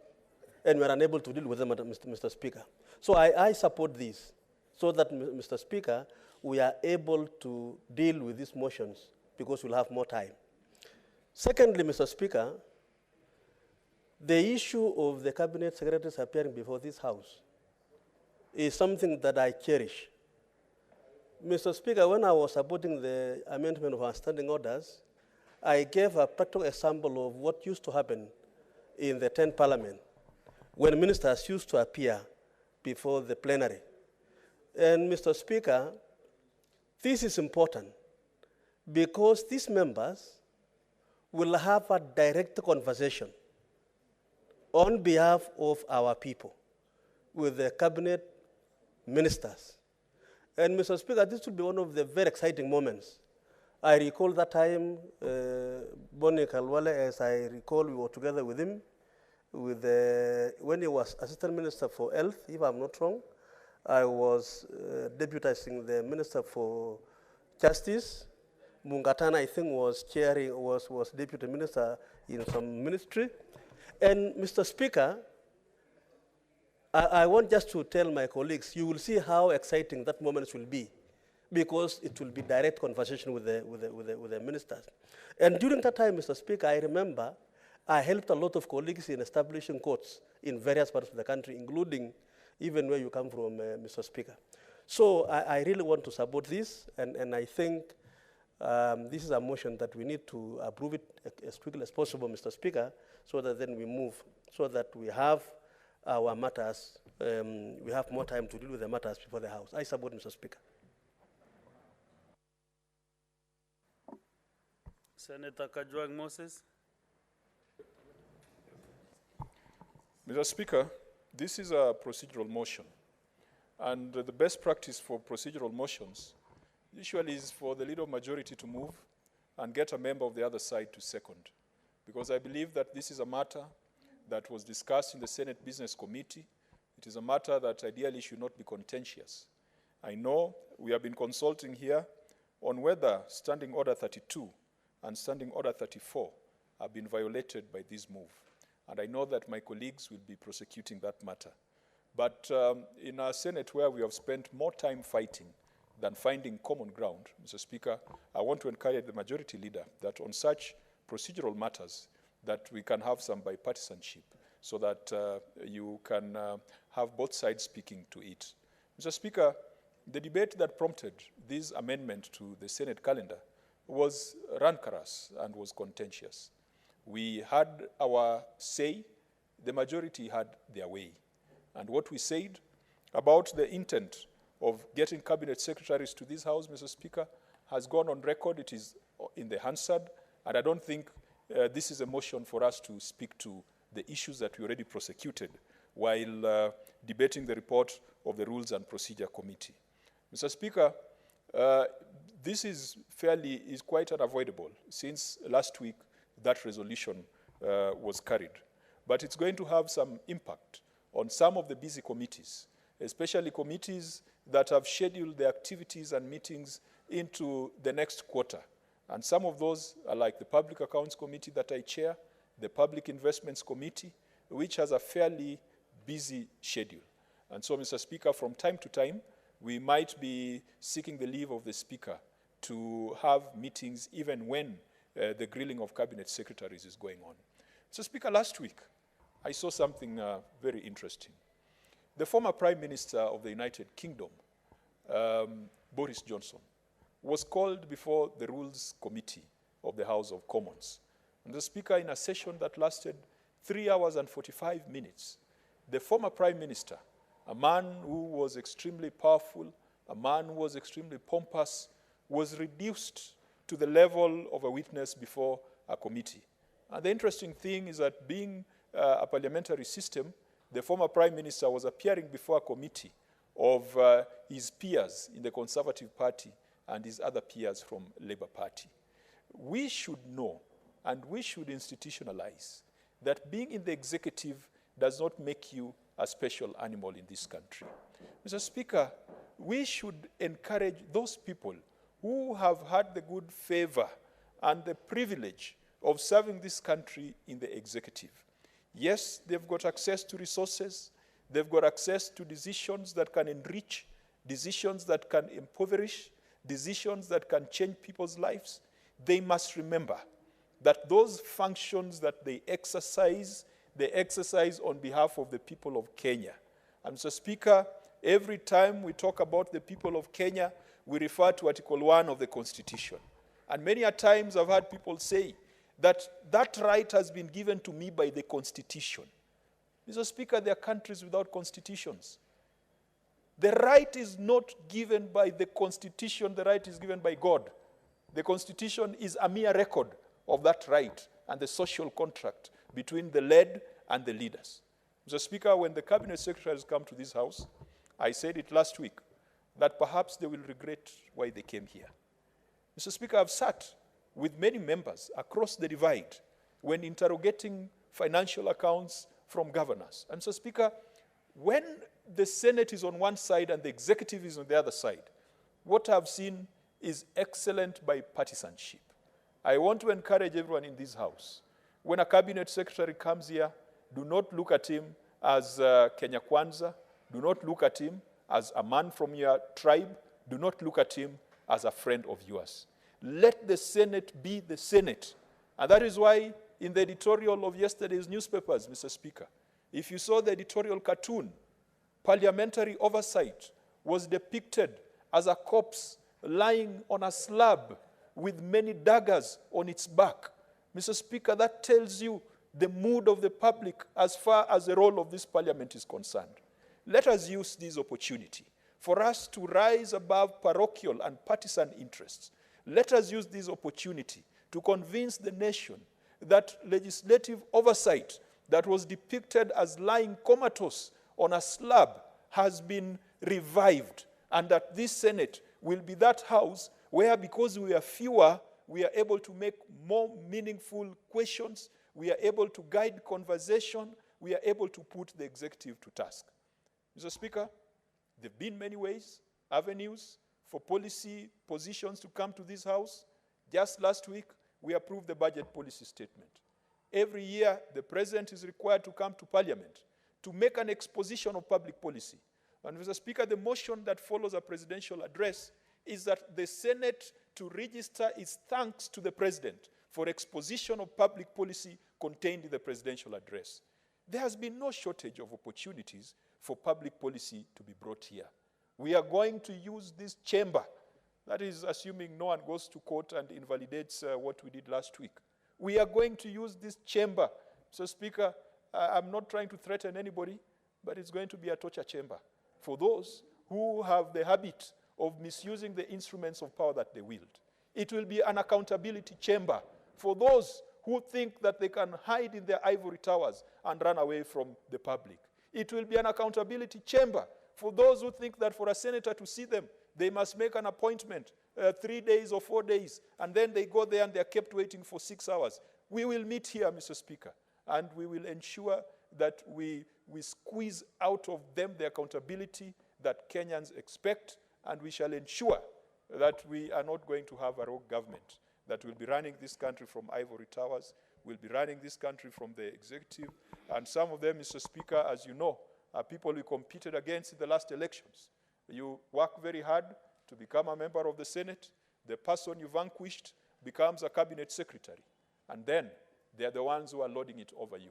and we are unable to deal with them, Mr. Speaker. So I support this, so that, Mr. Speaker, we are able to deal with these motions because we'll have more time. Secondly, Mr. Speaker, the issue of the cabinet secretaries appearing before this House is something that I cherish. Mr. Speaker, when I was supporting the amendment of our standing orders, I gave a practical example of what used to happen in the 10th Parliament when ministers used to appear before the plenary. And Mr. Speaker, this is important because these members will have a direct conversation on behalf of our people with the cabinet ministers. And Mr. Speaker, this will be one of the very exciting moments. I recall that time, Bonnie Kalwale, as I recall, we were together with him when he was Assistant Minister for Health, if I'm not wrong, I was deputizing the Minister for Justice. Mungatana, I think, was deputy minister in some ministry. And Mr. Speaker, I want just to tell my colleagues, you will see how exciting that moment will be, because it will be direct conversation with the ministers. And during that time, Mr. Speaker, I remember I helped a lot of colleagues in establishing courts in various parts of the country, including even where you come from, Mr. Speaker. So I really want to support this, and I think this is a motion that we need to approve it as quickly as possible, Mr. Speaker, so that then we move, so that we have our matters, we have more time to deal with the matters before the House. I support, Mr. Speaker. Senator Kajwang Moses. Mr. Speaker, this is a procedural motion. And the best practice for procedural motions usually is for the leader of majority to move and get a member of the other side to second. Because I believe that this is a matter that was discussed in the Senate Business Committee. It is a matter that ideally should not be contentious. I know we have been consulting here on whether Standing Order 32 and Standing Order 34 have been violated by this move. And I know that my colleagues will be prosecuting that matter. But in a Senate where we have spent more time fighting than finding common ground, Mr. Speaker, I want to encourage the majority leader that on such procedural matters that we can have some bipartisanship so that you can have both sides speaking to it. Mr. Speaker, the debate that prompted this amendment to the Senate calendar was rancorous and was contentious. We had our say, the majority had their way. And what we said about the intent of getting cabinet secretaries to this House, Mr. Speaker, has gone on record. It is in the Hansard, and I don't think this is a motion for us to speak to the issues that we already prosecuted while debating the report of the Rules and Procedure Committee. Mr. Speaker, this is quite unavoidable since last week that resolution was carried. But it's going to have some impact on some of the busy committees, especially committees that have scheduled their activities and meetings into the next quarter. And some of those are like the Public Accounts Committee that I chair, the Public Investments Committee, which has a fairly busy schedule. And so, Mr. Speaker, from time to time, we might be seeking the leave of the Speaker to have meetings even when the grilling of cabinet secretaries is going on. Mr. Speaker, last week, I saw something very interesting. The former Prime Minister of the United Kingdom, Boris Johnson, was called before the Rules Committee of the House of Commons. And the Speaker, in a session that lasted 3 hours and 45 minutes, the former Prime Minister, a man who was extremely powerful, a man who was extremely pompous, was reduced to the level of a witness before a committee. And the interesting thing is that being a parliamentary system, the former Prime Minister was appearing before a committee of his peers in the Conservative Party and his other peers from Labour Party. We should know and we should institutionalize that being in the executive does not make you a special animal in this country. Mr. Speaker, we should encourage those people who have had the good favor and the privilege of serving this country in the executive. Yes, they've got access to resources, they've got access to decisions that can enrich, decisions that can impoverish, decisions that can change people's lives. They must remember that those functions that they exercise on behalf of the people of Kenya. And Mr. Speaker, every time we talk about the people of Kenya, we refer to Article 1 of the Constitution. And many a times I've heard people say that that right has been given to me by the Constitution. Mr. Speaker, there are countries without constitutions. The right is not given by the Constitution, the right is given by God. The Constitution is a mere record of that right and the social contract between the led and the leaders. Mr. Speaker, when the cabinet secretaries come to this House, I said it last week, that perhaps they will regret why they came here. Mr. Speaker, I've sat with many members across the divide when interrogating financial accounts from governors. And Mr. Speaker, when the Senate is on one side and the executive is on the other side. What I've seen is excellent bipartisanship. I want to encourage everyone in this house, when a cabinet secretary comes here, do not look at him as Kenya Kwanza. Do not look at him as a man from your tribe. Do not look at him as a friend of yours. Let the Senate be the Senate. And that is why in the editorial of yesterday's newspapers, Mr. Speaker, if you saw the editorial cartoon, parliamentary oversight was depicted as a corpse lying on a slab with many daggers on its back. Mr. Speaker, that tells you the mood of the public as far as the role of this parliament is concerned. Let us use this opportunity for us to rise above parochial and partisan interests. Let us use this opportunity to convince the nation that legislative oversight that was depicted as lying comatose on a slab has been revived, and that this Senate will be that house where, because we are fewer, we are able to make more meaningful questions, we are able to guide conversation, we are able to put the executive to task. Mr. Speaker, there have been many ways, avenues for policy positions to come to this house. Just last week, we approved the budget policy statement. Every year, the president is required to come to parliament to make an exposition of public policy. And Mr. Speaker, the motion that follows a presidential address is that the Senate to register its thanks to the president for exposition of public policy contained in the presidential address. There has been no shortage of opportunities for public policy to be brought here. We are going to use this chamber, that is assuming no one goes to court and invalidates what we did last week. We are going to use this chamber. So, Speaker, I'm not trying to threaten anybody, but it's going to be a torture chamber for those who have the habit of misusing the instruments of power that they wield. It will be an accountability chamber for those who think that they can hide in their ivory towers and run away from the public. It will be an accountability chamber for those who think that for a senator to see them, they must make an appointment 3 days or 4 days, and then they go there and they're kept waiting for 6 hours. We will meet here, Mr. Speaker, and we will ensure that we squeeze out of them the accountability that Kenyans expect, and we shall ensure that we are not going to have a rogue government that will be running this country from ivory towers, will be running this country from the executive. And some of them, Mr. Speaker, as you know, are people we competed against in the last elections. You work very hard to become a member of the Senate. The person you vanquished becomes a cabinet secretary. And then they're the ones who are lording it over you.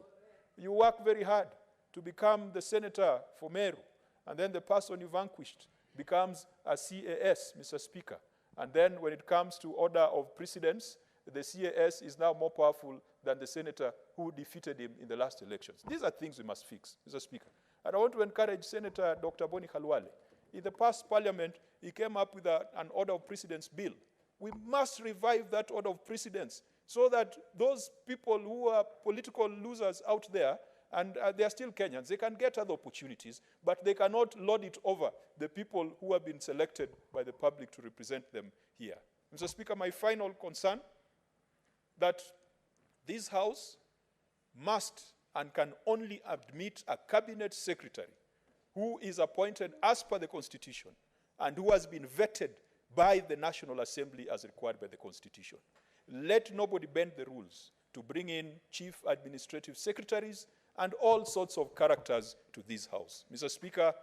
You work very hard to become the senator for Meru. And then the person you vanquished becomes a CAS, Mr. Speaker. And then when it comes to order of precedence, the CAS is now more powerful than the senator who defeated him in the last elections. These are things we must fix, Mr. Speaker. And I want to encourage Senator Dr. Boni Khalwale. In the past parliament, he came up with an order of precedence bill. We must revive that order of precedence so that those people who are political losers out there, and they are still Kenyans, they can get other opportunities, but they cannot lord it over the people who have been selected by the public to represent them here. Mr. Speaker, my final concern, that this House must and can only admit a cabinet secretary who is appointed as per the Constitution and who has been vetted by the National Assembly as required by the Constitution. Let nobody bend the rules to bring in chief administrative secretaries and all sorts of characters to this House. Mr. Speaker,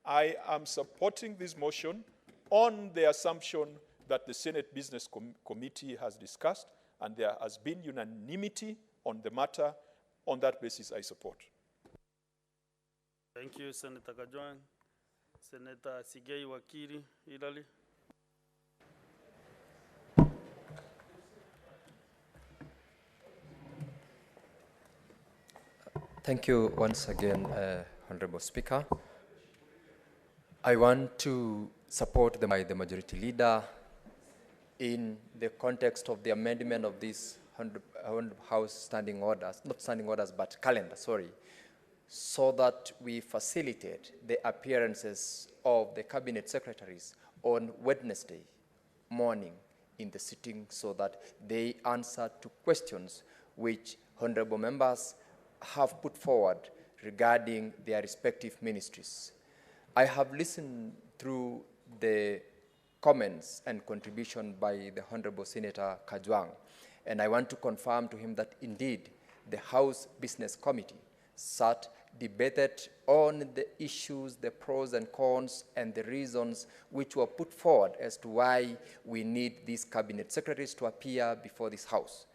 I am supporting this motion on the assumption that the Senate Business Committee has discussed, and there has been unanimity on the matter. On that basis, I support. Thank you, Senator Kajwang. Senator Sigei Wakiri, Ilali. Thank you once again, Honorable Speaker. I want to support the Majority Leader in the context of the amendment of these 100 House standing orders, not standing orders, but calendar, sorry, so that we facilitate the appearances of the cabinet secretaries on Wednesday morning in the sitting so that they answer to questions which honorable members have put forward regarding their respective ministries. I have listened through the comments and contribution by the Honorable Senator Kajwang, and I want to confirm to him that indeed the House Business Committee sat, debated on the issues, the pros and cons, and the reasons which were put forward as to why we need these cabinet secretaries to appear before this House.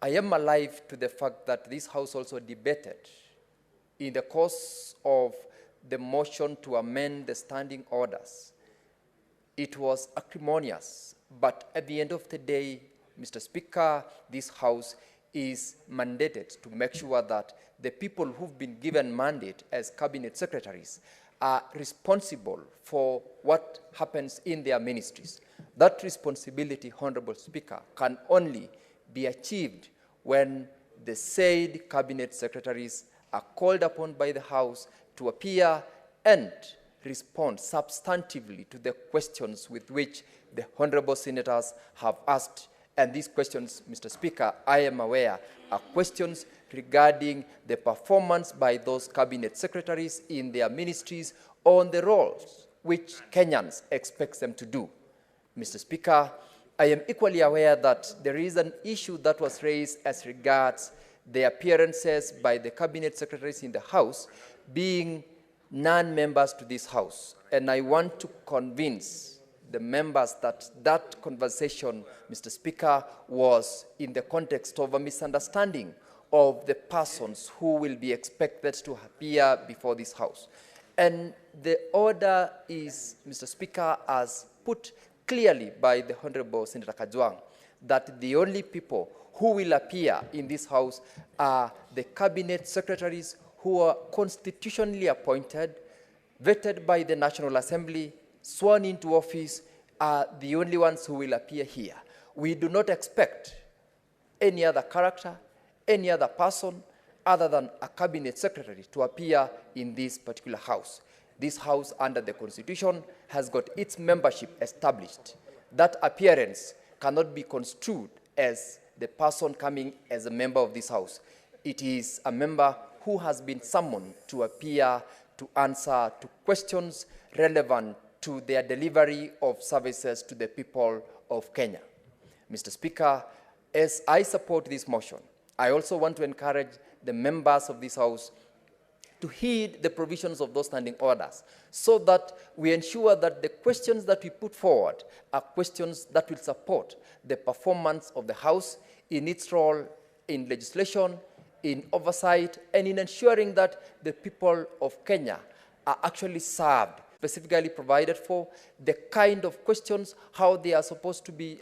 I am alive to the fact that this House also debated in the course of the motion to amend the standing orders. It was acrimonious, but at the end of the day, Mr. Speaker, this House is mandated to make sure that the people who've been given mandate as cabinet secretaries are responsible for what happens in their ministries. That responsibility, Honorable Speaker, can only be achieved when the said cabinet secretaries are called upon by the House to appear and respond substantively to the questions with which the honorable senators have asked. And these questions, Mr. Speaker, I am aware, are questions regarding the performance by those cabinet secretaries in their ministries on the roles which Kenyans expect them to do. Mr. Speaker, I am equally aware that there is an issue that was raised as regards the appearances by the cabinet secretaries in the House being non-members to this House. And I want to convince the members that that conversation, Mr. Speaker, was in the context of a misunderstanding of the persons who will be expected to appear before this House. And the order is, Mr. Speaker, as put clearly by the Honorable Senator Kajwang, that the only people who will appear in this House are the cabinet secretaries who are constitutionally appointed, vetted by the National Assembly, sworn into office, are the only ones who will appear here. We do not expect any other character, any other person other than a cabinet secretary to appear in this particular House. This House, under the Constitution, has got its membership established. That appearance cannot be construed as the person coming as a member of this House. It is a member who has been summoned to appear to answer to questions relevant to their delivery of services to the people of Kenya. Mr. Speaker, as I support this motion, I also want to encourage the members of this House to heed the provisions of those standing orders so that we ensure that the questions that we put forward are questions that will support the performance of the House in its role in legislation, in oversight, and in ensuring that the people of Kenya are actually served, specifically provided for, the kind of questions, how they are supposed to be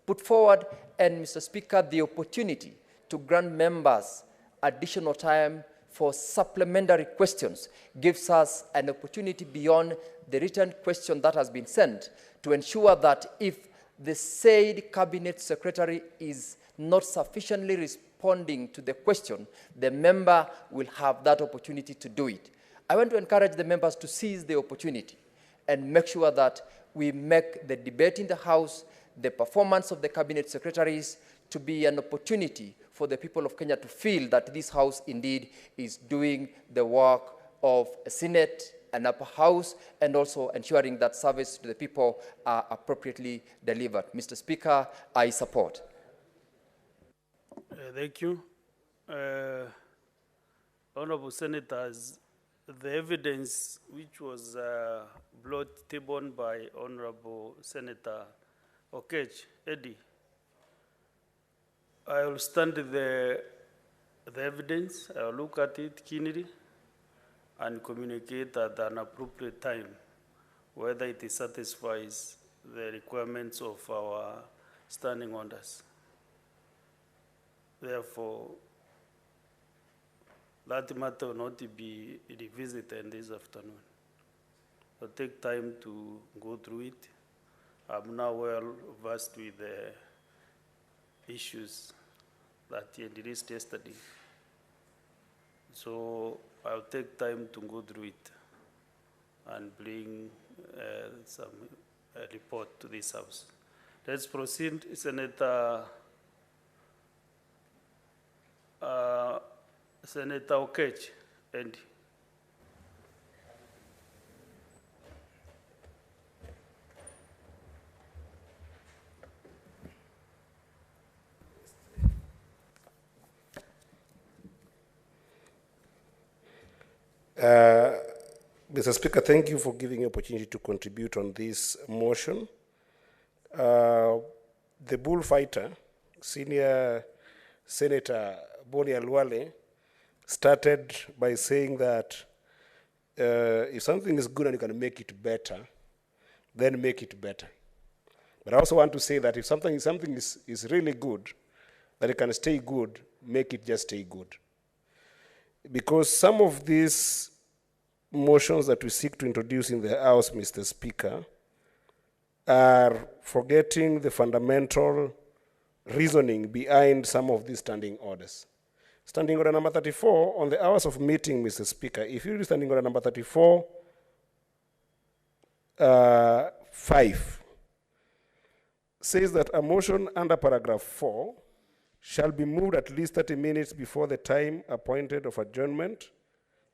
put forward, and, Mr. Speaker, the opportunity to grant members additional time for supplementary questions gives us an opportunity beyond the written question that has been sent to ensure that if the said cabinet secretary is not sufficiently responding to the question, the member will have that opportunity to do it. I want to encourage the members to seize the opportunity and make sure that we make the debate in the House, the performance of the cabinet secretaries, to be an opportunity for the people of Kenya to feel that this House indeed is doing the work of a Senate, an upper house, and also ensuring that service to the people are appropriately delivered. Mr. Speaker, I support. Thank you. Honorable Senators, the evidence which was brought tabled by Honorable Senator Okech, Eddie, I will stand the evidence, I will look at it keenly and communicate at an appropriate time whether it satisfies the requirements of our standing orders. Therefore, that matter will not be revisited this afternoon. I'll take time to go through it. I'm now well versed with the issues that he released yesterday. So I'll take time to go through it and bring some report to this House. Let's proceed, Senator Senator Okech, Andy. Mr. Speaker, thank you for giving me opportunity to contribute on this motion. The bullfighter, Senior Senator Boni Alwale, started by saying that if something is good and you can make it better, then make it better. But I also want to say that if something is really good, that it can stay good, make it just stay good. Because some of these motions that we seek to introduce in the House, Mr. Speaker, are forgetting the fundamental reasoning behind some of these standing orders. Standing order number 34, on the hours of meeting, Mr. Speaker, if you read standing order number 34, 5, says that a motion under paragraph 4 shall be moved at least 30 minutes before the time appointed of adjournment.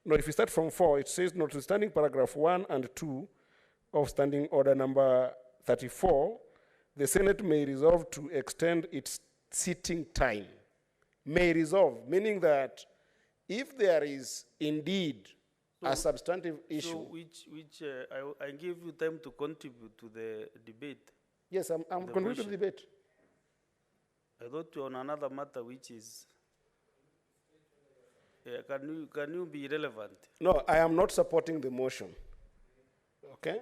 No, if you start from 4, it says notwithstanding paragraph 1 and 2 of standing order number 34, the Senate may resolve to extend its sitting time. May resolve, meaning that if there is indeed a substantive issue. So I give you time to contribute to the debate. Yes, I'm contributing to the debate. I thought you on another matter which is, can you be relevant? No, I am not supporting the motion. Okay?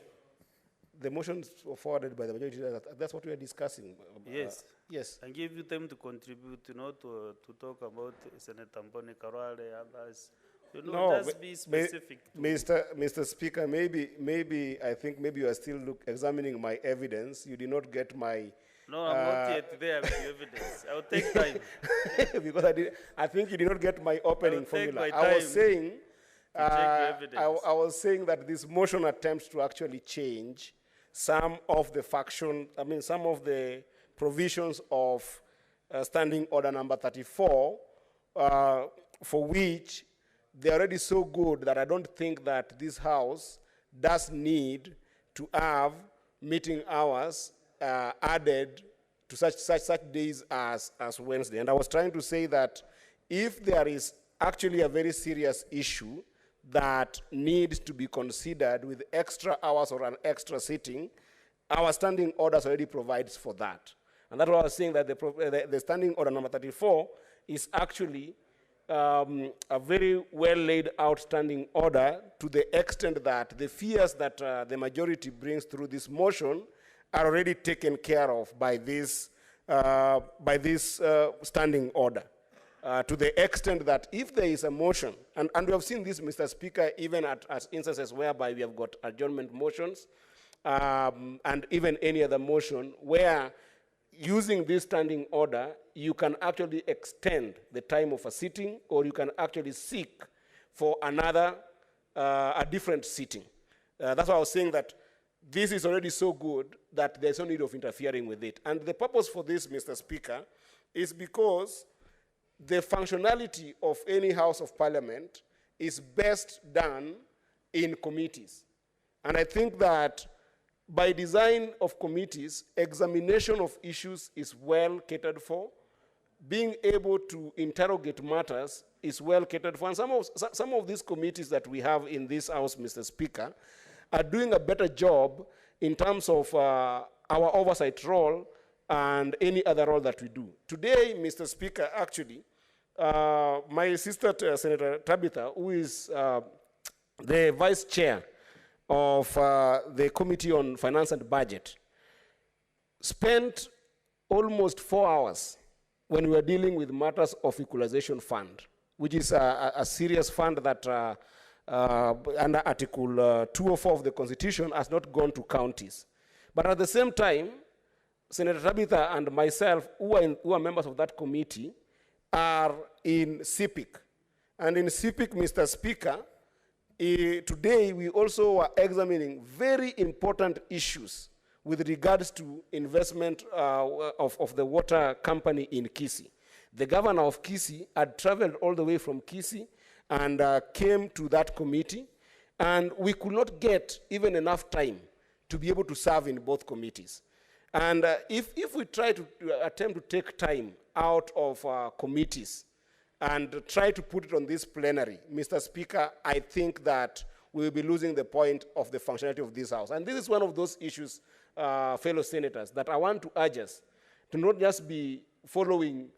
The motion is forwarded by the majority. That's what we are discussing. Yes. Yes. And give you time to contribute, to talk about Senator Mboni Karwale, others. No, just be specific. Mr. Speaker, maybe I think maybe you are still examining my evidence. You did not get my. No, I'm not yet there with the evidence. I'll take time. Because I think you did not get my opening formula. I was saying that this motion attempts to actually change some of the some of the provisions of standing order number 34, for which they're already so good that I don't think that this House does need to have meeting hours added to such days as Wednesday. And I was trying to say that if there is actually a very serious issue that needs to be considered with extra hours or an extra sitting, our standing orders already provides for that. And that's why I was saying that the standing order number 34 is actually a very well laid out standing order to the extent that the fears that the majority brings through this motion are already taken care of by this standing order. To the extent that if there is a motion, and we have seen this, Mr. Speaker, even at instances whereby we have got adjournment motions, and even any other motion where using this standing order, you can actually extend the time of a sitting, or you can actually seek for another, a different sitting. That's why I was saying that this is already so good that there's no need of interfering with it. And the purpose for this, Mr. Speaker, is because the functionality of any House of Parliament is best done in committees. And I think that by design of committees, examination of issues is well catered for. Being able to interrogate matters is well catered for. And some of these committees that we have in this House, Mr. Speaker, are doing a better job in terms of our oversight role and any other role that we do. Today, Mr. Speaker, actually, my sister, Senator Tabitha, who is the vice chair of the Committee on Finance and Budget, spent almost 4 hours when we were dealing with matters of equalization fund, which is a serious fund that under Article 204 of the Constitution has not gone to counties. But at the same time, Senator Tabitha and myself, who are members of that committee, are in CPIC. And in CPIC, Mr. Speaker, today we also are examining very important issues with regards to investment of the water company in Kisii. The governor of Kisii had traveled all the way from Kisii and came to that committee, and we could not get even enough time to be able to serve in both committees. And if we try to attempt to take time out of committees and try to put it on this plenary, Mr. Speaker, I think that we will be losing the point of the functionality of this House. And this is one of those issues, fellow senators, that I want to urge us to not just be following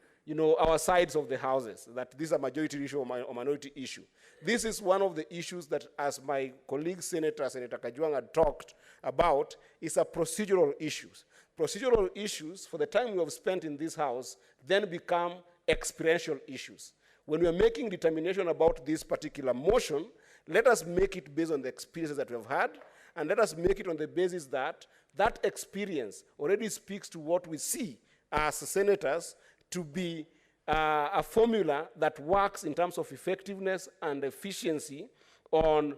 our sides of the houses, that this is a majority issue or minority issue. This is one of the issues that, as my colleague Senator Kajwang had talked about, is a procedural issues. Procedural issues, for the time we have spent in this House, then become experiential issues. When we are making determination about this particular motion, let us make it based on the experiences that we have had, and let us make it on the basis that that experience already speaks to what we see as senators to be a formula that works in terms of effectiveness and efficiency on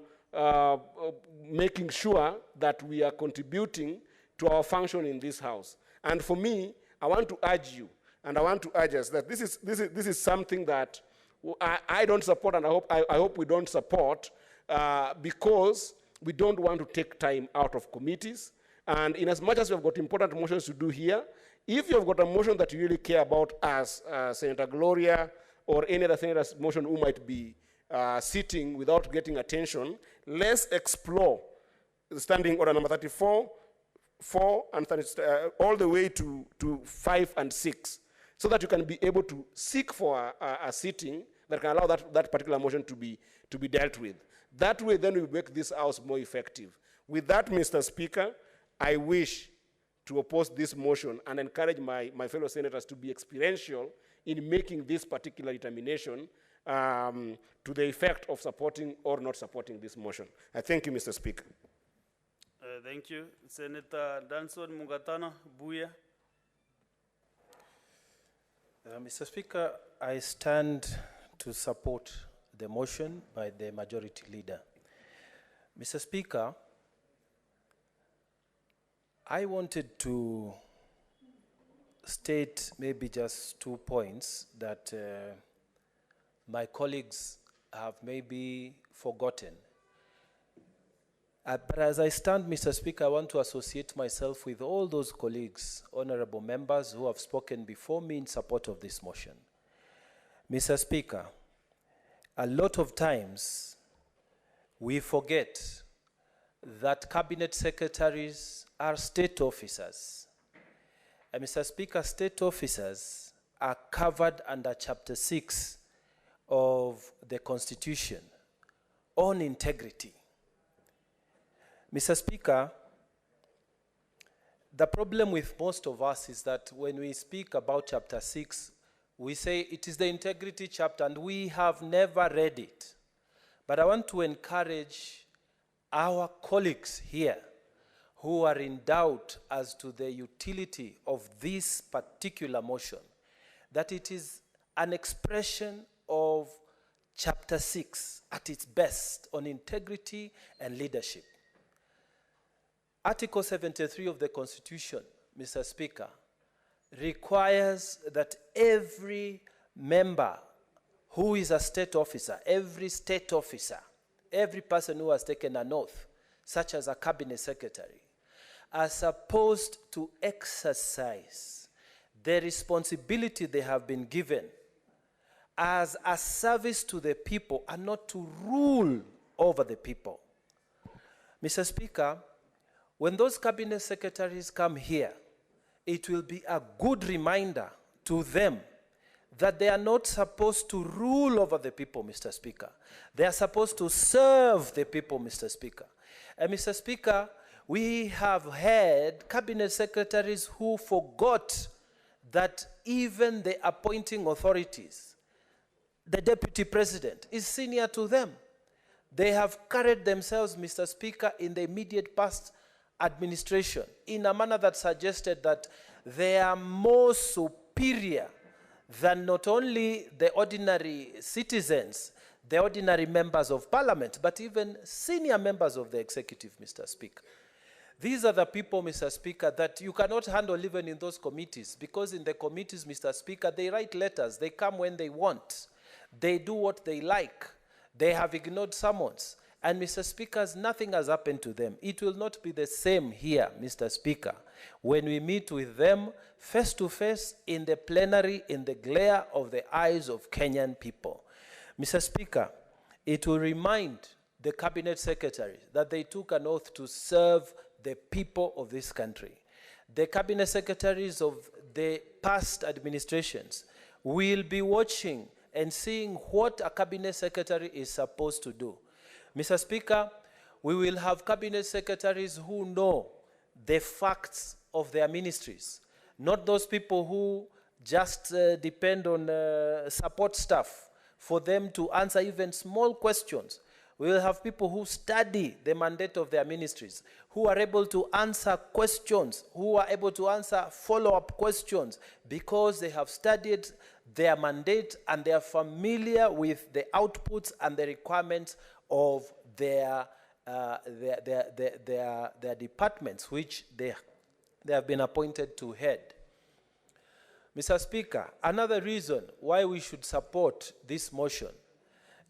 making sure that we are contributing to our function in this House. And for me, I want to urge you, and I want to urge us that this is something that I don't support, and I hope we don't support, because we don't want to take time out of committees. And in as much as we have got important motions to do here, if you have got a motion that you really care about, as Senator Gloria or any other senator's motion who might be sitting without getting attention, let's explore standing order number 34, 4, and 30, all the way to 5 and 6, so that you can be able to seek for a sitting that can allow that particular motion to be dealt with. That way, then we make this House more effective. With that, Mr. Speaker, I wish to oppose this motion and encourage my fellow senators to be experiential in making this particular determination to the effect of supporting or not supporting this motion. I thank you, Mr. Speaker. Thank you. Senator Danson Mungatana, Buya. Mr. Speaker, I stand to support the motion by the majority leader. Mr. Speaker, I wanted to state maybe just 2 points that my colleagues have maybe forgotten. But as I stand, Mr. Speaker, I want to associate myself with all those colleagues, honorable members who have spoken before me in support of this motion. Mr. Speaker, a lot of times we forget that cabinet secretaries are state officers. And Mr. Speaker, state officers are covered under Chapter 6 of the Constitution on integrity. Mr. Speaker, the problem with most of us is that when we speak about Chapter 6, we say it is the integrity chapter, and we have never read it. But I want to encourage our colleagues here who are in doubt as to the utility of this particular motion, that it is an expression of Chapter 6 at its best on integrity and leadership. Article 73 of the Constitution, Mr. Speaker, requires that every member who is a state officer, every state officer, every person who has taken an oath, such as a cabinet secretary, are supposed to exercise the responsibility they have been given as a service to the people and not to rule over the people. Mr. Speaker, when those cabinet secretaries come here, it will be a good reminder to them that they are not supposed to rule over the people, Mr. Speaker. They are supposed to serve the people, Mr. Speaker. And Mr. Speaker, we have had cabinet secretaries who forgot that even the appointing authorities, the deputy president, is senior to them. They have carried themselves, Mr. Speaker, in the immediate past administration in a manner that suggested that they are more superior than not only the ordinary citizens, the ordinary members of parliament, but even senior members of the executive, Mr. Speaker. These are the people, Mr. Speaker, that you cannot handle even in those committees, because in the committees, Mr. Speaker, they write letters, they come when they want, they do what they like, they have ignored summons. And Mr. Speaker, nothing has happened to them. It will not be the same here, Mr. Speaker. when we meet with them face to face in the plenary, in the glare of the eyes of Kenyan people. Mr. Speaker, it will remind the cabinet secretaries that they took an oath to serve the people of this country. The cabinet secretaries of the past administrations will be watching and seeing what a cabinet secretary is supposed to do. Mr. Speaker, we will have cabinet secretaries who know the facts of their ministries, not those people who just depend on support staff for them to answer even small questions. We will have people who study the mandate of their ministries, who are able to answer questions, who are able to answer follow-up questions because they have studied their mandate and they are familiar with the outputs and the requirements of their departments, which they have been appointed to head. Mr. Speaker, another reason why we should support this motion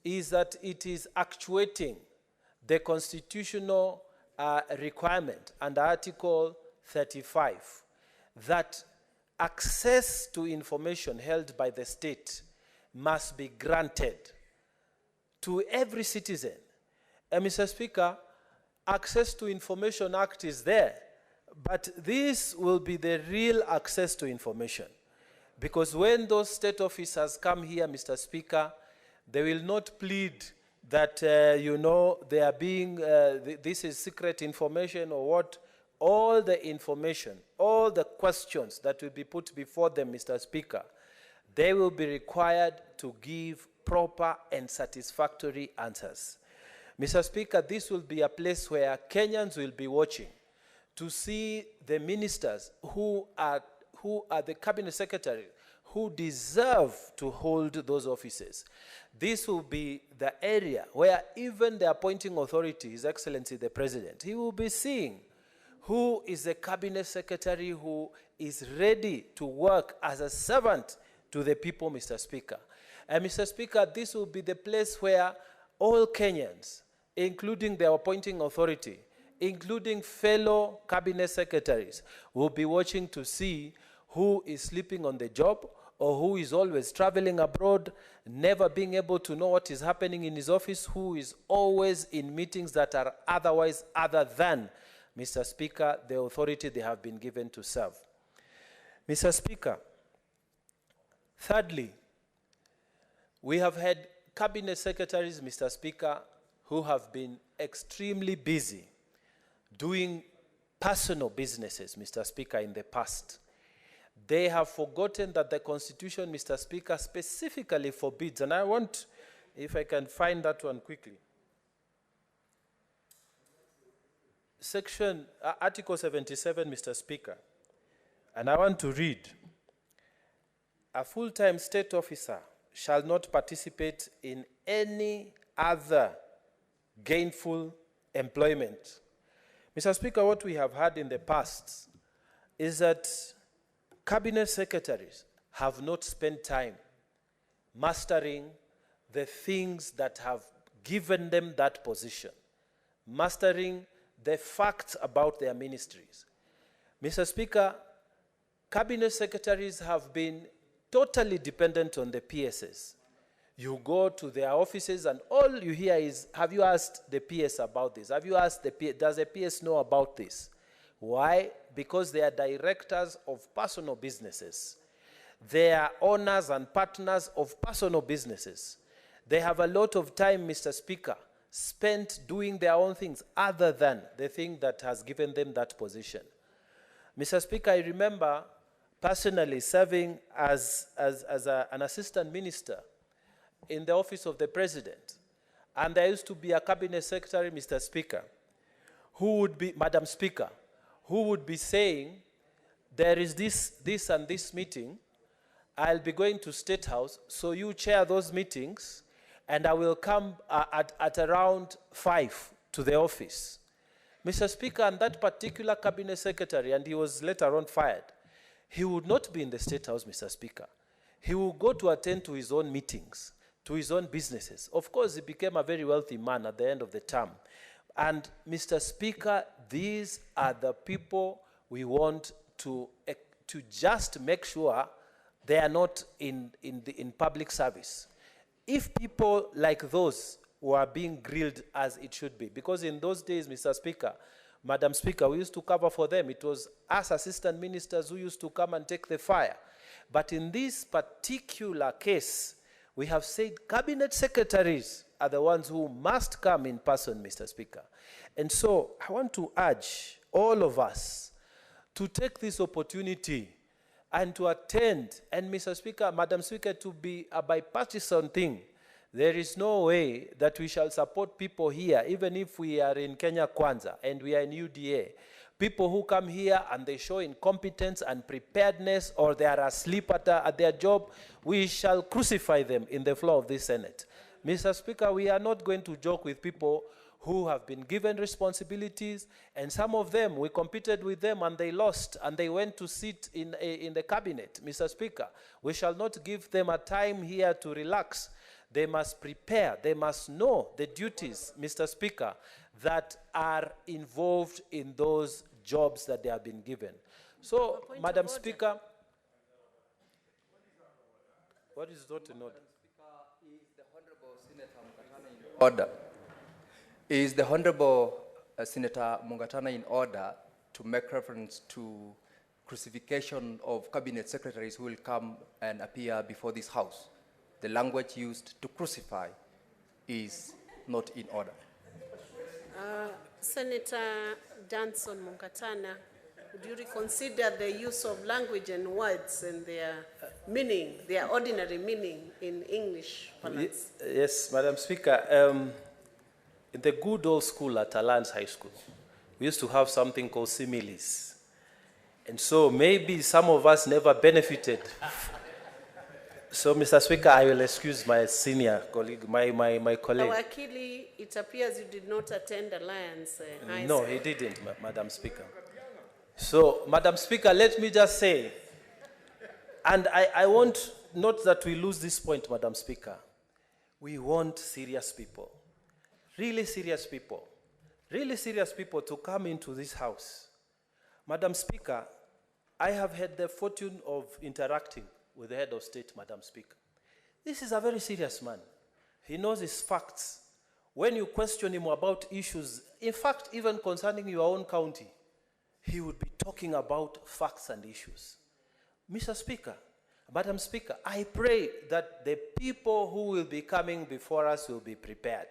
is that it is actuating the constitutional requirement under Article 35 that access to information held by the state must be granted to every citizen. And Mr. Speaker, Access to Information Act is there, but this will be the real access to information. Because when those state officers come here, Mr. Speaker, they will not plead that, they are being, this is secret information or what. All the information, all the questions that will be put before them, Mr. Speaker, they will be required to give proper and satisfactory answers. Mr. Speaker, this will be a place where Kenyans will be watching to see the ministers who are the cabinet secretaries who deserve to hold those offices. This will be the area where even the appointing authority, His Excellency the President, he will be seeing who is the cabinet secretary who is ready to work as a servant to the people, Mr. Speaker. And Mr. Speaker, this will be the place where all Kenyans, including the appointing authority, including fellow cabinet secretaries, will be watching to see who is sleeping on the job or who is always traveling abroad, never being able to know what is happening in his office, who is always in meetings that are otherwise other than, Mr. Speaker, the authority they have been given to serve. Mr. Speaker, thirdly, we have had cabinet secretaries, Mr. Speaker, who have been extremely busy doing personal businesses, Mr. Speaker, in the past. They have forgotten that the Constitution, Mr. Speaker, specifically forbids, and I want, if I can find that one quickly. Article 77, Mr. Speaker, and I want to read. A full-time state officer shall not participate in any other gainful employment. Mr. Speaker, what we have had in the past is that cabinet secretaries have not spent time mastering the things that have given them that position, mastering the facts about their ministries. Mr. Speaker, cabinet secretaries have been totally dependent on the PSs. You go to their offices and all you hear is, have you asked the PS about this? Have you asked the PS, does the PS know about this? Why? Because they are directors of personal businesses. They are owners and partners of personal businesses. They have a lot of time, Mr. Speaker, spent doing their own things other than the thing that has given them that position. Mr. Speaker, I remember personally serving as an assistant minister in the office of the President. And there used to be a cabinet secretary, Mr. Speaker, who would be, Madam Speaker, who would be saying, there is this and this meeting, I'll be going to State House, so you chair those meetings, and I will come at around 5 to the office. Mr. Speaker, and that particular cabinet secretary, and he was later on fired, he would not be in the State House, Mr. Speaker. He would go to attend to his own meetings, to his own businesses. Of course, he became a very wealthy man at the end of the term. And Mr. Speaker, these are the people we want to just make sure they are not in public service. If people like those who are being grilled as it should be, because in those days, Mr. Speaker, Madam Speaker, we used to cover for them. It was us assistant ministers who used to come and take the fire. But in this particular case, we have said cabinet secretaries are the ones who must come in person, Mr. Speaker. And so I want to urge all of us to take this opportunity and to attend, and Mr. Speaker, Madam Speaker, to be a bipartisan thing. There is no way that we shall support people here, even if we are in Kenya Kwanza and we are in UDA. People who come here and they show incompetence and preparedness, or they are asleep at their job, we shall crucify them in the floor of this Senate. Mr. Speaker, we are not going to joke with people who have been given responsibilities, and some of them, we competed with them and they lost, and they went to sit in the cabinet. Mr. Speaker, we shall not give them a time here to relax. They must prepare, they must know the duties, Mr. Speaker, that are involved in those jobs that they have been given. So, Madam Speaker, what is not in order? Order. Is the Honorable Senator Mungatana in order to make reference to crucifixion of cabinet secretaries who will come and appear before this House? The language used to crucify is not in order. Senator Johnson Mungatana, would you reconsider the use of language and words and their meaning, their ordinary meaning in English parlance? Yes, Madam Speaker. In the good old school at Alliance High School, we used to have something called similes. And so maybe some of us never benefited. So, Mr. Speaker, I will excuse my senior colleague, my colleague. Wakili, it appears you did not attend Alliance High No, School. he didn't, Madam Speaker. So, Madam Speaker, let me just say, and I want not that we lose this point, Madam Speaker. We want serious people. Really serious people to come into this House. Madam Speaker, I have had the fortune of interacting with the head of state, Madam Speaker. This is a very serious man. He knows his facts. When you question him about issues, in fact, even concerning your own county, he would be talking about facts and issues. Mr. Speaker, Madam Speaker, I pray that the people who will be coming before us will be prepared,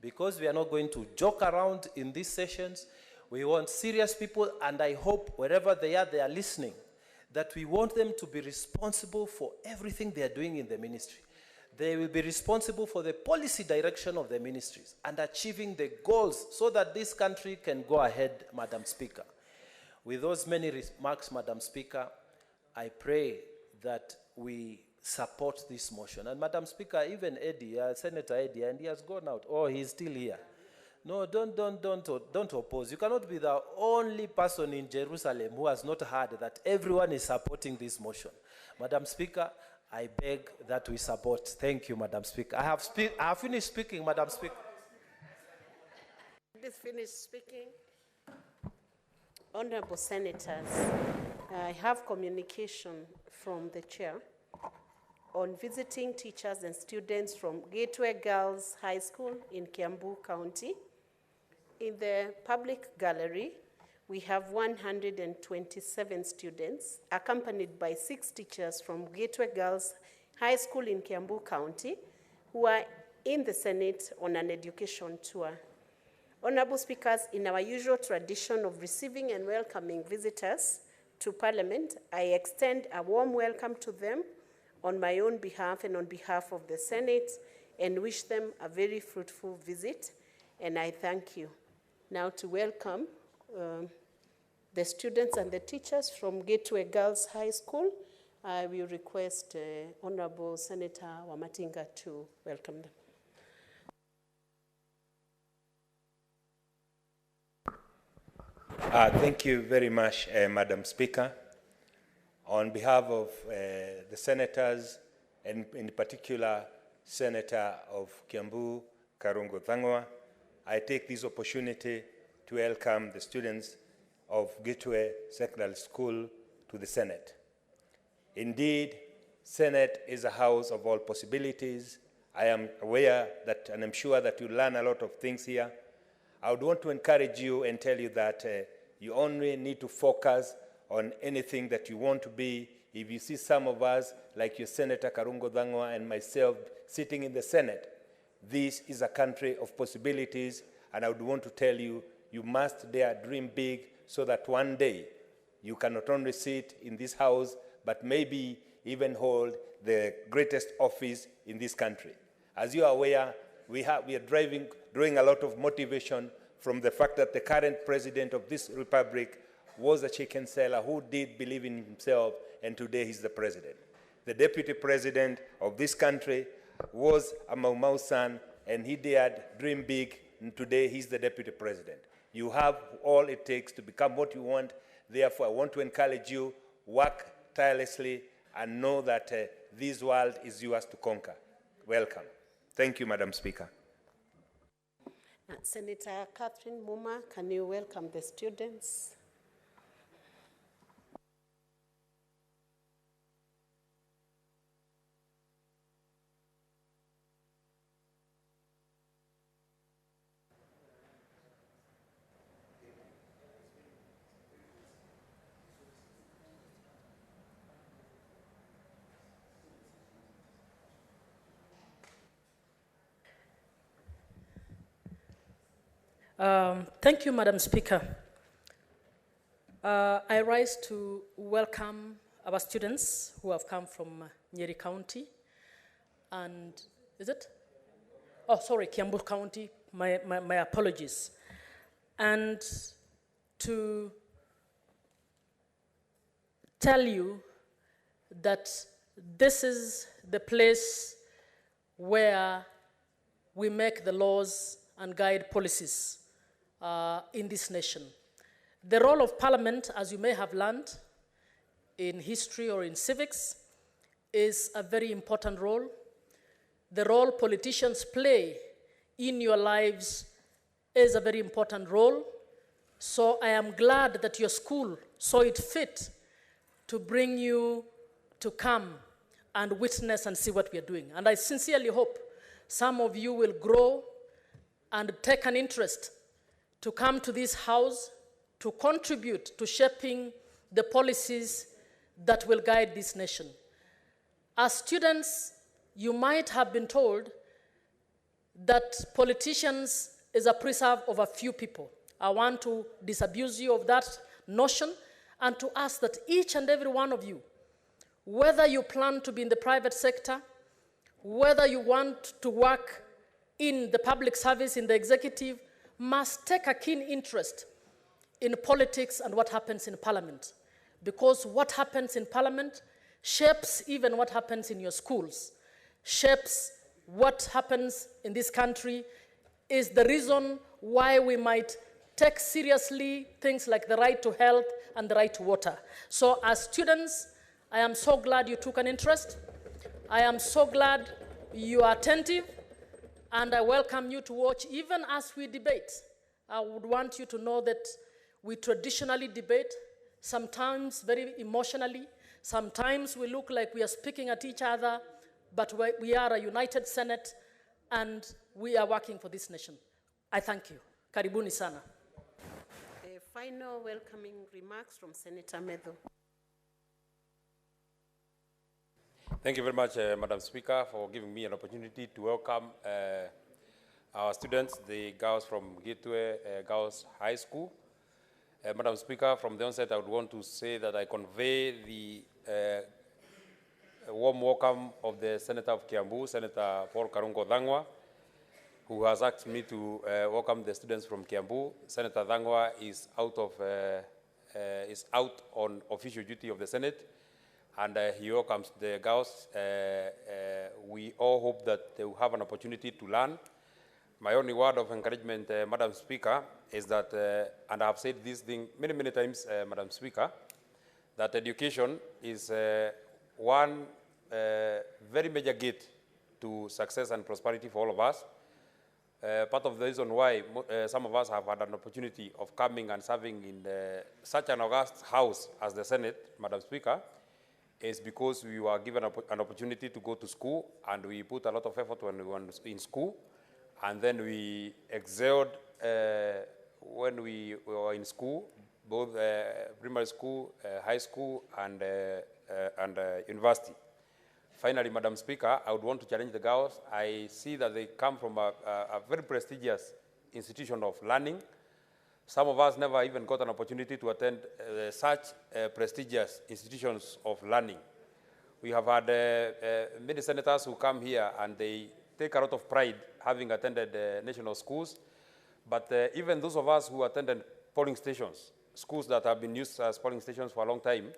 because we are not going to joke around in these sessions. We want serious people, and I hope wherever they are listening, that we want them to be responsible for everything they are doing in the ministry. They will be responsible for the policy direction of the ministries and achieving the goals so that this country can go ahead, Madam Speaker. With those many remarks, Madam Speaker, I pray that we support this motion. And Madam Speaker, even Eddie, Senator Eddie, and he has gone out. Oh, he's still here. No, don't oppose. You cannot be the only person in Jerusalem who has not heard that everyone is supporting this motion. Madam Speaker, I beg that we support. Thank you, Madam Speaker. I have finished speaking, Madam Speaker. Please finish speaking. Honorable Senators, I have communication from the chair on visiting teachers and students from Gateway Girls High School in Kiambu County. In the public gallery, we have 127 students accompanied by 6 teachers from Gateway Girls High School in Kiambu County who are in the Senate on an education tour. Honorable Speakers, in our usual tradition of receiving and welcoming visitors to Parliament, I extend a warm welcome to them on my own behalf and on behalf of the Senate, and wish them a very fruitful visit, and I thank you. Now to welcome the students and the teachers from Gateway Girls High School, I will request Honorable Senator Wamatinga to welcome them. Thank you very much, Madam Speaker. On behalf of the senators, and in particular, Senator of Kiambu, Karungo Thangwa, I take this opportunity to welcome the students of Gateway Secondary School to the Senate. Indeed, Senate is a house of all possibilities. I am aware that, and I'm sure that you learn a lot of things here. I would want to encourage you and tell you that you only need to focus on anything that you want to be. If you see some of us, like your Senator Karungo Dhangwa and myself, sitting in the Senate, this is a country of possibilities, and I would want to tell you, you must dare dream big so that one day you can not only sit in this house, but maybe even hold the greatest office in this country. As you are aware, we are drawing a lot of motivation from the fact that the current president of this republic was a chicken seller who did believe in himself, and today he's the president. The deputy president of this country was a Mau Mau son, and he dared dream big, and today he's the deputy president. You have all it takes to become what you want. Therefore, I want to encourage you, work tirelessly, and know that this world is yours to conquer. Welcome. Thank you, Madam Speaker. Senator Catherine Muma, can you welcome the students? Thank you, Madam Speaker. I rise to welcome our students who have come from Nyeri County, and is it? Oh, sorry, Kiambu County, my apologies. And to tell you that this is the place where we make the laws and guide policies in this nation. The role of Parliament, as you may have learned in history or in civics, is a very important role. The role politicians play in your lives is a very important role. So I am glad that your school saw it fit to bring you to come and witness and see what we are doing. And I sincerely hope some of you will grow and take an interest to come to this house to contribute to shaping the policies that will guide this nation. As students, you might have been told that politicians is a preserve of a few people. I want to disabuse you of that notion and to ask that each and every one of you, whether you plan to be in the private sector, whether you want to work in the public service, in the executive, must take a keen interest in politics and what happens in Parliament. Because what happens in Parliament shapes even what happens in your schools, shapes what happens in this country, is the reason why we might take seriously things like the right to health and the right to water. So as students, I am so glad you took an interest. I am so glad you are attentive, and I welcome you to watch even as we debate. I would want you to know that we traditionally debate, sometimes very emotionally, sometimes we look like we are speaking at each other, but we are a united Senate, and we are working for this nation. I thank you. Karibuni sana. Final welcoming remarks from Senator Medho. Thank you very much, Madam Speaker, for giving me an opportunity to welcome our students, the girls from Gateway Girls High School. Madam Speaker, from the onset, I would want to say that I convey the warm welcome of the Senator of Kiambu, Senator Paul Karungo Dhangwa, who has asked me to welcome the students from Kiambu. Senator Dhangwa is out on official duty of the Senate, and he welcomes the girls. We all hope that they will have an opportunity to learn. My only word of encouragement, Madam Speaker, is that, and I have said this thing many, many times, Madam Speaker, that education is one very major gate to success and prosperity for all of us. Part of the reason why some of us have had an opportunity of coming and serving in such an august house as the Senate, Madam Speaker, is because we were given an opportunity to go to school, and we put a lot of effort when we were in school, and then we excelled when we were in school, both primary school, high school, and university. Finally, Madam Speaker, I would want to challenge the girls. I see that they come from a very prestigious institution of learning. Some of us never even got an opportunity to attend such prestigious institutions of learning. We have had many senators who come here and they take a lot of pride having attended national schools. But even those of us who attended polling stations, schools that have been used as polling stations for a long time,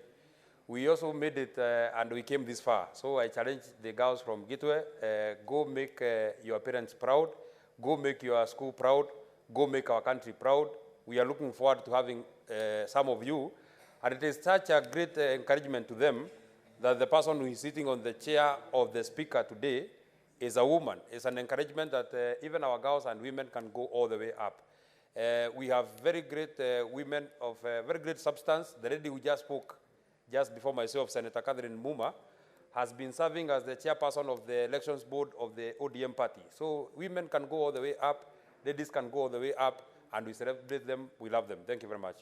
we also made it and we came this far. So I challenge the girls from Gitwe, go make your parents proud, go make your school proud, go make our country proud. We are looking forward to having some of you. And it is such a great encouragement to them that the person who is sitting on the chair of the speaker today is a woman. It's an encouragement that even our girls and women can go all the way up. We have very great women of very great substance. The lady who just spoke just before myself, Senator Catherine Muma, has been serving as the chairperson of the elections board of the ODM party. So women can go all the way up, ladies can go all the way up, and we celebrate them, we love them. Thank you very much.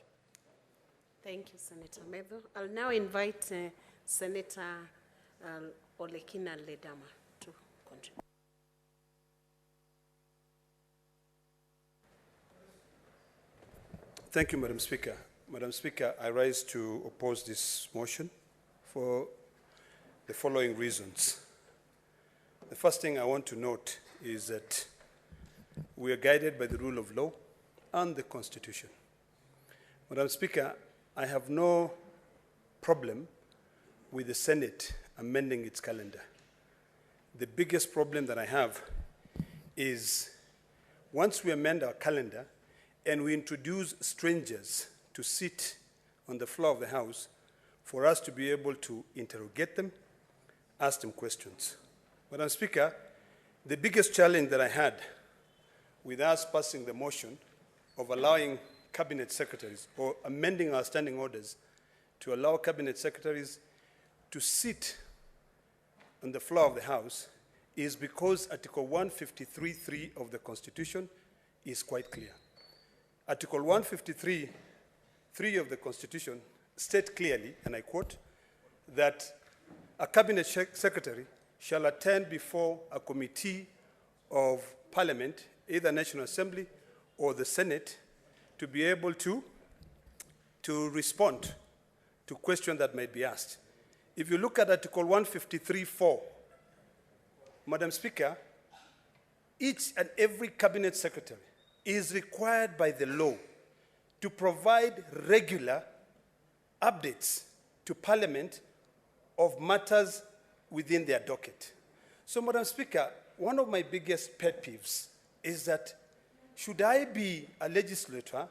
Thank you, Senator Medho. I'll now invite Senator Olekina Ledama to contribute. Thank you, Madam Speaker. Madam Speaker, I rise to oppose this motion for the following reasons. The first thing I want to note is that we are guided by the rule of law and the Constitution. Madam Speaker, I have no problem with the Senate amending its calendar. The biggest problem that I have is once we amend our calendar and we introduce strangers to sit on the floor of the House for us to be able to interrogate them, ask them questions. Madam Speaker, the biggest challenge that I had with us passing the motion of allowing cabinet secretaries or amending our standing orders to allow cabinet secretaries to sit on the floor of the House is because Article 153.3 of the Constitution is quite clear. Article 153.3 of the Constitution states clearly, and I quote, that a cabinet secretary shall attend before a committee of parliament, either National Assembly or the Senate, to be able to respond to questions that might be asked. If you look at Article 153.4, Madam Speaker, each and every cabinet secretary is required by the law to provide regular updates to Parliament of matters within their docket. So, Madam Speaker, one of my biggest pet peeves is that should I be a legislator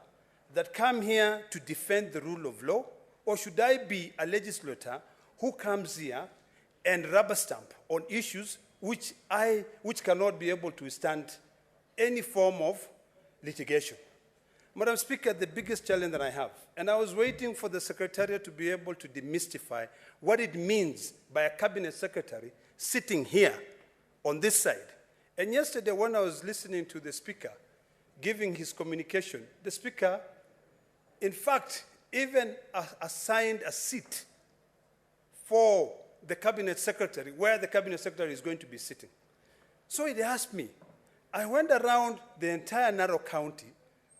that come here to defend the rule of law, or should I be a legislator who comes here and rubber stamp on issues which cannot be able to withstand any form of litigation? Madam Speaker, the biggest challenge that I have, and I was waiting for the Secretariat to be able to demystify what it means by a cabinet secretary sitting here on this side. And yesterday when I was listening to the Speaker giving his communication, the Speaker, in fact, even assigned a seat for the cabinet secretary, where the cabinet secretary is going to be sitting. So it asked me. I went around the entire Narok County.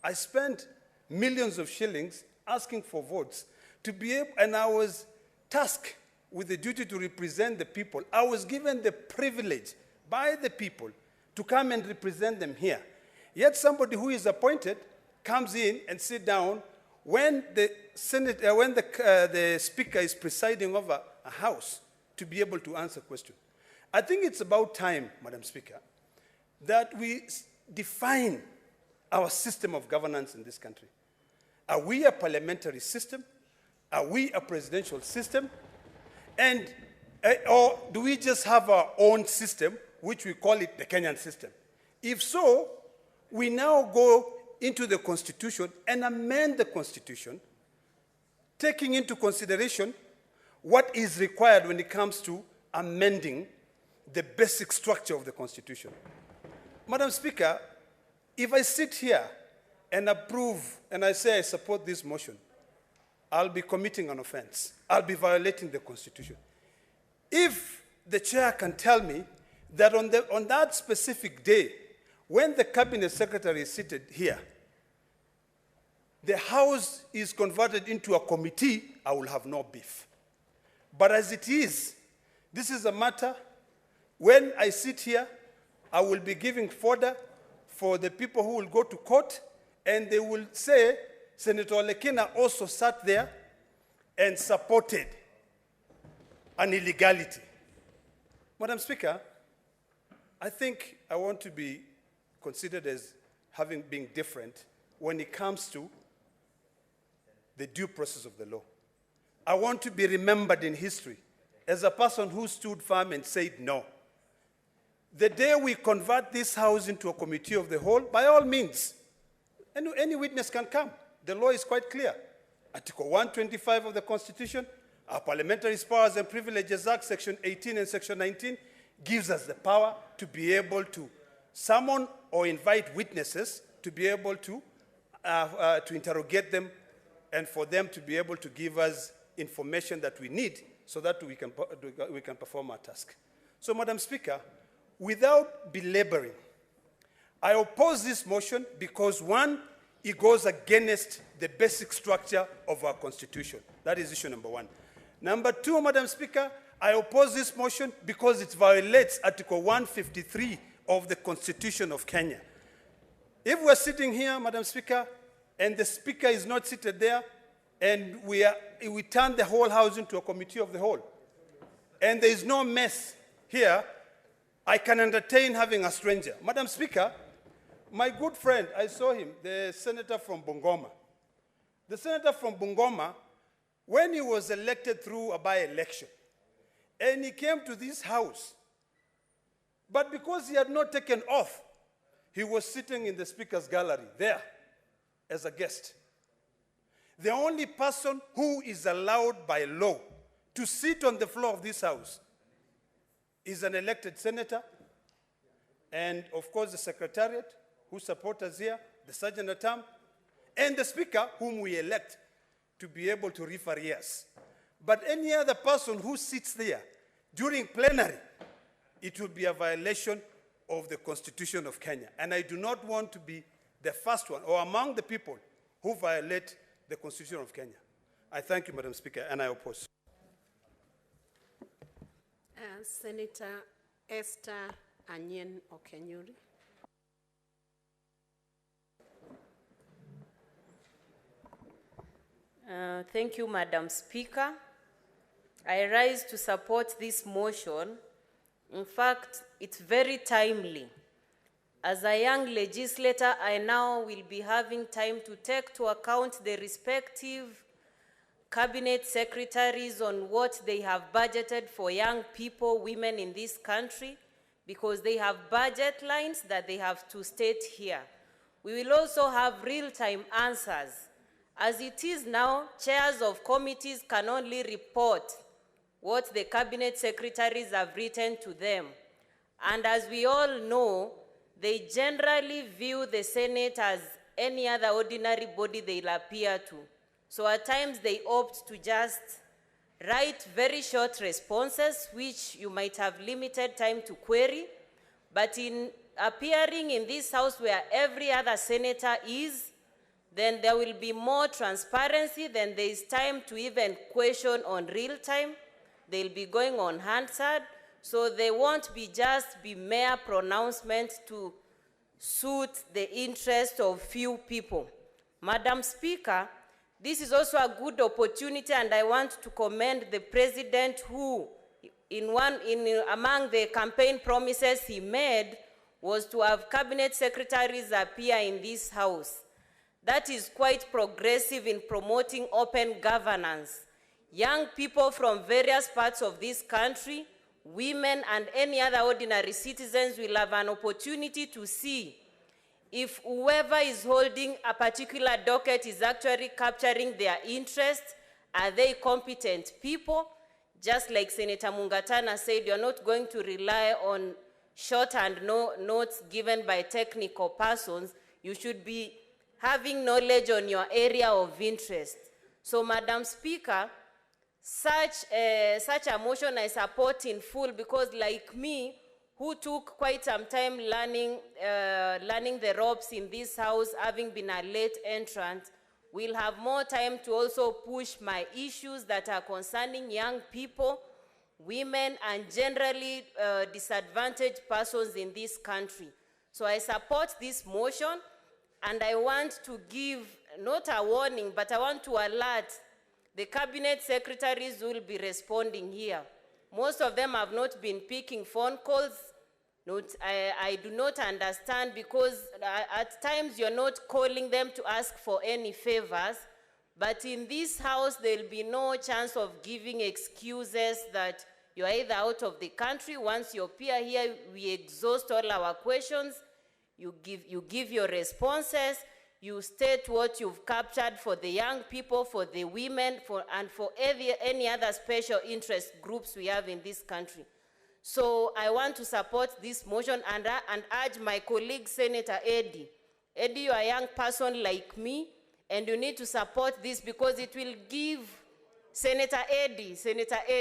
I spent millions of shillings asking for votes to be able, and I was tasked with the duty to represent the people. I was given the privilege by the people to come and represent them here. Yet somebody who is appointed comes in and sit down when the the Speaker is presiding over a house to be able to answer questions. I think it's about time, Madam Speaker, that we define our system of governance in this country. Are we a parliamentary system? Are we a presidential system? And, or do we just have our own system, which we call it the Kenyan system? If so, we now go into the Constitution and amend the Constitution, taking into consideration what is required when it comes to amending the basic structure of the Constitution. Madam Speaker, if I sit here and approve and I say I support this motion, I'll be committing an offense. I'll be violating the Constitution. If the chair can tell me that on that specific day, when the cabinet secretary is seated here, the House is converted into a committee, I will have no beef. But as it is, this is a matter, when I sit here, I will be giving fodder for the people who will go to court, and they will say, Senator Lekina also sat there and supported an illegality. Madam Speaker, I think I want to be considered as having been different when it comes to the due process of the law. I want to be remembered in history as a person who stood firm and said no. The day we convert this House into a committee of the whole, by all means, any witness can come. The law is quite clear. Article 125 of the Constitution, our Parliamentary Powers and Privileges Act, Section 18 and Section 19, gives us the power to be able to summon or invite witnesses to be able to interrogate them and for them to be able to give us information that we need so that we can perform our task. So, Madam Speaker, without belaboring, I oppose this motion because, one, it goes against the basic structure of our Constitution. That is issue number one. Number two, Madam Speaker, I oppose this motion because it violates Article 153 of the Constitution of Kenya. If we're sitting here, Madam Speaker, and the Speaker is not seated there, and we turn the whole House into a committee of the whole, and there is no mess here, I can entertain having a stranger. Madam Speaker, my good friend, I saw him, the senator from Bungoma. The senator from Bungoma, when he was elected through a by-election, and he came to this House, but because he had not taken oath, he was sitting in the Speaker's gallery there as a guest. The only person who is allowed by law to sit on the floor of this House is an elected senator, and of course the Secretariat, who support us here, the Sergeant at Arms, and the Speaker, whom we elect to be able to referee us. But any other person who sits there during plenary, it will be a violation of the Constitution of Kenya. And I do not want to be the first one or among the people who violate the Constitution of Kenya. I thank you, Madam Speaker, and I oppose. Senator Esther Anyen Okenyuri. Thank you, Madam Speaker. I rise to support this motion. In fact, it's very timely. As a young legislator, I now will be having time to take to account the respective cabinet secretaries on what they have budgeted for young people, women in this country, because they have budget lines that they have to state here. We will also have real-time answers. As it is now, chairs of committees can only report what the cabinet secretaries have written to them. And as we all know, they generally view the Senate as any other ordinary body they'll appear to. So at times they opt to just write very short responses, which you might have limited time to query. But in appearing in this House where every other senator is, then there will be more transparency, then there is time to even question on real time. They'll be going on Hansard, so they won't be just be mere pronouncements to suit the interest of few people. Madam Speaker, this is also a good opportunity, and I want to commend the President who, among the campaign promises he made, was to have cabinet secretaries appear in this House. That is quite progressive in promoting open governance. Young people from various parts of this country, women and any other ordinary citizens will have an opportunity to see if whoever is holding a particular docket is actually capturing their interest. Are they competent people? Just like Senator Mungatana said, you're not going to rely on shorthand notes given by technical persons. You should be having knowledge on your area of interest. So, Madam Speaker, such a motion I support in full, because like me, who took quite some time learning the ropes in this house, having been a late entrant, will have more time to also push my issues that are concerning young people, women, and generally disadvantaged persons in this country. So I support this motion, and I want to give, not a warning, but I want to alert the cabinet secretaries who will be responding here. Most of them have not been picking phone calls. I do not understand, because at times you're not calling them to ask for any favors, but in this house there'll be no chance of giving excuses that you're either out of the country. Once you appear here, we exhaust all our questions, you give your responses, you state what you've captured for the young people, for the women, and for any other special interest groups we have in this country. So I want to support this motion and urge my colleague, Senator Eddie. Eddie, you are a young person like me, and you need to support this, because it will give Senator Eddie,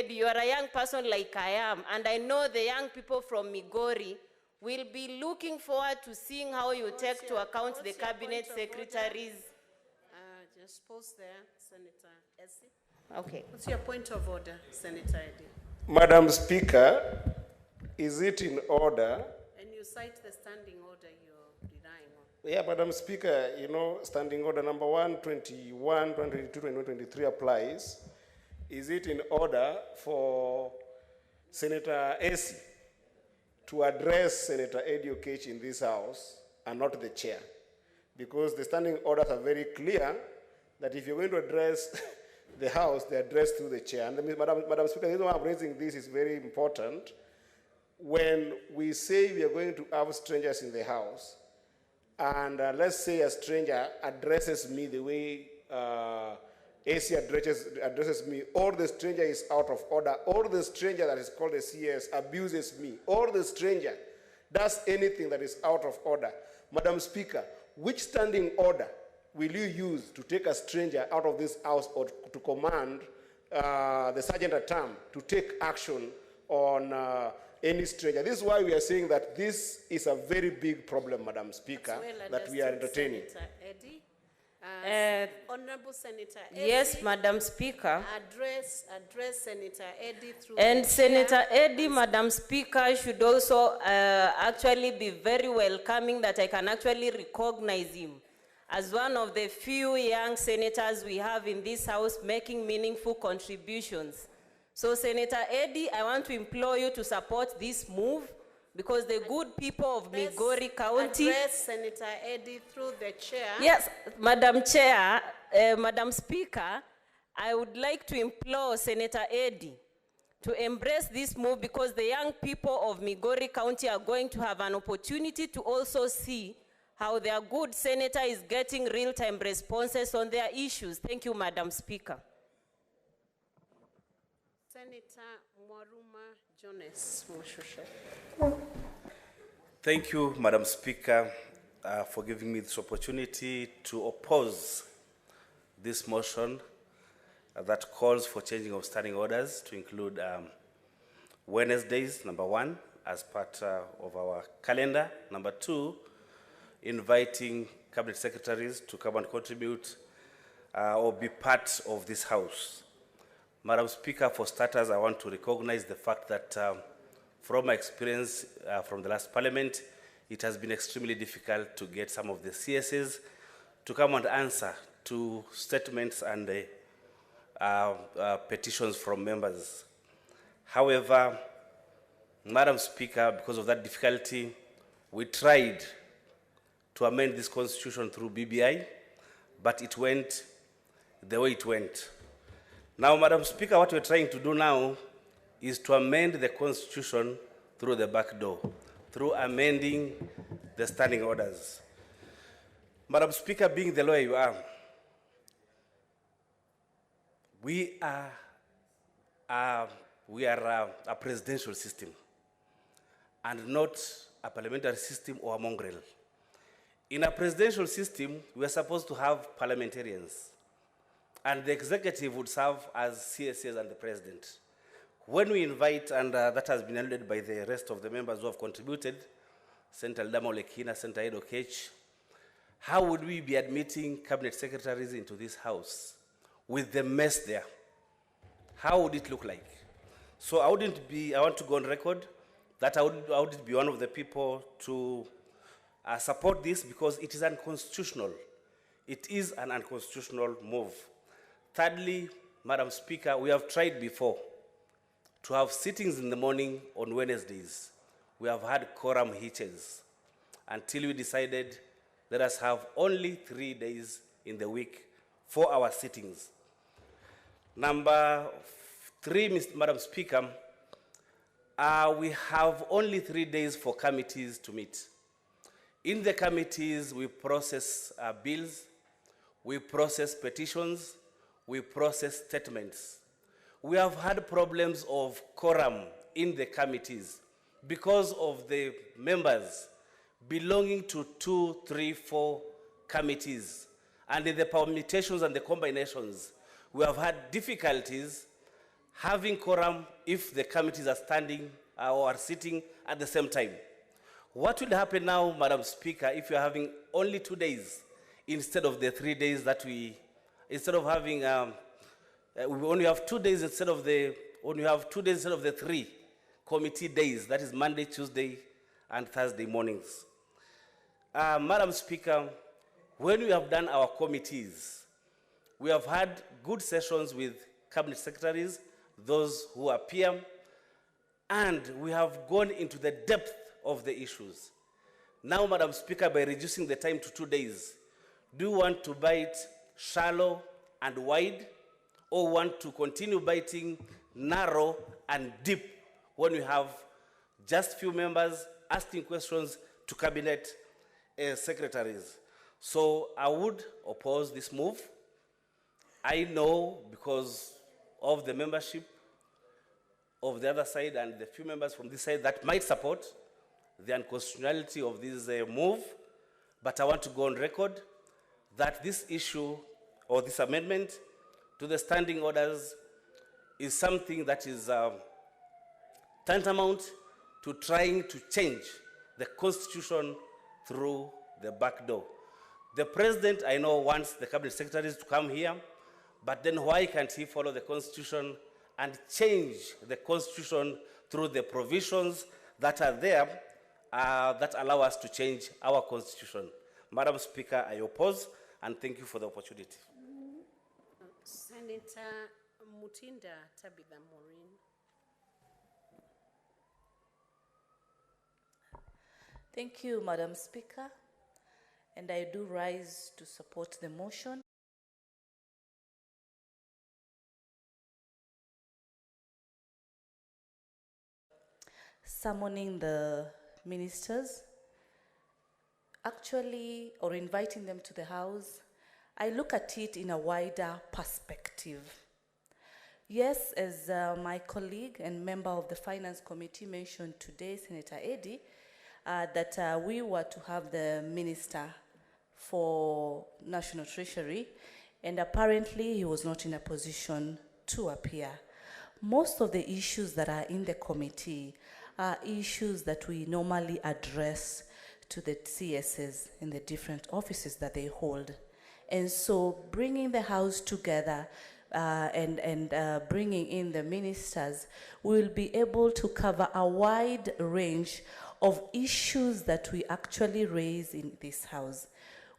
you are a young person like I am, and I know the young people from Migori will be looking forward to seeing how you take to account the cabinet secretaries. Just pause there, Senator Essie. Okay. What's your point of order, Senator Eddie? Madam Speaker, is it in order? And you cite the standing order you're denying on. Yeah, Madam Speaker, you know, standing order number 121, 122, 123 applies. Is it in order for Senator Essie to address Senator Eddie Okech in this house and not the chair? Because the standing orders are very clear that if you're going to address the house, they address through the chair. And Madam Speaker, the reason why I'm raising this is very important. When we say we are going to have strangers in the house, and let's say a stranger addresses me the way AC addresses me, or the stranger is out of order, or the stranger that is called a CS abuses me, or the stranger does anything that is out of order, Madam Speaker, which standing order will you use to take a stranger out of this house, or to command the sergeant at arms to take action on any stranger? This is why we are saying that this is a very big problem, Madam Speaker, that we are entertaining. Senator Eddie. Honorable Senator Eddie. Yes, Madam Speaker. Address Senator Eddie through And the Senator chair. Eddie, Madam Speaker, should also actually be very welcoming that I can actually recognize him as one of the few young senators we have in this house making meaningful contributions. So, Senator Eddie, I want to implore you to support this move, because the good people of Migori County... Address Senator Eddie through the chair. Yes, Madam Chair, Madam Speaker, I would like to implore Senator Eddie to embrace this move, because the young people of Migori County are going to have an opportunity to also see how their good senator is getting real-time responses on their issues. Thank you, Madam Speaker. Senator Mwaruma Jones Mushushe. Thank you, Madam Speaker, for giving me this opportunity to oppose this motion that calls for changing of standing orders to include Wednesdays, number 1, as part of our calendar. Number 2, inviting cabinet secretaries to come and contribute or be part of this house. Madam Speaker, for starters, I want to recognize the fact that from my experience from the last parliament, it has been extremely difficult to get some of the CSs to come and answer to statements and petitions from members. However, Madam Speaker, because of that difficulty, we tried to amend this constitution through BBI, but it went the way it went. Now, Madam Speaker, what we're trying to do now is to amend the constitution through the back door, through amending the standing orders. Madam Speaker, being the lawyer you are, we are a presidential system and not a parliamentary system or a mongrel. In a presidential system, we are supposed to have parliamentarians, and the executive would serve as CSAs and the president. When we invite, and that has been led by the rest of the members who have contributed, Senator Damo Lekina, Senator Edo Kech, how would we be admitting cabinet secretaries into this house with the mess there? How would it look like? So I want to go on record that I would be one of the people to support this because it is unconstitutional. It is an unconstitutional move. Thirdly, Madam Speaker, we have tried before to have sittings in the morning on Wednesdays. We have had quorum hitches until we decided let us have only 3 days in the week for our sittings. Number 3, Madam Speaker, we have only 3 days for committees to meet. In the committees, we process bills, we process petitions, we process statements. We have had problems of quorum in the committees because of the members belonging to 2, 3, 4 committees. And in the permutations and the combinations, we have had difficulties having quorum if the committees are standing or are sitting at the same time. What will happen now, Madam Speaker, if you're having only 2 days instead of the 3 days that instead of having, we only have 2 days instead of the 3 committee days, that is Monday, Tuesday, and Thursday mornings. Madam Speaker, when we have done our committees, we have had good sessions with cabinet secretaries, those who appear, and we have gone into the depth of the issues. Now, Madam Speaker, by reducing the time to 2 days, do you want to bite shallow and wide, or want to continue biting narrow and deep when we have just few members asking questions to cabinet secretaries? So I would oppose this move. I know because of the membership of the other side and the few members from this side that might support the unconstitutionality of this move, but I want to go on record that this issue or this amendment to the standing orders is something that is tantamount to trying to change the Constitution through the back door. The President, I know, wants the cabinet secretaries to come here, but then why can't he follow the Constitution and change the Constitution through the provisions that are there that allow us to change our Constitution? Madam Speaker, I oppose, and thank you for the opportunity. Senator Mutinda Tabitha Maureen. Thank you, Madam Speaker, and I do rise to support the motion. Summoning the ministers, actually, or inviting them to the House, I look at it in a wider perspective. Yes, as my colleague and member of the Finance Committee mentioned today, Senator Eddy, that we were to have the Minister for National Treasury, and apparently he was not in a position to appear. Most of the issues that are in the committee are issues that we normally address to the CSs in the different offices that they hold. And so bringing the House together and bringing in the ministers, we will be able to cover a wide range of issues that we actually raise in this House.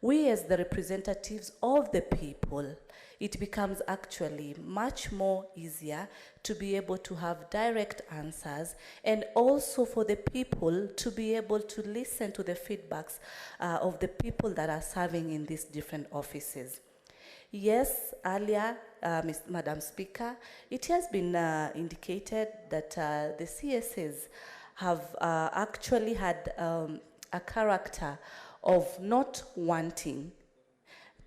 We as the representatives of the people, it becomes actually much more easier to be able to have direct answers, and also for the people to be able to listen to the feedbacks of the people that are serving in these different offices. Yes, earlier, Madam Speaker, it has been indicated that the CSs have actually had a character of not wanting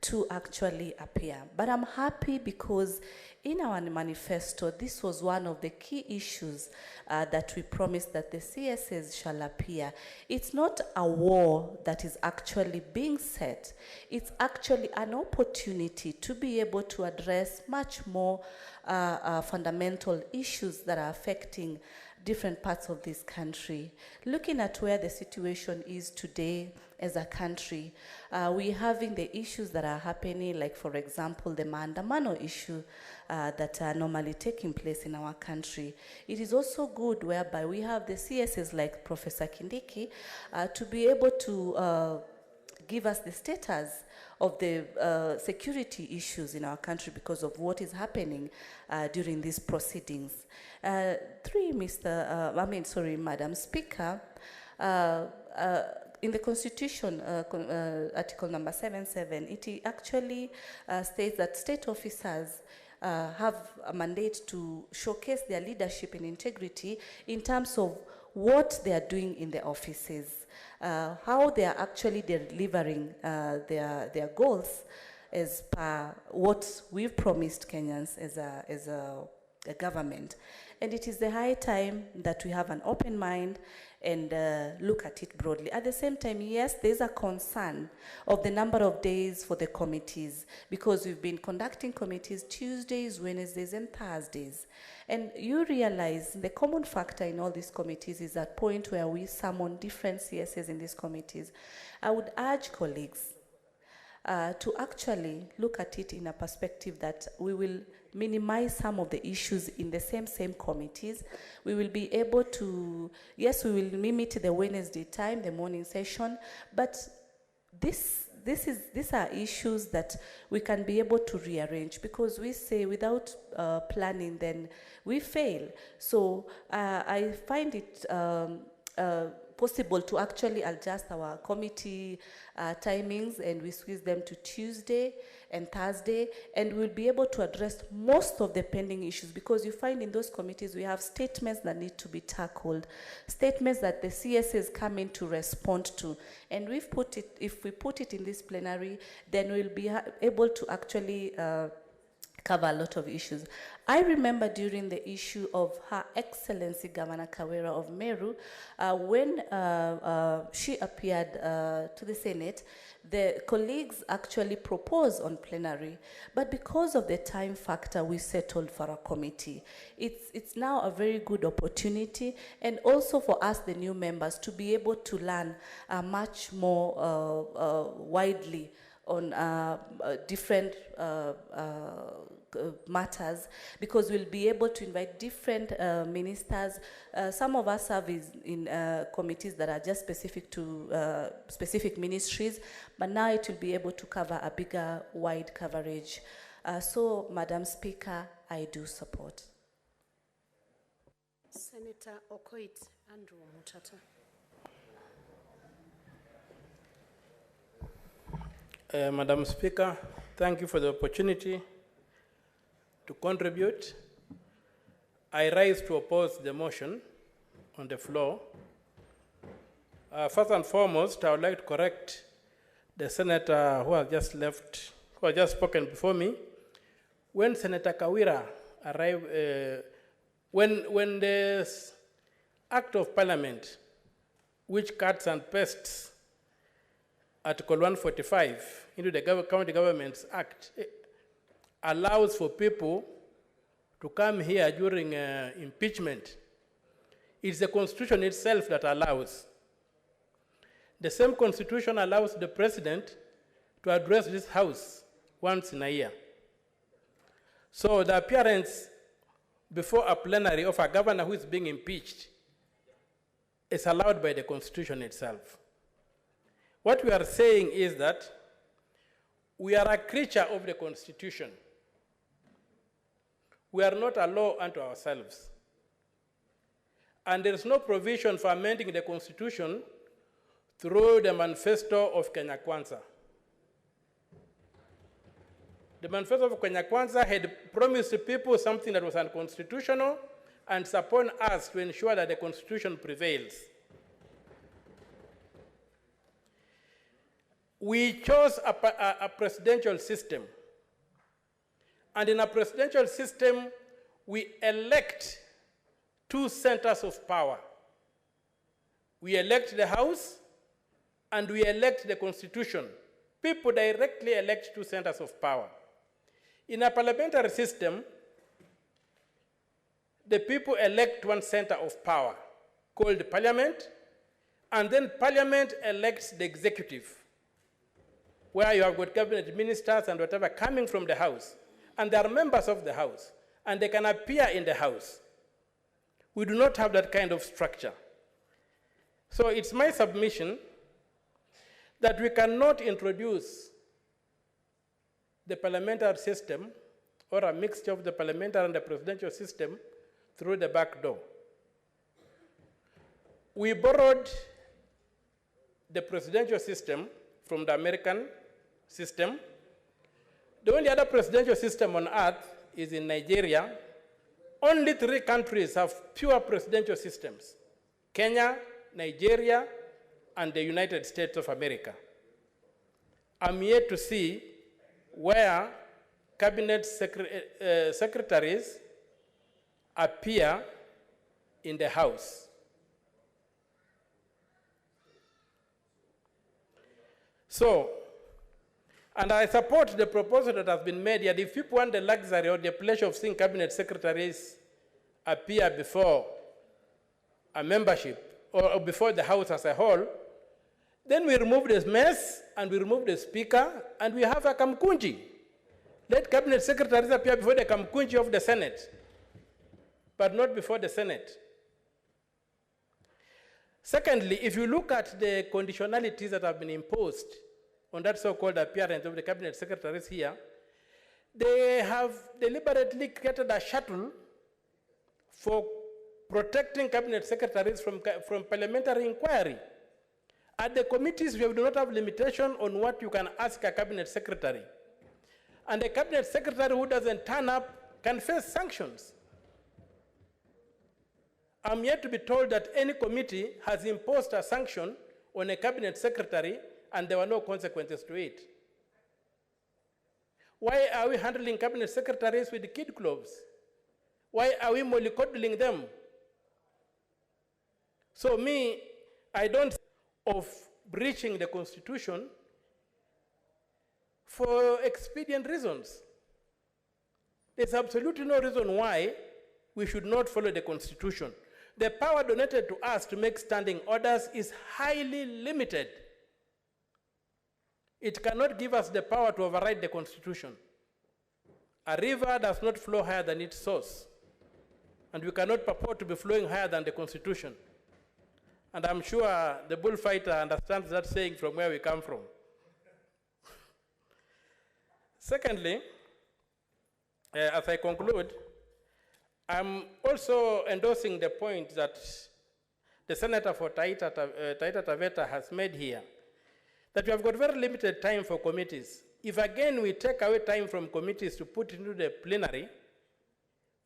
to actually appear. But I'm happy because in our manifesto, this was one of the key issues that we promised that the CSs shall appear. It's not a war that is actually being set. It's actually an opportunity to be able to address much more fundamental issues that are affecting different parts of this country. Looking at where the situation is today as a country, we're having the issues that are happening, like for example, the Maandamano issue that are normally taking place in our country. It is also good whereby we have the CSs like Professor Kindiki to be able to give us the status of the security issues in our country because of what is happening during these proceedings. Madam Speaker, in the Constitution, Article number 77, it actually states that state officers have a mandate to showcase their leadership and integrity in terms of what they are doing in the offices, how they are actually delivering their goals as per what we've promised Kenyans as a government. And it is the high time that we have an open mind and look at it broadly. At the same time, yes, there's a concern of the number of days for the committees, because we've been conducting committees Tuesdays, Wednesdays, and Thursdays. And you realize the common factor in all these committees is that point where we summon different CSs in these committees. I would urge colleagues to actually look at it in a perspective that we will minimize some of the issues in the same committees. We will be able to, yes, we will limit the Wednesday time, the morning session, but these are issues that we can be able to rearrange, because we say without planning, then we fail. So I find it possible to actually adjust our committee timings, and we squeeze them to Tuesday and Thursday, and we'll be able to address most of the pending issues, because you find in those committees we have statements that need to be tackled, statements that the CSs come in to respond to, and if we put it in this plenary, then we'll be able to actually cover a lot of issues. I remember during the issue of Her Excellency Governor Kawera of Meru, when she appeared to the Senate, the colleagues actually proposed on plenary, but because of the time factor, we settled for a committee. It's now a very good opportunity, and also for us, the new members, to be able to learn much more widely on different matters, because we'll be able to invite different ministers. Some of us serve in committees that are just specific to specific ministries, but now it will be able to cover a bigger, wide coverage. So, Madam Speaker, I do support. Senator Okoit Andrew Mutata. Madam Speaker, thank you for the opportunity to contribute. I rise to oppose the motion on the floor. First and foremost, I would like to correct the senator who has just left, who has just spoken before me. When Senator Kawira arrived, when the Act of Parliament, which cuts and pastes Article 145 into the County Governments Act, allows for people to come here during impeachment. It's the Constitution itself that allows. The same Constitution allows the President to address this House once in a year. So the appearance before a plenary of a governor who is being impeached is allowed by the Constitution itself. What we are saying is that we are a creature of the Constitution. We are not a law unto ourselves. And there is no provision for amending the Constitution through the manifesto of Kenya Kwanza. The manifesto of Kenya Kwanza had promised the people something that was unconstitutional, and it's upon us to ensure that the Constitution prevails. we chose a presidential system. And in a presidential system, we elect two centers of power. We elect the House and we elect the Constitution. People directly elect two centers of power. In a parliamentary system, the people elect one center of power called Parliament, and then Parliament elects the executive, where you have got cabinet ministers and whatever coming from the House, and they are members of the House, and they can appear in the House. We do not have that kind of structure. So it's my submission that we cannot introduce the parliamentary system or a mixture of the parliamentary and the presidential system through the back door. We borrowed the presidential system from the American system. The only other presidential system on earth is in Nigeria. Only 3 countries have pure presidential systems: Kenya, Nigeria, and the United States of America. I'm yet to see where cabinet secretaries appear in the House. So, and I support the proposal that has been made here. If people want the luxury or the pleasure of seeing cabinet secretaries appear before a membership or before the House as a whole, then we remove this mess and we remove the speaker and we have a kamkunji. Let cabinet secretaries appear before the kamkunji of the Senate, but not before the Senate. Secondly, if you look at the conditionalities that have been imposed on that so-called appearance of the cabinet secretaries here, they have deliberately created a shuttle for protecting cabinet secretaries from parliamentary inquiry. At the committees, we do not have limitation on what you can ask a cabinet secretary. And a cabinet secretary who doesn't turn up can face sanctions. I'm yet to be told that any committee has imposed a sanction on a cabinet secretary and there were no consequences to it. Why are we handling cabinet secretaries with kid gloves? Why are we mollycoddling them? So me, I don't of breaching the Constitution for expedient reasons. There's absolutely no reason why we should not follow the Constitution. The power donated to us to make standing orders is highly limited. It cannot give us the power to override the Constitution. A river does not flow higher than its source, and we cannot purport to be flowing higher than the Constitution. And I'm sure the bullfighter understands that saying from where we come from. Secondly, as I conclude, I'm also endorsing the point that the Senator for Taita Taveta has made here, that we have got very limited time for committees. If again we take away time from committees to put into the plenary,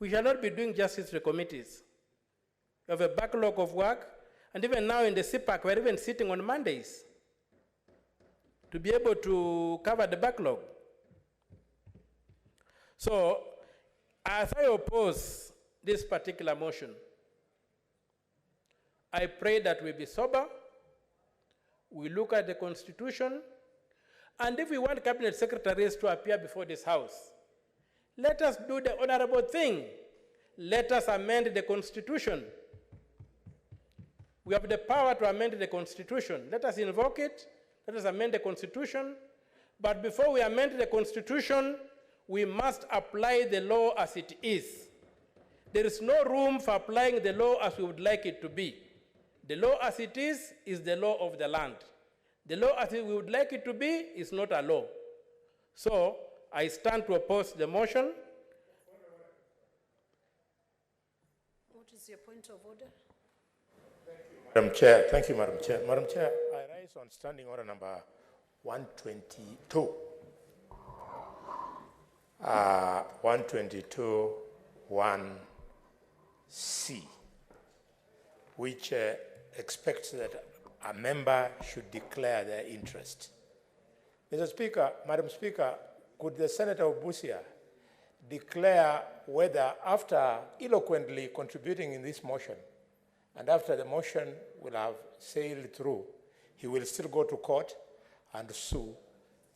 we shall not be doing justice to the committees. We have a backlog of work, and even now in the CPAC, we're even sitting on Mondays to be able to cover the backlog. So, as I oppose this particular motion, I pray that we be sober, we look at the Constitution, and if we want cabinet secretaries to appear before this House, let us do the honorable thing. Let us amend the Constitution. We have the power to amend the Constitution. Let us invoke it. Let us amend the Constitution. But before we amend the Constitution, we must apply the law as it is. There is no room for applying the law as we would like it to be. The law as it is the law of the land. The law as we would like it to be is not a law. So, I stand to oppose the motion. What is your point of order? Madam Chair, thank you, Madam Chair. Madam Chair, I rise on standing order number 122. 122, 1C, which expects that a member should declare their interest Mr. Speaker, Madam Speaker, could the Senator of Busia declare whether, after eloquently contributing in this motion, and after the motion will have sailed through, he will still go to court and sue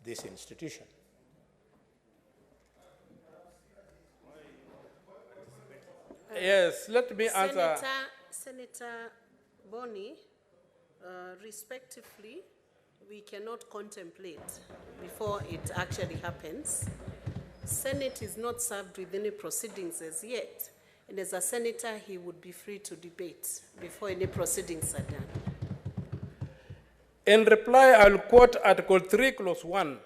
this institution? Yes, let me answer. Senator Boni, respectively, we cannot contemplate before it actually happens. Senate is not served with any proceedings as yet, and as a senator, he would be free to debate before any proceedings are done. In reply, I will quote Article 3, Clause 1,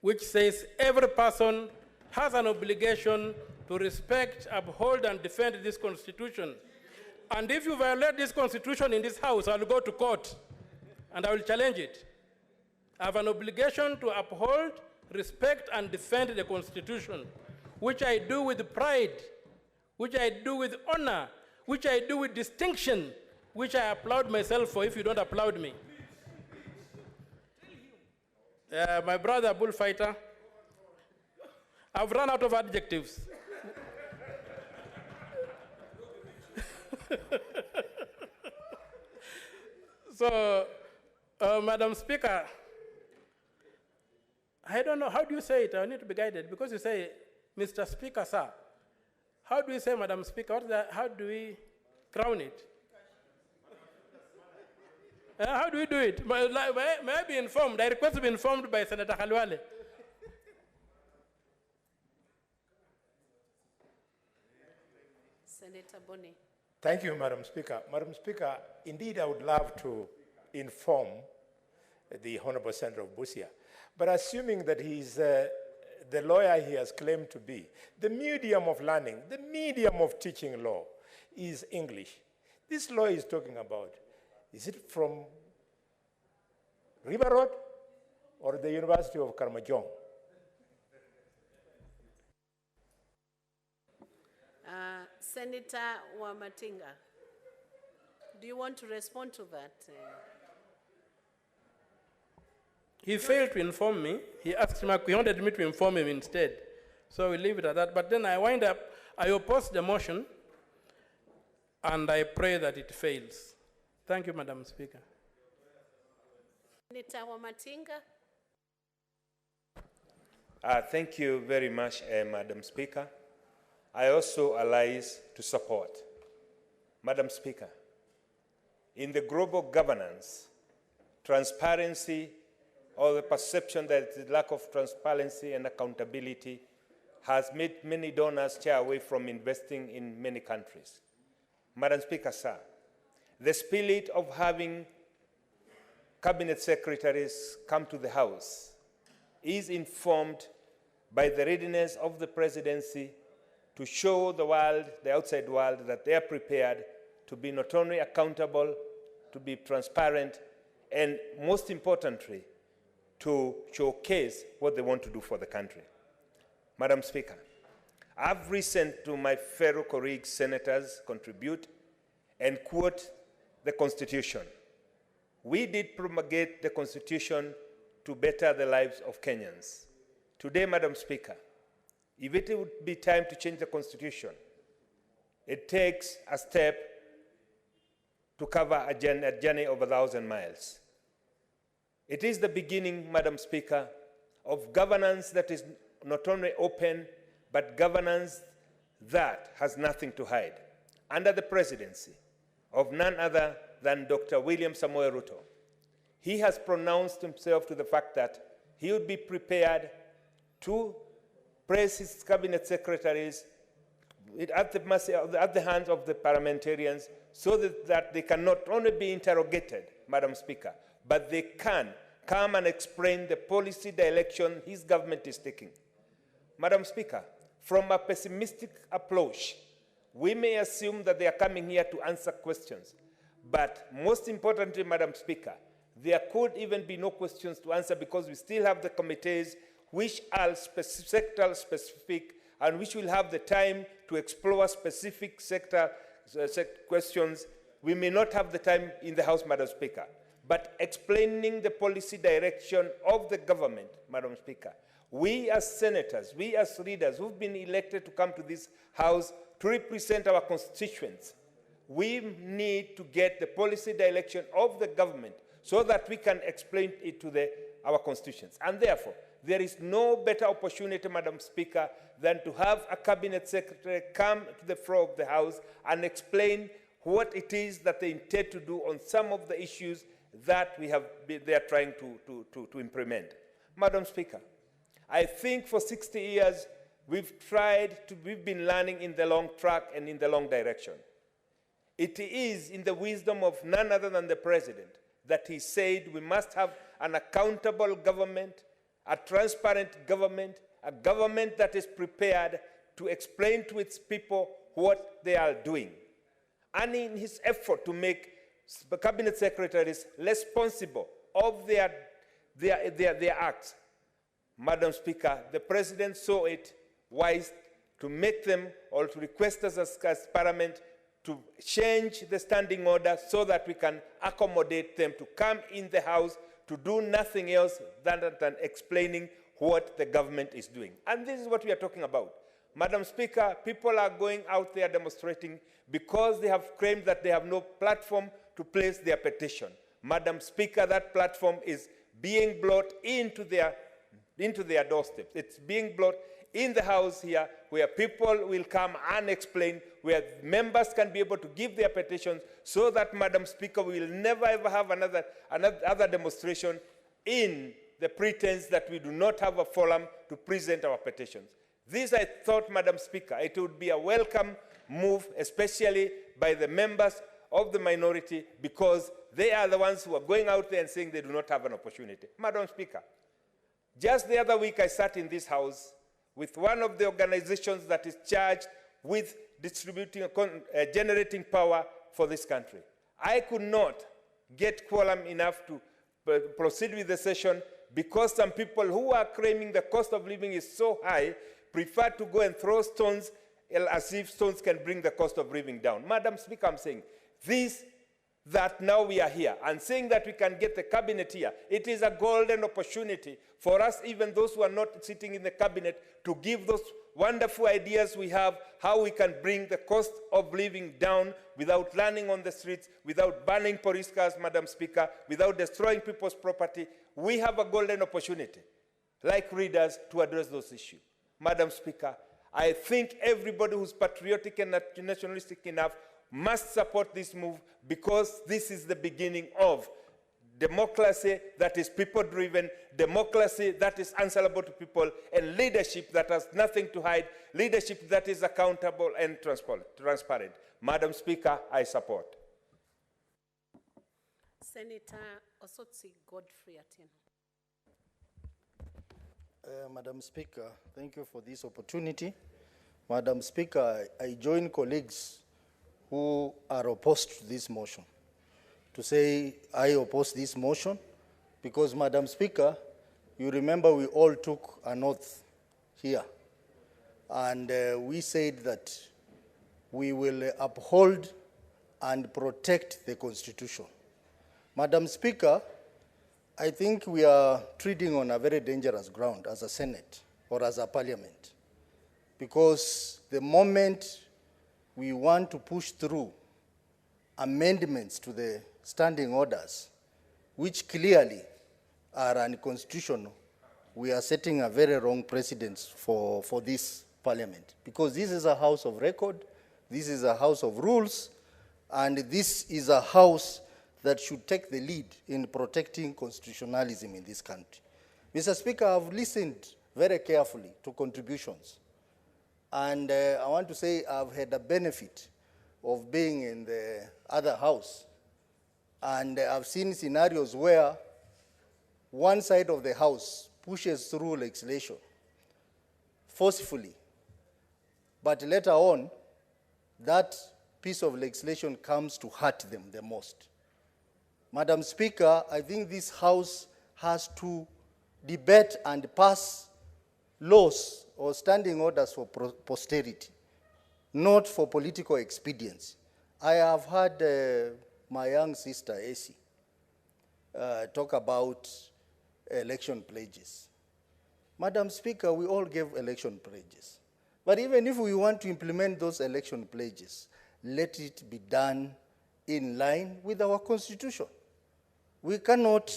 which says every person has an obligation to respect, uphold, and defend this Constitution. And if you violate this Constitution in this House, I will go to court and I will challenge it. I have an obligation to uphold, respect, and defend the Constitution, which I do with pride, which I do with honor, which I do with distinction, which I applaud myself for if you don't applaud me. My brother, bullfighter, I've run out of adjectives. So, Madam Speaker, I don't know, how do you say it? I need to be guided, because you say, Mr. Speaker, sir. How do you say, Madam Speaker? What is that? How do we crown it? How do we do it? May I be informed? I request to be informed by Senator Khalwale. Senator Boni. Thank you, Madam Speaker. Madam Speaker, indeed, I would love to inform the Honorable Senator of Busia. But assuming that he's the lawyer he has claimed to be, the medium of learning, the medium of teaching law is English. This law he's talking about, is it from River Road or the University of Karamojong? Senator Wamatinga, do you want to respond to that? He failed to inform me. He wanted me to inform him instead. So we leave it at that. But then I oppose the motion, and I pray that it fails. Thank you, Madam Speaker. Senator Wamatinga. Thank you very much, Madam Speaker. I also allies to support. Madam Speaker, in the global governance, transparency, or the perception that the lack of transparency and accountability has made many donors shy away from investing in many countries. Madam Speaker, sir, the spirit of having cabinet secretaries come to the House is informed by the readiness of the presidency to show the world, the outside world, that they are prepared to be not only accountable, to be transparent, and most importantly, to showcase what they want to do for the country. Madam Speaker, I've listened to my fellow colleagues, senators, contribute and quote the Constitution. We did promulgate the Constitution to better the lives of Kenyans. Today, Madam Speaker, if it would be time to change the Constitution, it takes a step to cover a journey of 1,000 miles. It is the beginning, Madam Speaker, of governance that is not only open, but governance that has nothing to hide. Under the presidency of none other than Dr. William Samoei Ruto, he has pronounced himself to the fact that he would be prepared to place his cabinet secretaries at the hands of the parliamentarians so that they can not only be interrogated, Madam Speaker, but they can come and explain the policy direction his government is taking. Madam Speaker, from a pessimistic approach, we may assume that they are coming here to answer questions. But most importantly, Madam Speaker, there could even be no questions to answer because we still have the committees which are sector specific and which will have the time to explore specific sector questions. We may not have the time in the House, Madam Speaker. but explaining the policy direction of the government, Madam Speaker. We as senators, we as leaders who've been elected to come to this House to represent our constituents, we need to get the policy direction of the government so that we can explain it to our constituents. And therefore, there is no better opportunity, Madam Speaker, than to have a cabinet secretary come to the floor of the House and explain what it is that they intend to do on some of the issues that they are trying to implement. Madam Speaker, I think for 60 years, we've been learning in the long track and in the long direction. It is in the wisdom of none other than the President that he said we must have an accountable government, a transparent government, a government that is prepared to explain to its people what they are doing. And in his effort to make cabinet secretaries responsible of their acts, Madam Speaker, the President saw it wise to make them or to request us as Parliament to change the standing order so that we can accommodate them to come in the House to do nothing else than explaining what the government is doing. And this is what we are talking about. Madam Speaker, people are going out there demonstrating because they have claimed that they have no platform to place their petition. Madam Speaker, that platform is being brought into their doorstep. It's being brought in the House here, where people will come and explain, where members can be able to give their petitions, so that, Madam Speaker, we will never ever have another demonstration in the pretense that we do not have a forum to present our petitions. This, I thought, Madam Speaker, it would be a welcome move, especially by the members of the minority, because they are the ones who are going out there and saying they do not have an opportunity. Madam Speaker, just the other week I sat in this House with one of the organizations that is charged with generating power for this country. I could not get quorum enough to proceed with the session because some people who are claiming the cost of living is so high prefer to go and throw stones as if stones can bring the cost of living down. Madam Speaker, I'm saying this, that now we are here and saying that we can get the cabinet here. It is a golden opportunity for us, even those who are not sitting in the cabinet, to give those wonderful ideas we have, how we can bring the cost of living down without landing on the streets, without burning police cars, Madam Speaker, without destroying people's property. We have a golden opportunity, like readers, to address those issues. Madam Speaker, I think everybody who's patriotic and nationalistic enough must support this move, because this is the beginning of democracy that is people-driven, democracy that is answerable to people, and leadership that has nothing to hide, leadership that is accountable and transparent. Madam Speaker, I support. Senator Osotsi Godfrey Atieno. Madam Speaker, thank you for this opportunity. Madam Speaker, I join colleagues who are opposed to this motion to say I oppose this motion because, Madam Speaker, you remember we all took an oath here, and we said that we will uphold and protect the Constitution. Madam Speaker, I think we are treading on a very dangerous ground as a Senate or as a Parliament, because the moment we want to push through amendments to the standing orders, which clearly are unconstitutional, we are setting a very wrong precedent for this Parliament, because this is a house of record, this is a house of rules, and this is a house that should take the lead in protecting constitutionalism in this country. Mr. Speaker, I've listened very carefully to contributions, and I want to say I've had the benefit of being in the other house, and I've seen scenarios where one side of the house pushes through legislation forcefully, but later on, that piece of legislation comes to hurt them the most. Madam Speaker, I think this House has to debate and pass laws or standing orders for posterity, not for political expediency. I have heard my young sister, Essie, talk about election pledges. Madam Speaker, we all gave election pledges. But even if we want to implement those election pledges, let it be done in line with our constitution. We cannot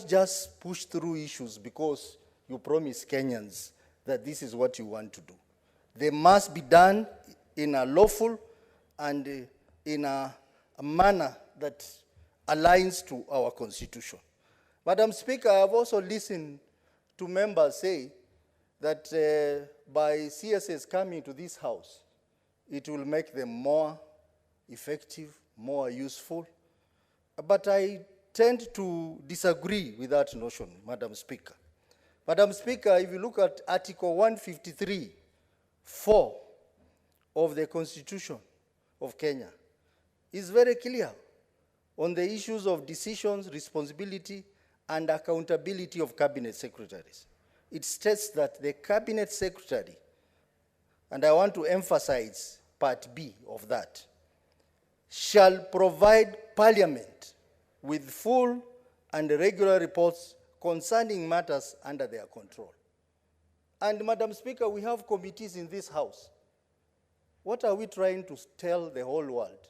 just push through issues because you promise Kenyans that this is what you want to do. They must be done in a lawful and in a manner that aligns to our constitution. Madam Speaker, I have also listened to members say that by CSS coming to this house, it will make them more effective, more useful. But I tend to disagree with that notion, Madam Speaker. Madam Speaker, if you look at Article 153(4) of the Constitution of Kenya, it's very clear on the issues of decisions, responsibility, and accountability of cabinet secretaries. It states that the cabinet secretary, and I want to emphasize part B of that, shall provide Parliament with full and regular reports concerning matters under their control. And Madam Speaker, we have committees in this house. What are we trying to tell the whole world?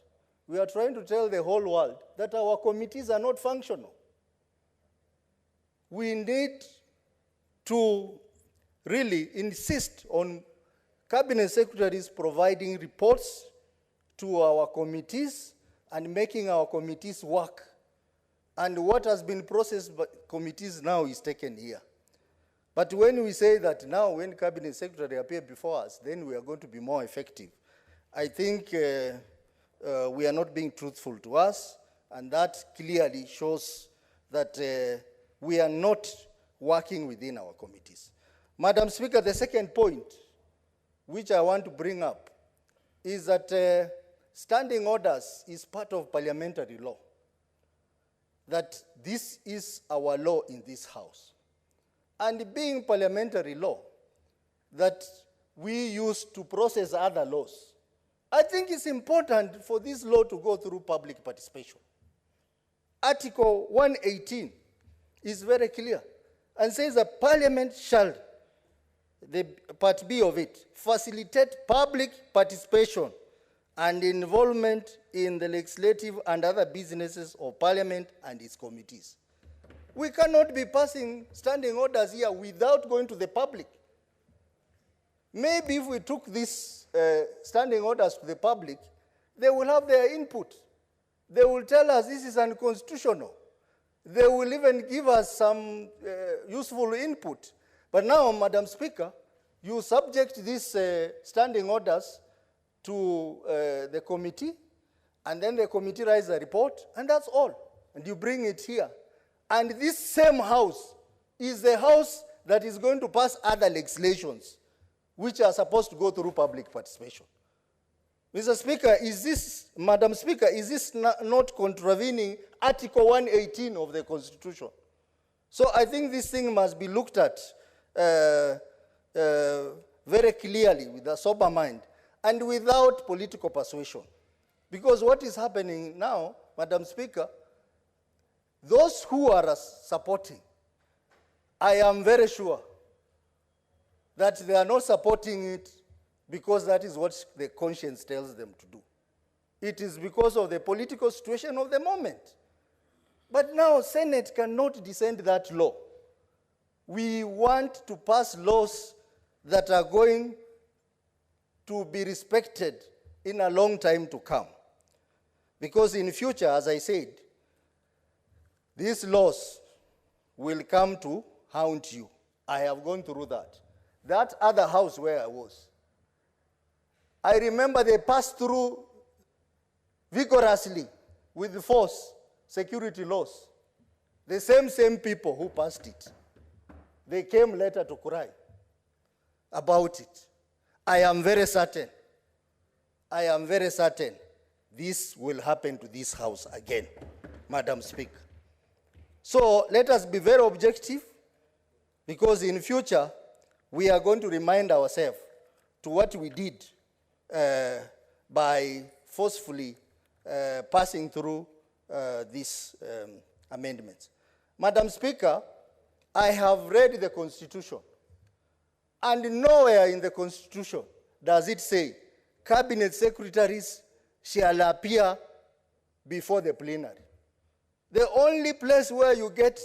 We are trying to tell the whole world that our committees are not functional. We need to really insist on cabinet secretaries providing reports to our committees and making our committees work. And what has been processed by committees now is taken here. But when we say that now when cabinet secretary appear before us, then we are going to be more effective, I think we are not being truthful to us, and that clearly shows that we are not working within our committees. Madam Speaker, the second point which I want to bring up is that standing orders is part of parliamentary law. That this is our law in this house. And being parliamentary law that we use to process other laws, I think it's important for this law to go through public participation. Article 118 is very clear and says that Parliament shall, the part B of it, facilitate public participation and involvement in the legislative and other businesses of Parliament and its committees. We cannot be passing standing orders here without going to the public. Maybe if we took these standing orders to the public, they will have their input. They will tell us this is unconstitutional. They will even give us some useful input. But now, Madam Speaker, you subject these standing orders to the committee, and then the committee writes a report, and that's all. And you bring it here. And this same house is the house that is going to pass other legislations, which are supposed to go through public participation. Mr. Speaker, Madam Speaker, is this not contravening Article 118 of the Constitution? So I think this thing must be looked at very clearly with a sober mind and without political persuasion. Because what is happening now, Madam Speaker, those who are supporting, I am very sure that they are not supporting it because that is what the conscience tells them to do. It is because of the political situation of the moment. But now Senate cannot dissent that law. We want to pass laws that are going to be respected in a long time to come. Because in future, as I said, these laws will come to haunt you. I have gone through that. That other house where I was, I remember they passed through vigorously with force security laws. The same people who passed it, they came later to cry about it. I am very certain this will happen to this house again, Madam Speaker. So let us be very objective, because in future we are going to remind ourselves to what we did by forcefully passing through this amendments. Madam Speaker, I have read the Constitution, and nowhere in the Constitution does it say cabinet secretaries shall appear before the plenary. The only place where you get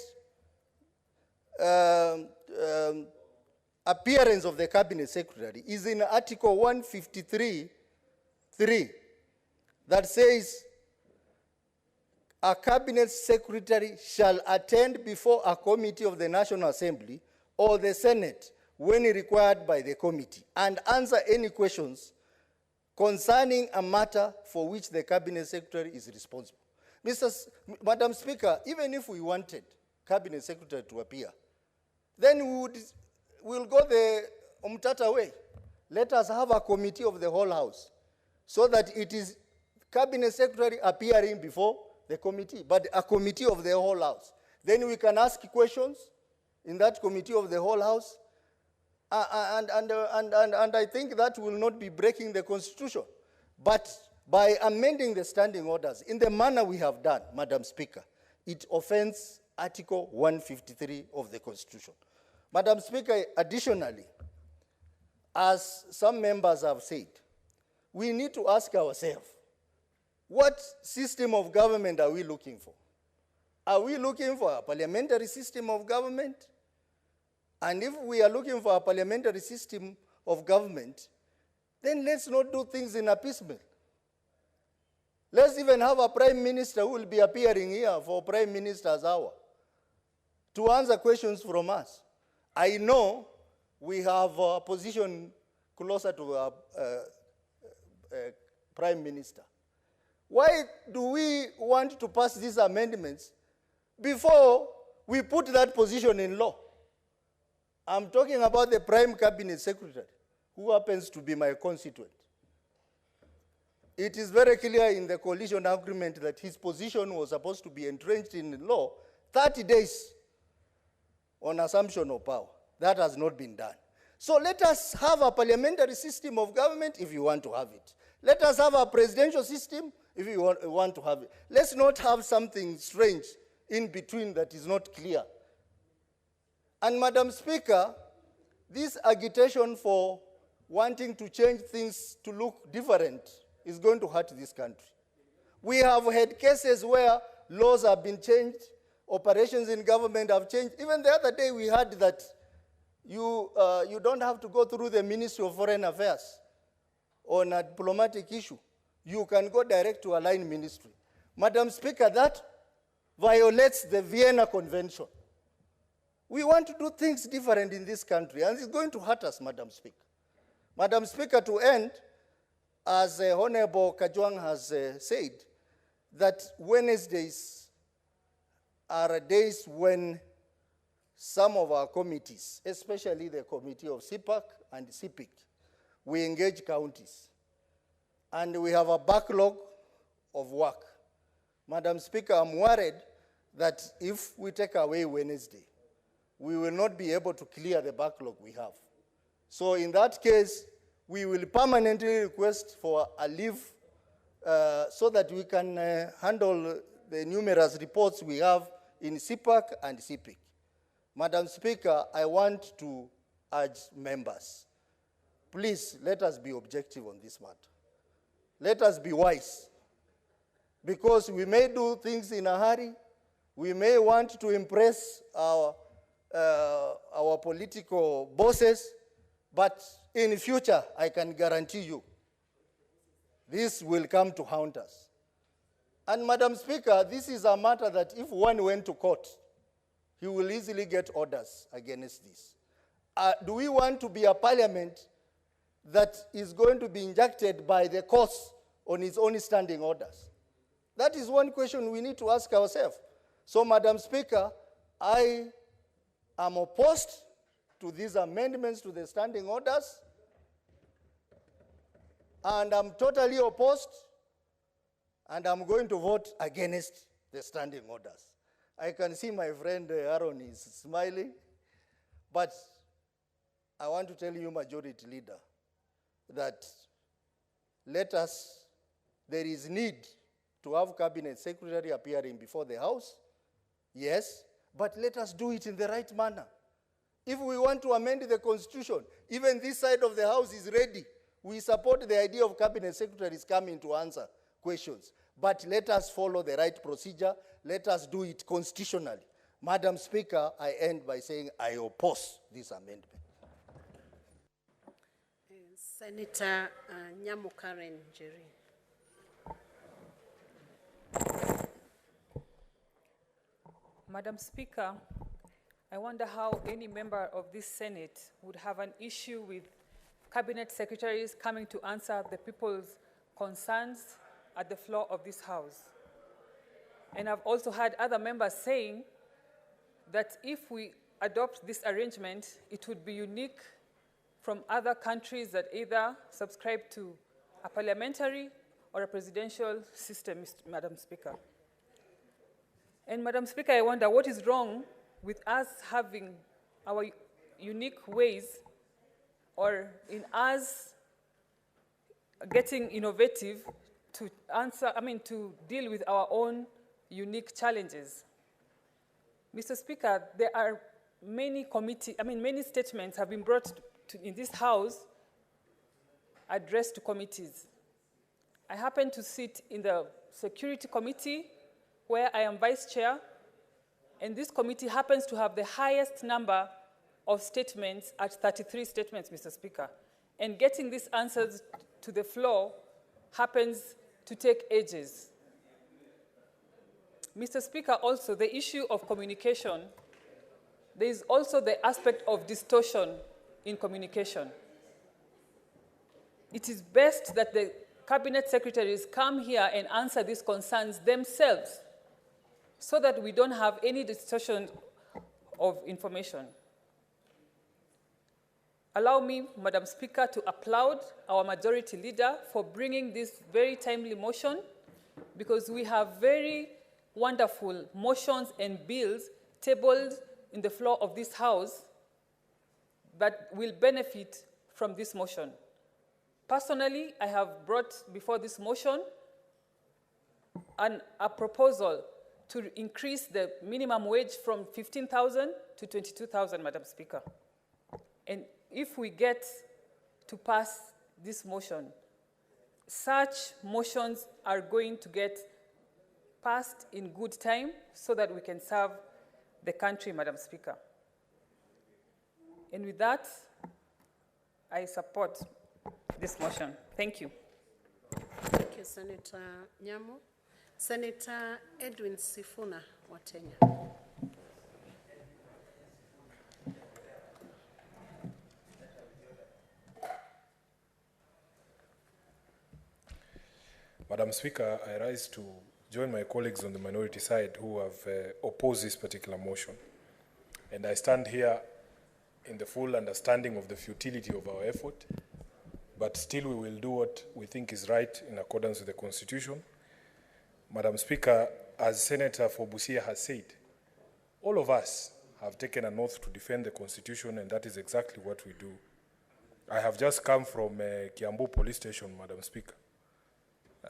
appearance of the cabinet secretary is in Article 153(3) that says a cabinet secretary shall attend before a committee of the National Assembly or the Senate when required by the committee and answer any questions concerning a matter for which the cabinet secretary is responsible. Madam Speaker, even if we wanted cabinet secretary to appear, then we'll go the Umtata way. Let us have a committee of the whole house so that it is cabinet secretary appearing before the committee, but a committee of the whole house. Then we can ask questions in that committee of the whole house, and I think that will not be breaking the Constitution. But by amending the standing orders in the manner we have done, Madam Speaker, it offends Article 153 of the Constitution. Madam Speaker, additionally, as some members have said, we need to ask ourselves, what system of government are we looking for? Are we looking for a parliamentary system of government? And if we are looking for a parliamentary system of government, then let's not do things in a piecemeal. Let's even have a prime minister who will be appearing here for Prime Minister's hour to answer questions from us. I know we have a position closer to a prime minister. Why do we want to pass these amendments before we put that position in law? I'm talking about the Prime Cabinet Secretary, who happens to be my constituent. It is very clear in the coalition agreement that his position was supposed to be entrenched in law 30 days on assumption of power. That has not been done. So let us have a parliamentary system of government if you want to have it. Let us have a presidential system if you want to have it. Let's not have something strange in between that is not clear. And Madam Speaker, this agitation for wanting to change things to look different is going to hurt this country. We have had cases where laws have been changed, operations in government have changed. Even the other day we heard that you don't have to go through the Ministry of Foreign Affairs on a diplomatic issue. You can go direct to a line ministry. Madam Speaker, that violates the Vienna Convention. We want to do things different in this country, and it's going to hurt us, Madam Speaker. Madam Speaker, to end, as Honorable Kajwang has said, that Wednesdays are days when some of our committees, especially the committee of CPAC and CPIC, we engage counties. And we have a backlog of work. Madam Speaker, I'm worried that if we take away Wednesday, we will not be able to clear the backlog we have. So in that case, we will permanently request for a leave so that we can handle the numerous reports we have in CPAC and CPIC. Madam Speaker, I want to urge members, please let us be objective on this matter. Let us be wise, because we may do things in a hurry. We may want to impress our political bosses, but in the future, I can guarantee you, this will come to haunt us. And Madam Speaker, this is a matter that if one went to court, he will easily get orders against this. Do we want to be a parliament that is going to be injected by the courts on its own standing orders? That is one question we need to ask ourselves. So, Madam Speaker, I am opposed to these amendments to the standing orders, and I'm totally opposed, and I'm going to vote against the standing orders. I can see my friend Aaron is smiling, but I want to tell you, Majority Leader, that there is need to have Cabinet Secretary appearing before the House Yes, but let us do it in the right manner. If we want to amend the constitution, even this side of the house is ready. We support the idea of cabinet secretaries coming to answer questions. But let us follow the right procedure. Let us do it constitutionally. Madam Speaker, I end by saying I oppose this amendment. Senator Nyamukaren Jerry. Madam Speaker, I wonder how any member of this Senate would have an issue with cabinet secretaries coming to answer the people's concerns at the floor of this House. And I've also had other members saying that if we adopt this arrangement, it would be unique from other countries that either subscribe to a parliamentary or a presidential system, Madam Speaker. And Madam Speaker, I wonder what is wrong with us having our unique ways, or in us getting innovative to to deal with our own unique challenges. Mr. Speaker, there are many many statements have been brought in this House addressed to committees. I happen to sit in the Security Committee, where I am Vice Chair, and this committee happens to have the highest number of statements at 33 statements, Mr. Speaker. And getting these answers to the floor happens to take ages. Mr. Speaker, also the issue of communication, there is also the aspect of distortion in communication. It is best that the cabinet secretaries come here and answer these concerns themselves, so that we don't have any distortion of information. Allow me, Madam Speaker, to applaud our majority leader for bringing this very timely motion, because we have very wonderful motions and bills tabled in the floor of this House that will benefit from this motion. Personally, I have brought before this motion a proposal to increase the minimum wage from 15,000 to 22,000, Madam Speaker. And if we get to pass this motion, such motions are going to get passed in good time so that we can serve the country, Madam Speaker. And with that, I support this motion. Thank you. Thank you, Senator Nyamu. Senator Edwin Sifuna wa Kenya. Madam Speaker, I rise to join my colleagues on the minority side who have opposed this particular motion. And I stand here in the full understanding of the futility of our effort, but still we will do what we think is right in accordance with the Constitution. Madam Speaker, as Senator for Busia has said, all of us have taken an oath to defend the Constitution, and that is exactly what we do. I have just come from Kiambu Police Station, Madam Speaker,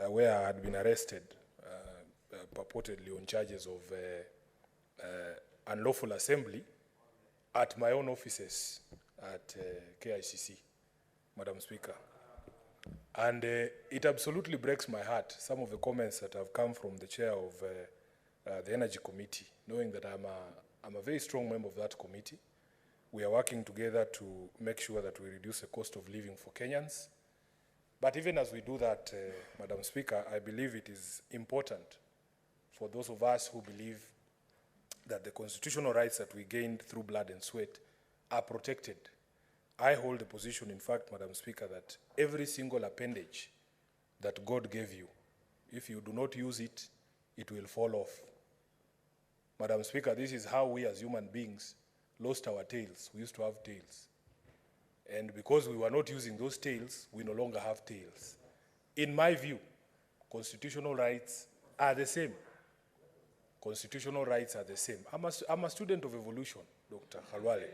where I had been arrested, purportedly on charges of unlawful assembly at my own offices at KICC, Madam Speaker. And it absolutely breaks my heart, some of the comments that have come from the chair of the Energy Committee, knowing that I'm a very strong member of that committee. We are working together to make sure that we reduce the cost of living for Kenyans. But even as we do that, Madam Speaker, I believe it is important for those of us who believe that the constitutional rights that we gained through blood and sweat are protected. I hold the position, in fact, Madam Speaker, that every single appendage that God gave you, if you do not use it, it will fall off. Madam Speaker, this is how we as human beings lost our tails. We used to have tails. And because we were not using those tails, we no longer have tails. In my view, constitutional rights are the same. Constitutional rights are the same. I'm a student of evolution, Dr. Khalwale.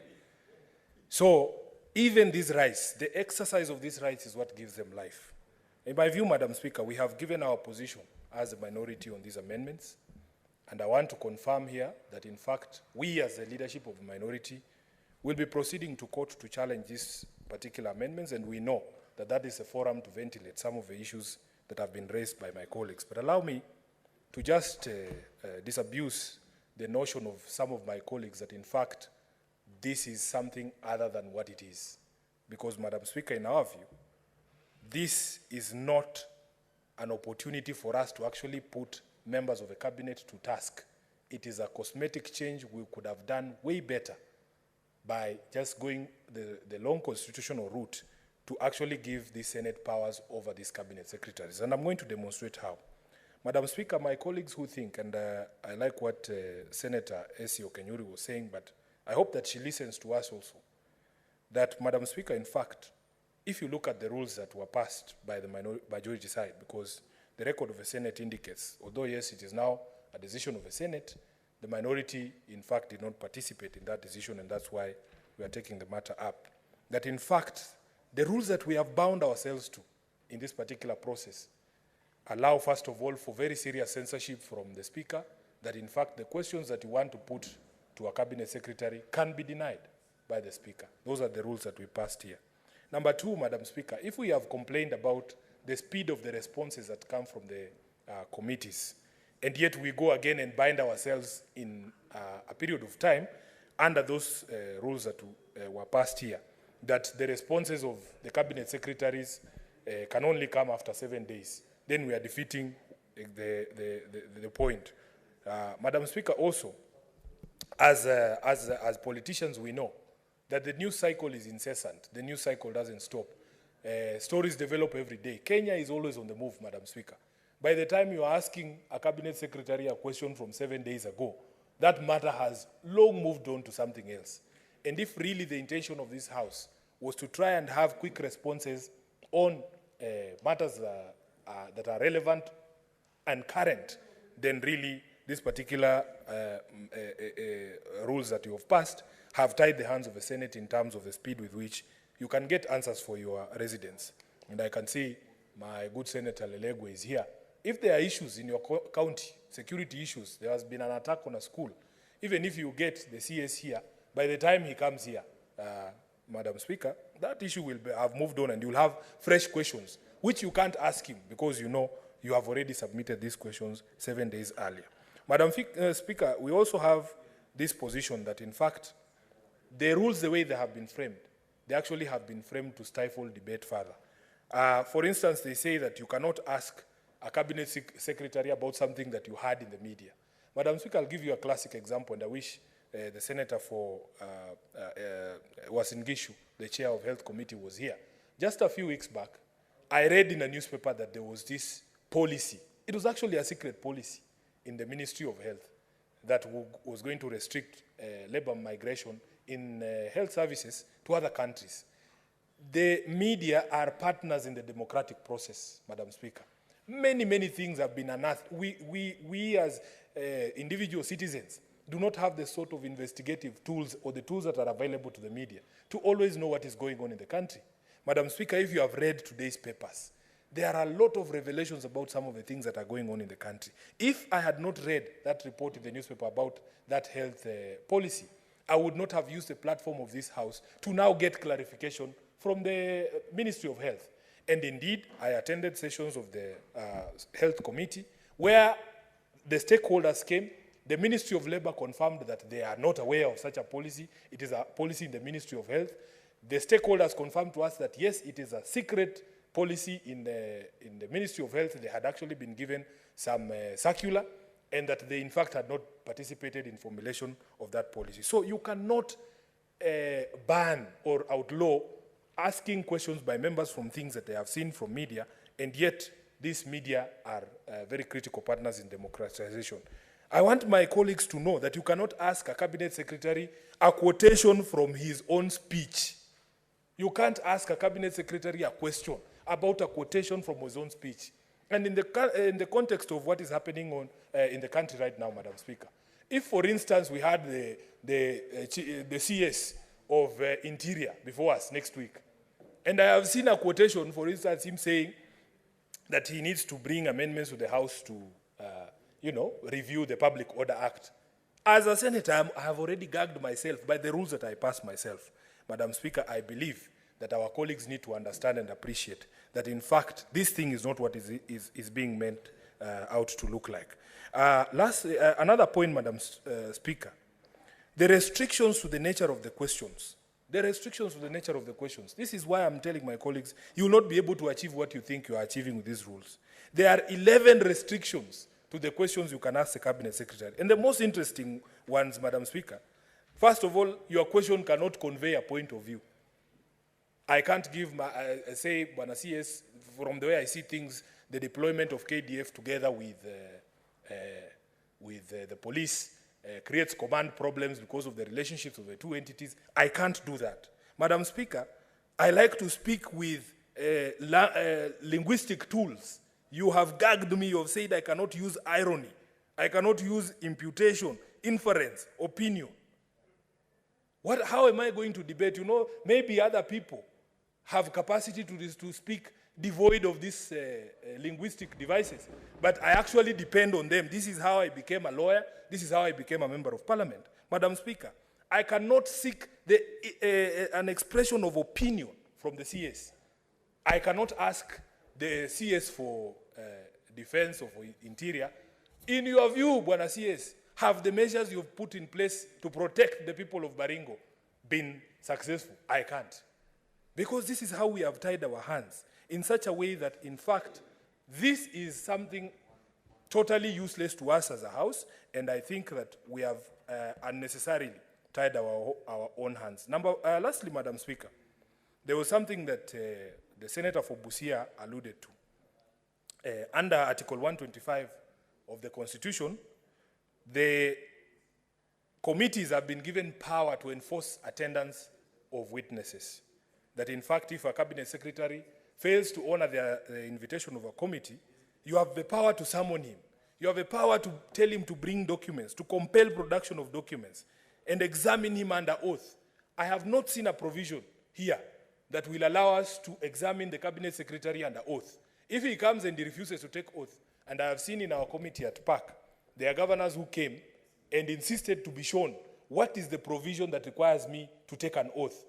So, even these rights, the exercise of these rights is what gives them life. In my view, Madam Speaker, we have given our position as a minority on these amendments. And I want to confirm here that, in fact, we as the leadership of the minority will be proceeding to court to challenge these particular amendments, and we know that that is a forum to ventilate some of the issues that have been raised by my colleagues. But allow me to just disabuse the notion of some of my colleagues that, in fact, this is something other than what it is. Because, Madam Speaker, in our view, this is not an opportunity for us to actually put members of the cabinet to task. It is a cosmetic change we could have done way better by just going the long constitutional route to actually give the Senate powers over these cabinet secretaries. And I'm going to demonstrate how. Madam Speaker, my colleagues who think, and I like what Senator Esio Kenyuri was saying, but I hope that she listens to us also, that, Madam Speaker, in fact, if you look at the rules that were passed by the majority side, because the record of the Senate indicates, although yes, it is now a decision of the Senate, the minority, in fact, did not participate in that decision, and that's why we are taking the matter up. That, in fact, the rules that we have bound ourselves to in this particular process allow, first of all, for very serious censorship from the Speaker, that, in fact, the questions that you want to put to a cabinet secretary can be denied by the Speaker. Those are the rules that we passed here. Number two, Madam Speaker, if we have complained about the speed of the responses that come from the committees, and yet we go again and bind ourselves in a period of time under those rules that were passed here, that the responses of the cabinet secretaries can only come after 7 days, then we are defeating the point. Madam Speaker, also, as politicians, we know that the news cycle is incessant. The news cycle doesn't stop. Stories develop every day. Kenya is always on the move, Madam Speaker. By the time you are asking a cabinet secretary a question from 7 days ago, that matter has long moved on to something else. And if really the intention of this House was to try and have quick responses on matters that are relevant and current, then really these particular rules that you have passed have tied the hands of the Senate in terms of the speed with which you can get answers for your residents. And I can see my good Senator Lelegwe is here. If there are issues in your county, security issues, there has been an attack on a school, even if you get the CS here, by the time he comes here, Madam Speaker, that issue will have moved on and you'll have fresh questions, which you can't ask him because you know you have already submitted these questions 7 days earlier. Madam Speaker, we also have this position that, in fact, the rules, the way they have been framed, they actually have been framed to stifle debate further. For instance, they say that you cannot ask a cabinet secretary about something that you heard in the media. Madam Speaker, I'll give you a classic example, and I wish the senator for Uasin Gishu, the chair of Health Committee, was here. Just a few weeks back, I read in a newspaper that there was this policy. It was actually a secret policy in the Ministry of Health that was going to restrict labor migration in health services to other countries. The media are partners in the democratic process, Madam Speaker. Many, many things have been unearthed. We as individual citizens do not have the sort of investigative tools or the tools that are available to the media to always know what is going on in the country. Madam Speaker, if you have read today's papers, there are a lot of revelations about some of the things that are going on in the country. If I had not read that report in the newspaper about that health policy, I would not have used the platform of this House to now get clarification from the Ministry of Health. And indeed, I attended sessions of the Health Committee where the stakeholders came. The Ministry of Labor confirmed that they are not aware of such a policy. It is a policy in the Ministry of Health. The stakeholders confirmed to us that, yes, it is a secret policy in the Ministry of Health. They had actually been given some circular, and that they, in fact, had not participated in formulation of that policy. So you cannot ban or outlaw asking questions by members from things that they have seen from media, and yet these media are very critical partners in democratization. I want my colleagues to know that you cannot ask a cabinet secretary a quotation from his own speech. You can't ask a cabinet secretary a question about a quotation from his own speech. And in the context of what is happening in the country right now, Madam Speaker, if, for instance, we had the CS of Interior before us next week, and I have seen a quotation, for instance, him saying that he needs to bring amendments to the House to review the Public Order Act. As a senator, I have already gagged myself by the rules that I passed myself. Madam Speaker, I believe that our colleagues need to understand and appreciate that, in fact, this thing is not what is being meant out to look like. Lastly, another point, Madam Speaker, the restrictions to the nature of the questions. The restrictions to the nature of the questions. This is why I'm telling my colleagues, you will not be able to achieve what you think you are achieving with these rules. There are 11 restrictions to the questions you can ask the Cabinet Secretary. And the most interesting ones, Madam Speaker, first of all, your question cannot convey a point of view. I can't give, say, Bwana CS, from the way I see things, the deployment of KDF together with the police creates command problems because of the relationships of the two entities. I can't do that. Madam Speaker, I like to speak with linguistic tools. You have gagged me, you have said I cannot use irony. I cannot use imputation, inference, opinion. How am I going to debate? Maybe other people have capacity to speak devoid of these linguistic devices. But I actually depend on them. This is how I became a lawyer. This is how I became a member of parliament. Madam Speaker, I cannot seek an expression of opinion from the CS. I cannot ask the CS for defense or for interior. In your view, Bwana CS, have the measures you've put in place to protect the people of Baringo been successful? I can't. Because this is how we have tied our hands, in such a way that, in fact, this is something totally useless to us as a House, and I think that we have unnecessarily tied our own hands. Lastly, Madam Speaker, there was something that the Senator for Busia alluded to. Under Article 125 of the Constitution, the committees have been given power to enforce attendance of witnesses. That, in fact, if a Cabinet Secretary fails to honor the invitation of a committee, you have the power to summon him. You have the power to tell him to bring documents, to compel production of documents, and examine him under oath. I have not seen a provision here that will allow us to examine the Cabinet Secretary under oath. If he comes and he refuses to take oath, and I have seen in our committee at PAC, there are governors who came and insisted to be shown what is the provision that requires me to take an oath.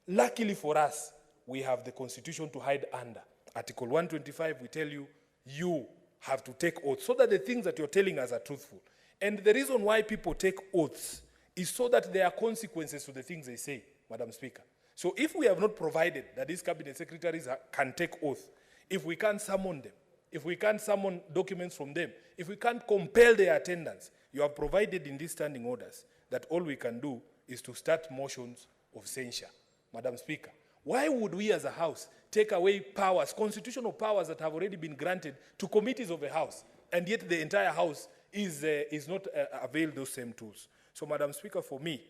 Luckily for us, we have the Constitution to hide under. Article 125, we tell you, you have to take oaths so that the things that you're telling us are truthful. And the reason why people take oaths is so that there are consequences to the things they say, Madam Speaker. So if we have not provided that these Cabinet Secretaries can take oath, if we can't summon them, if we can't summon documents from them, if we can't compel their attendance, you have provided in these standing orders that all we can do is to start motions of censure. Madam Speaker, why would we as a House take away powers, constitutional powers that have already been granted to committees of the House, and yet the entire House is not availed those same tools? So, Madam Speaker, for me,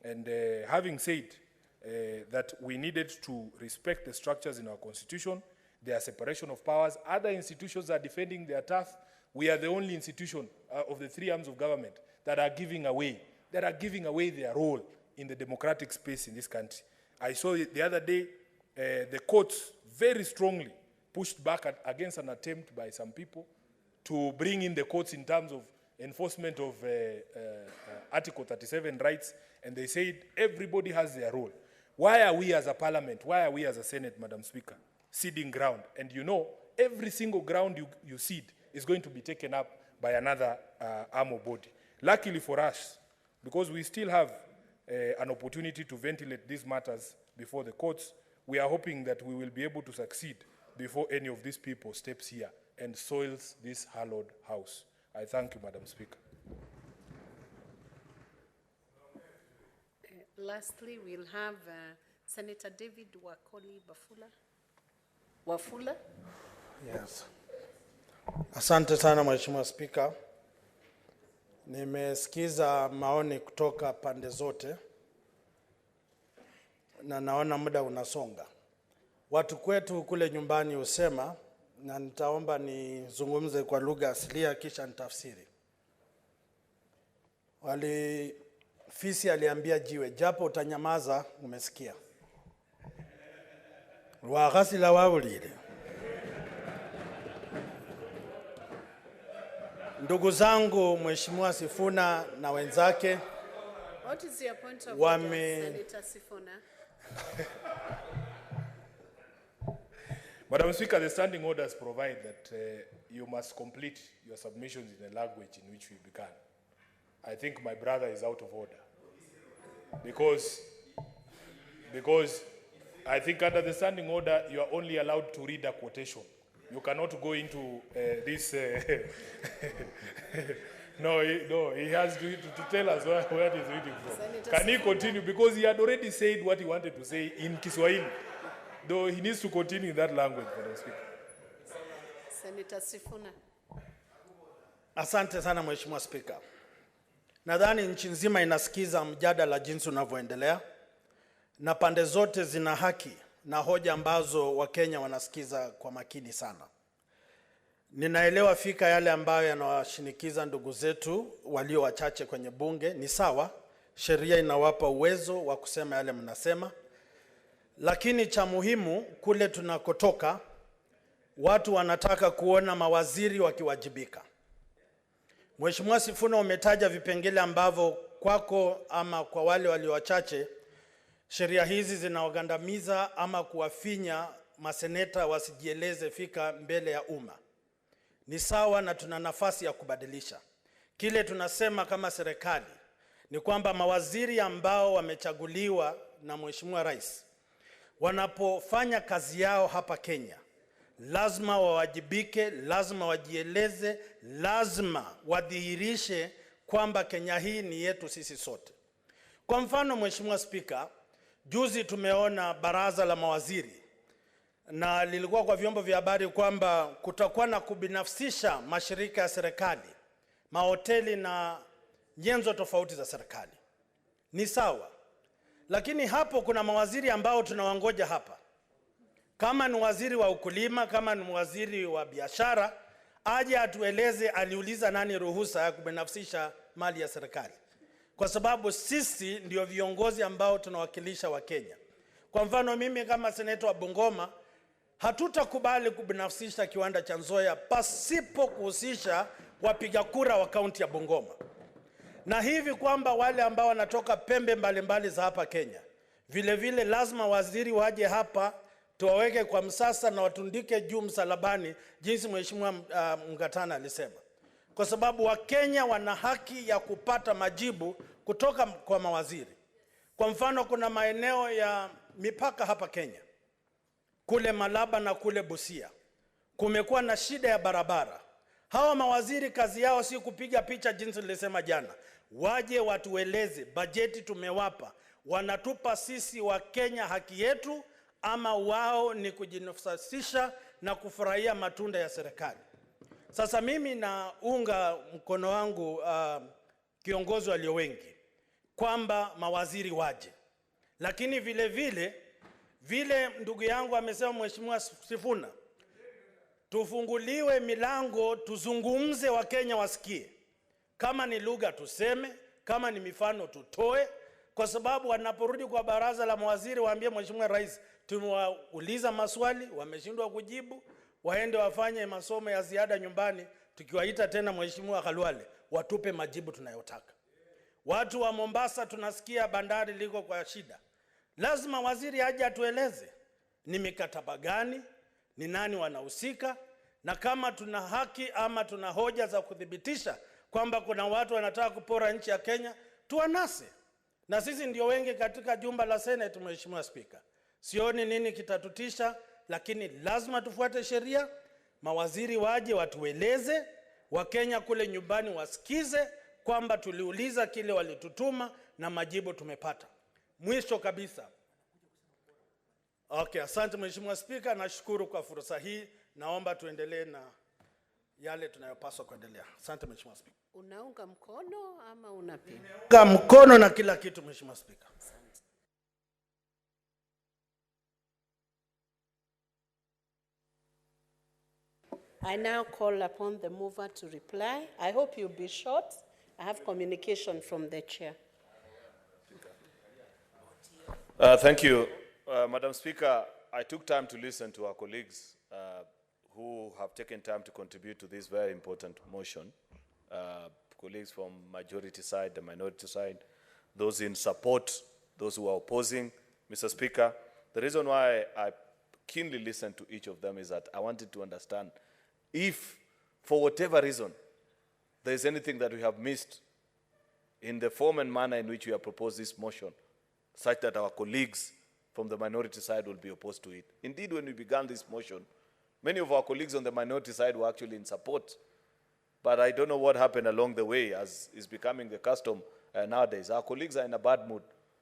and having said that we needed to respect the structures in our Constitution, their separation of powers, other institutions are defending their turf. We are the only institution of the three arms of government that are giving away their role in the democratic space in this country. I saw it the other day, the courts very strongly pushed back against an attempt by some people to bring in the courts in terms of enforcement of Article 37 rights, and they said everybody has their role. Why are we as a parliament, why are we as a Senate, Madam Speaker, ceding ground? And every single ground you cede is going to be taken up by another arm or body. Luckily for us, because we still have an opportunity to ventilate these matters before the courts, we are hoping that we will be able to succeed before any of these people steps here and soils this hallowed house. I thank you, Madam Speaker. Lastly, we'll have Senator David Wafula. Yes. Asante sana Mheshimiwa Spika. Nimesikiza maoni kutoka pande zote na naona muda unasonga. Watu kwetu kule nyumbani husema, na nitaomba nizungumze kwa lugha asilia kisha nitafsiri. Fisi aliambia jiwe, japo utanyamaza umesikia. Wakasi la wawulile. Ndugu zangu Mheshimiwa Sifuna na wenzake What is your point of Wame- order, Senator Sifuna? Madam Speaker, the standing orders provide that you must complete your submissions in the language in which we began. I think my brother is out of order. Because I think under the standing order, you are only allowed to read a quotation. You cannot go into this. No, he has to tell us where he's reading from. Senator Can he Sifuna. continue? Because he had already said what he wanted to say in Kiswahili. Though he needs to continue in that language, Madam Speaker. Senator Sifuna. Asante sana Mheshimiwa Spika. Nadhani nchi nzima inasikiza mjadala jinsi unavyoendelea na pande zote zina haki na hoja ambazo Wakenya wanasikiza kwa makini sana. Ninaelewa fika yale ambayo yanawashinikiza ndugu zetu walio wachache kwenye bunge. Ni sawa, sheria inawapa uwezo wa kusema yale mnasema. Lakini cha muhimu kule tunakotoka, watu wanataka kuona mawaziri wakiwajibika. Mheshimiwa Sifuna, umetaja vipengele ambavyo kwako ama kwa wale walio wachache sheria hizi zinawagandamiza ama kuwafinya maseneta wasijieleze fika mbele ya umma. Ni sawa na tuna nafasi ya kubadilisha. Kile tunasema kama serikali ni kwamba mawaziri ambao wamechaguliwa na Mheshimiwa Rais wanapofanya kazi yao hapa Kenya, lazima wawajibike, lazima wajieleze, lazima wadhihirishe kwamba Kenya hii ni yetu sisi sote. Kwa mfano, Mheshimiwa Spika, juzi tumeona baraza la mawaziri na lilikuwa kwa vyombo vya habari kwamba kutakuwa na kubinafsisha mashirika ya serikali, mahoteli na nyenzo tofauti za serikali. Ni sawa. Lakini hapo kuna mawaziri ambao tunawangoja hapa. Kama ni waziri wa ukulima, kama ni waziri wa biashara, aje atueleze aliuliza nani ruhusa ya kubinafsisha mali ya serikali. Kwa sababu sisi ndio viongozi ambao tunawakilisha wa Kenya. Kwa mfano mimi kama seneta wa Bungoma, hatutakubali kubinafsisha kiwanda cha Nzoia pasipo kuhusisha wapiga kura wa kaunti ya Bungoma. Na hivi kwamba wale ambao wanatoka pembe mbalimbali za hapa Kenya, vile vile lazima waziri waje hapa tuwaweke kwa msasa na watundike juu msalabani jinsi Mheshimiwa Mngatana alisema. Kwa sababu Wakenya wana haki ya kupata majibu kutoka kwa mawaziri. Kwa mfano kuna maeneo ya mipaka hapa Kenya, kule Malaba na kule Busia, kumekuwa na shida ya barabara. Hawa mawaziri kazi yao si kupiga picha jinsi nilisema jana. Waje watueleze bajeti tumewapa, wanatupa sisi wa Kenya haki yetu ama wao ni kujinafsisha na kufurahia matunda ya serikali. Sasa mimi naunga mkono wangu kiongozi walio wengi kwamba mawaziri waje. Lakini vile ndugu yangu amesema Mheshimiwa Sifuna, tufunguliwe milango tuzungumze, wa Kenya wasikie. Kama ni lugha tuseme, kama ni mifano tutoe, kwa sababu wanaporudi kwa baraza la mawaziri waambie Mheshimiwa Rais tumewauliza maswali wameshindwa kujibu, waende wafanye masomo ya ziada nyumbani, tukiwaita tena Mheshimiwa Khalwale watupe majibu tunayotaka. Watu wa Mombasa tunasikia bandari liko kwa shida. Lazima waziri aje atueleze ni mikataba gani, ni nani wanahusika, na kama tuna haki ama tuna hoja za kudhibitisha kwamba kuna watu wanataka kupora nchi ya Kenya, tuanase. Na sisi ndio wengi katika jumba la Senate, Mheshimiwa Spika. Sioni nini kitatutisha, lakini lazima tufuate sheria. Mawaziri waje watueleze, Wakenya kule nyumbani wasikize kwamba tuliuliza kile walitutuma na majibu tumepata. Mwisho kabisa. Okay, asante Mheshimiwa Spika, nashukuru kwa fursa hii. Naomba tuendelee na yale tunayopaswa kuendelea. Asante Mheshimiwa Spika. Unaunga mkono ama unapinga? Unga mkono na kila kitu Mheshimiwa Spika. I now call upon the mover to reply. I hope you'll be short. I have communication from the chair. Thank you. Madam Speaker, I took time to listen to our colleagues who have taken time to contribute to this very important motion. colleagues from majority side, the minority side, those in support, those who are opposing. Mr. Speaker, the reason why I keenly listened to each of them is that I wanted to understand if, for whatever reason, there is anything that we have missed in the form and manner in which we have proposed this motion, such that our colleagues from the minority side will be opposed to it. Indeed, when we began this motion, many of our colleagues on the minority side were actually in support. But I don't know what happened along the way, as is becoming the custom nowadays. Our colleagues are in a bad mood.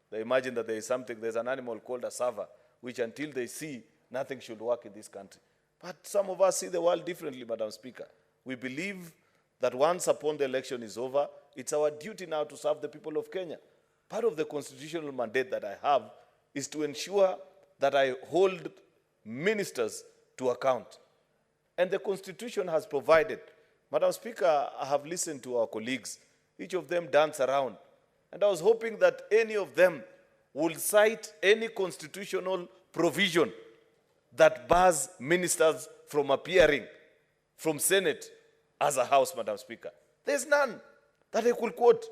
They imagine that there is something, there's an animal called a server, which until they see, nothing should work in this country. But some of us see the world differently, Madam Speaker. We believe that once upon the election is over, it's our duty now to serve the people of Kenya. Part of the constitutional mandate that I have is to ensure that I hold ministers to account. And the Constitution has provided. Madam Speaker, I have listened to our colleagues. Each of them dance around. And I was hoping that any of them would cite any constitutional provision that bars ministers from appearing from Senate as a House, Madam Speaker. There's none that I could quote.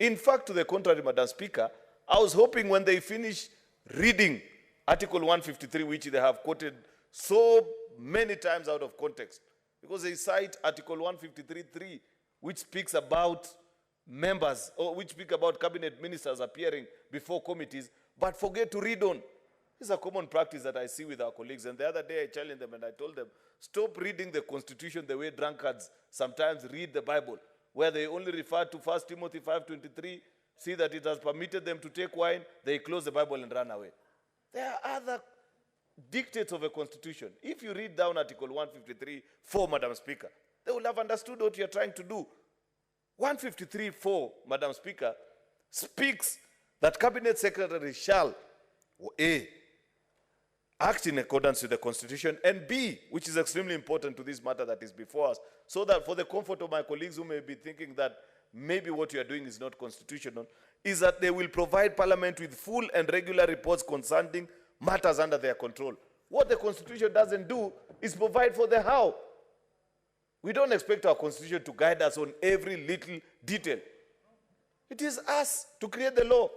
In fact, to the contrary, Madam Speaker, I was hoping when they finish reading Article 153, which they have quoted so many times out of context, because they cite Article 153.3, which speaks about members, or which speak about cabinet ministers appearing before committees, but forget to read on. This is a common practice that I see with our colleagues. And the other day I challenged them and I told them, stop reading the Constitution the way drunkards sometimes read the Bible, where they only refer to 1 Timothy 5:23, see that it has permitted them to take wine, they close the Bible and run away. There are other dictates of a constitution. If you read down Article 153.4, Madam Speaker, they will have understood what you are trying to do. 153.4, Madam Speaker, speaks that cabinet secretary shall, A, act in accordance with the Constitution, and B, which is extremely important to this matter that is before us, so that for the comfort of my colleagues who may be thinking that maybe what you are doing is not constitutional, is that they will provide Parliament with full and regular reports concerning matters under their control. What the Constitution doesn't do is provide for the how. We don't expect our Constitution to guide us on every little detail. It is us to create the law.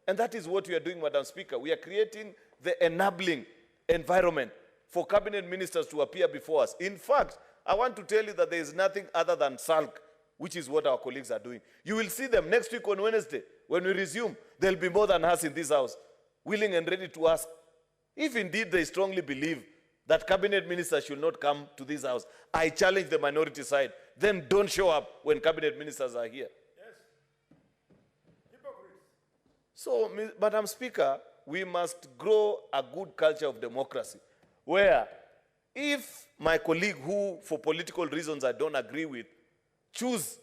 And that is what we are doing, Madam Speaker. We are creating the enabling environment for cabinet ministers to appear before us. In fact, I want to tell you that there is nothing other than sulk, which is what our colleagues are doing. You will see them next week on Wednesday. When we resume, there will be more than us in this house, willing and ready to ask. If indeed they strongly believe that cabinet ministers should not come to this house, I challenge the minority side. Then don't show up when cabinet ministers are here. So, Madam Speaker, we must grow a good culture of democracy, where if my colleague who, for political reasons I don't agree with, choose,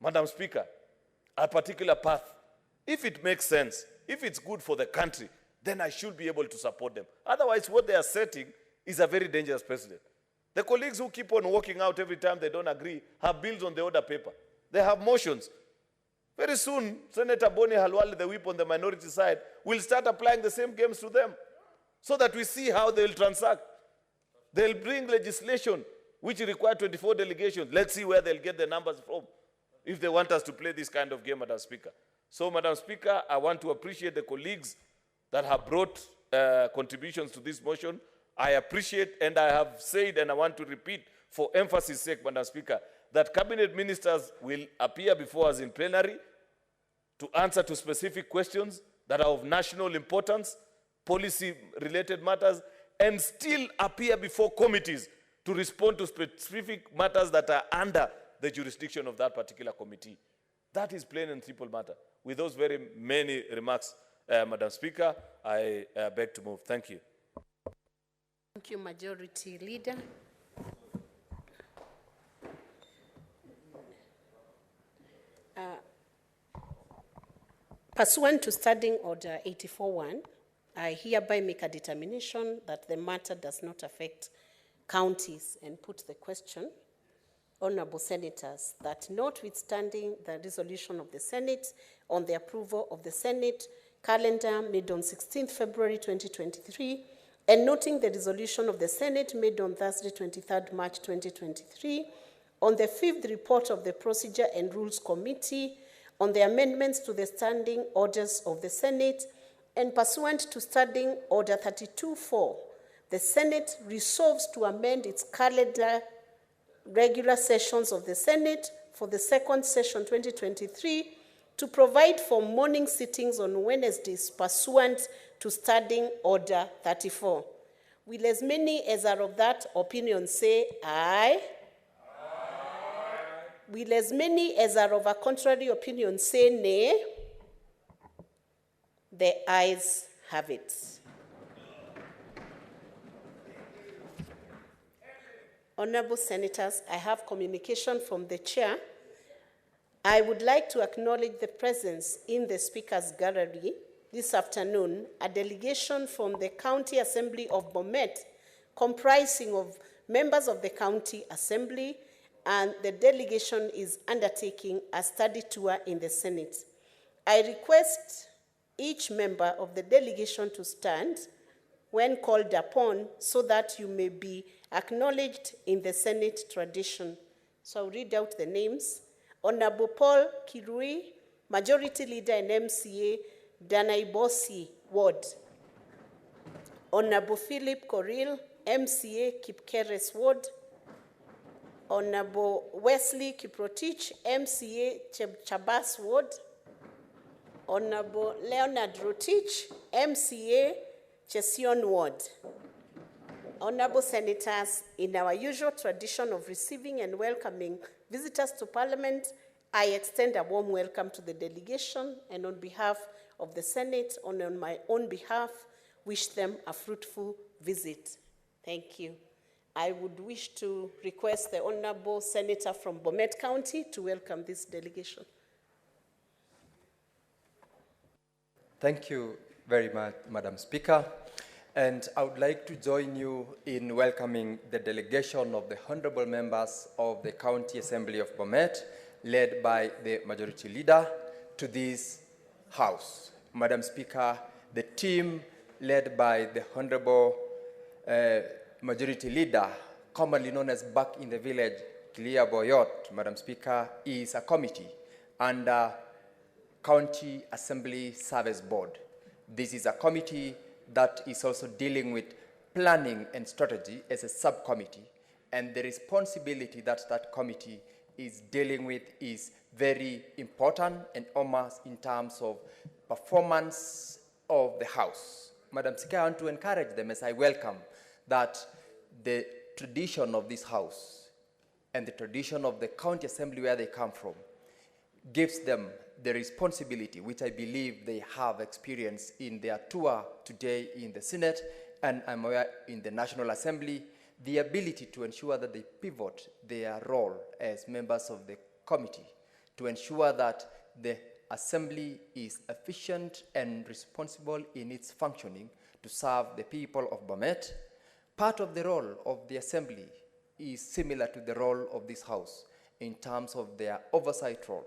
Madam Speaker, a particular path, if it makes sense, if it's good for the country, then I should be able to support them. Otherwise, what they are setting is a very dangerous precedent. The colleagues who keep on walking out every time they don't agree have bills on the order paper. They have motions. Very soon, Senator Boni Halwale, the whip on the minority side, will start applying the same games to them so that we see how they will transact. They'll bring legislation which require 24 delegations. Let's see where they'll get the numbers from if they want us to play this kind of game, Madam Speaker. So, Madam Speaker, I want to appreciate the colleagues that have brought contributions to this motion. I appreciate, and I have said, and I want to repeat for emphasis' sake, Madam Speaker, that cabinet ministers will appear before us in plenary to answer to specific questions that are of national importance, policy-related matters, and still appear before committees to respond to specific matters that are under the jurisdiction of that particular committee. That is plain and simple matter. With those very many remarks, Madam Speaker, I beg to move. Thank you. Thank you, Majority Leader. Pursuant to Standing Order 84.1, I hereby make a determination that the matter does not affect counties and put the question, Honorable Senators, that notwithstanding the resolution of the Senate on the approval of the Senate calendar made on 16th February 2023, and noting the resolution of the Senate made on Thursday 23rd March 2023, on the 5th report of the Procedure and Rules Committee on the amendments to the standing orders of the Senate, and pursuant to Standing Order 32.4, the Senate resolves to amend its calendar regular sessions of the Senate for the second session 2023 to provide for morning sittings on Wednesdays pursuant to Standing Order 34. Will as many as are of that opinion say aye? Aye. Will as many as are of a contrary opinion say nay? The ayes have it. Honorable Senators, I have communication from the Chair. I would like to acknowledge the presence in the Speaker's Gallery this afternoon a delegation from the County Assembly of Bomet, comprising of members of the County Assembly, and the delegation is undertaking a study tour in the Senate. I request each member of the delegation to stand when called upon so that you may be acknowledged in the Senate tradition. So I'll read out the names. Honorable Paul Kirui, Majority Leader and MCA, Danaibosi Ward. Honorable Philip Koril, MCA, Kipkeres Ward. Honorable Wesley Kiprotich, MCA, Chabas Ward. Honorable Leonard Rotich, MCA, Chesion Ward. Honorable Senators, in our usual tradition of receiving and welcoming visitors to Parliament, I extend a warm welcome to the delegation, and on behalf of the Senate, and on my own behalf, wish them a fruitful visit. Thank you. I would wish to request the Honorable Senator from Bomet County to welcome this delegation. Thank you very much, Madam Speaker. And I would like to join you in welcoming the delegation of the honorable members of the County Assembly of Bomet, led by the Majority Leader, to this House. Madam Speaker, the team led by the Honorable Majority Leader, commonly known as Back in the Village, Clear Boyot, Madam Speaker, is a committee under County Assembly Service Board. This is a committee that is also dealing with planning and strategy as a subcommittee, and the responsibility that that committee is dealing with is very important and almost in terms of performance of the House. Madam Speaker, I want to encourage them as I welcome that the tradition of this House and the tradition of the County Assembly where they come from gives them the responsibility, which I believe they have experienced in their tour today in the Senate and I'm aware in the National Assembly, the ability to ensure that they pivot their role as members of the committee to ensure that the Assembly is efficient and responsible in its functioning to serve the people of Bomet. Part of the role of the Assembly is similar to the role of this House in terms of their oversight role.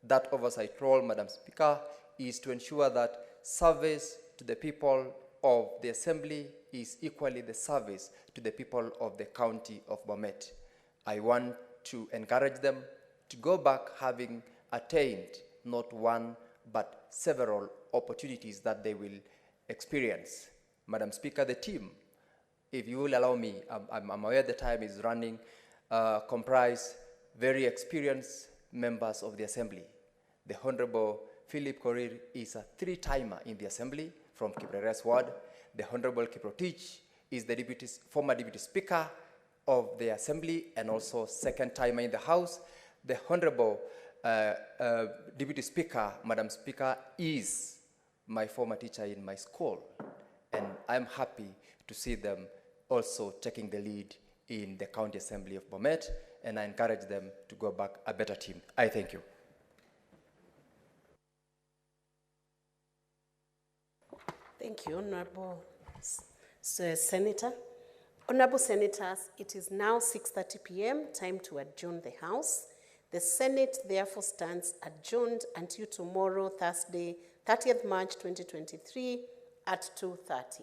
That oversight role, Madam Speaker, is to ensure that service to the people of the Assembly is equally the service to the people of the County of Bomet. I want to encourage them to go back having attained not one but several opportunities that they will experience. Madam Speaker, the team, if you will allow me, I'm aware the time is running, comprise very experienced members of the Assembly. The Honorable Philip Korir is a three-timer in the Assembly from Kipkeres Ward. The Honorable Kiprotich is the former Deputy Speaker of the Assembly and also second-timer in the House. The Honorable Deputy Speaker, Madam Speaker, is my former teacher in my school. And I'm happy to see them also taking the lead in the County Assembly of Bomet, and I encourage them to go back a better team. I thank you. Thank you, Honorable Senator. Honorable Senators, it is now 6:30 p.m., time to adjourn the House. The Senate therefore stands adjourned until tomorrow, Thursday, 30th March 2023 at 2:30.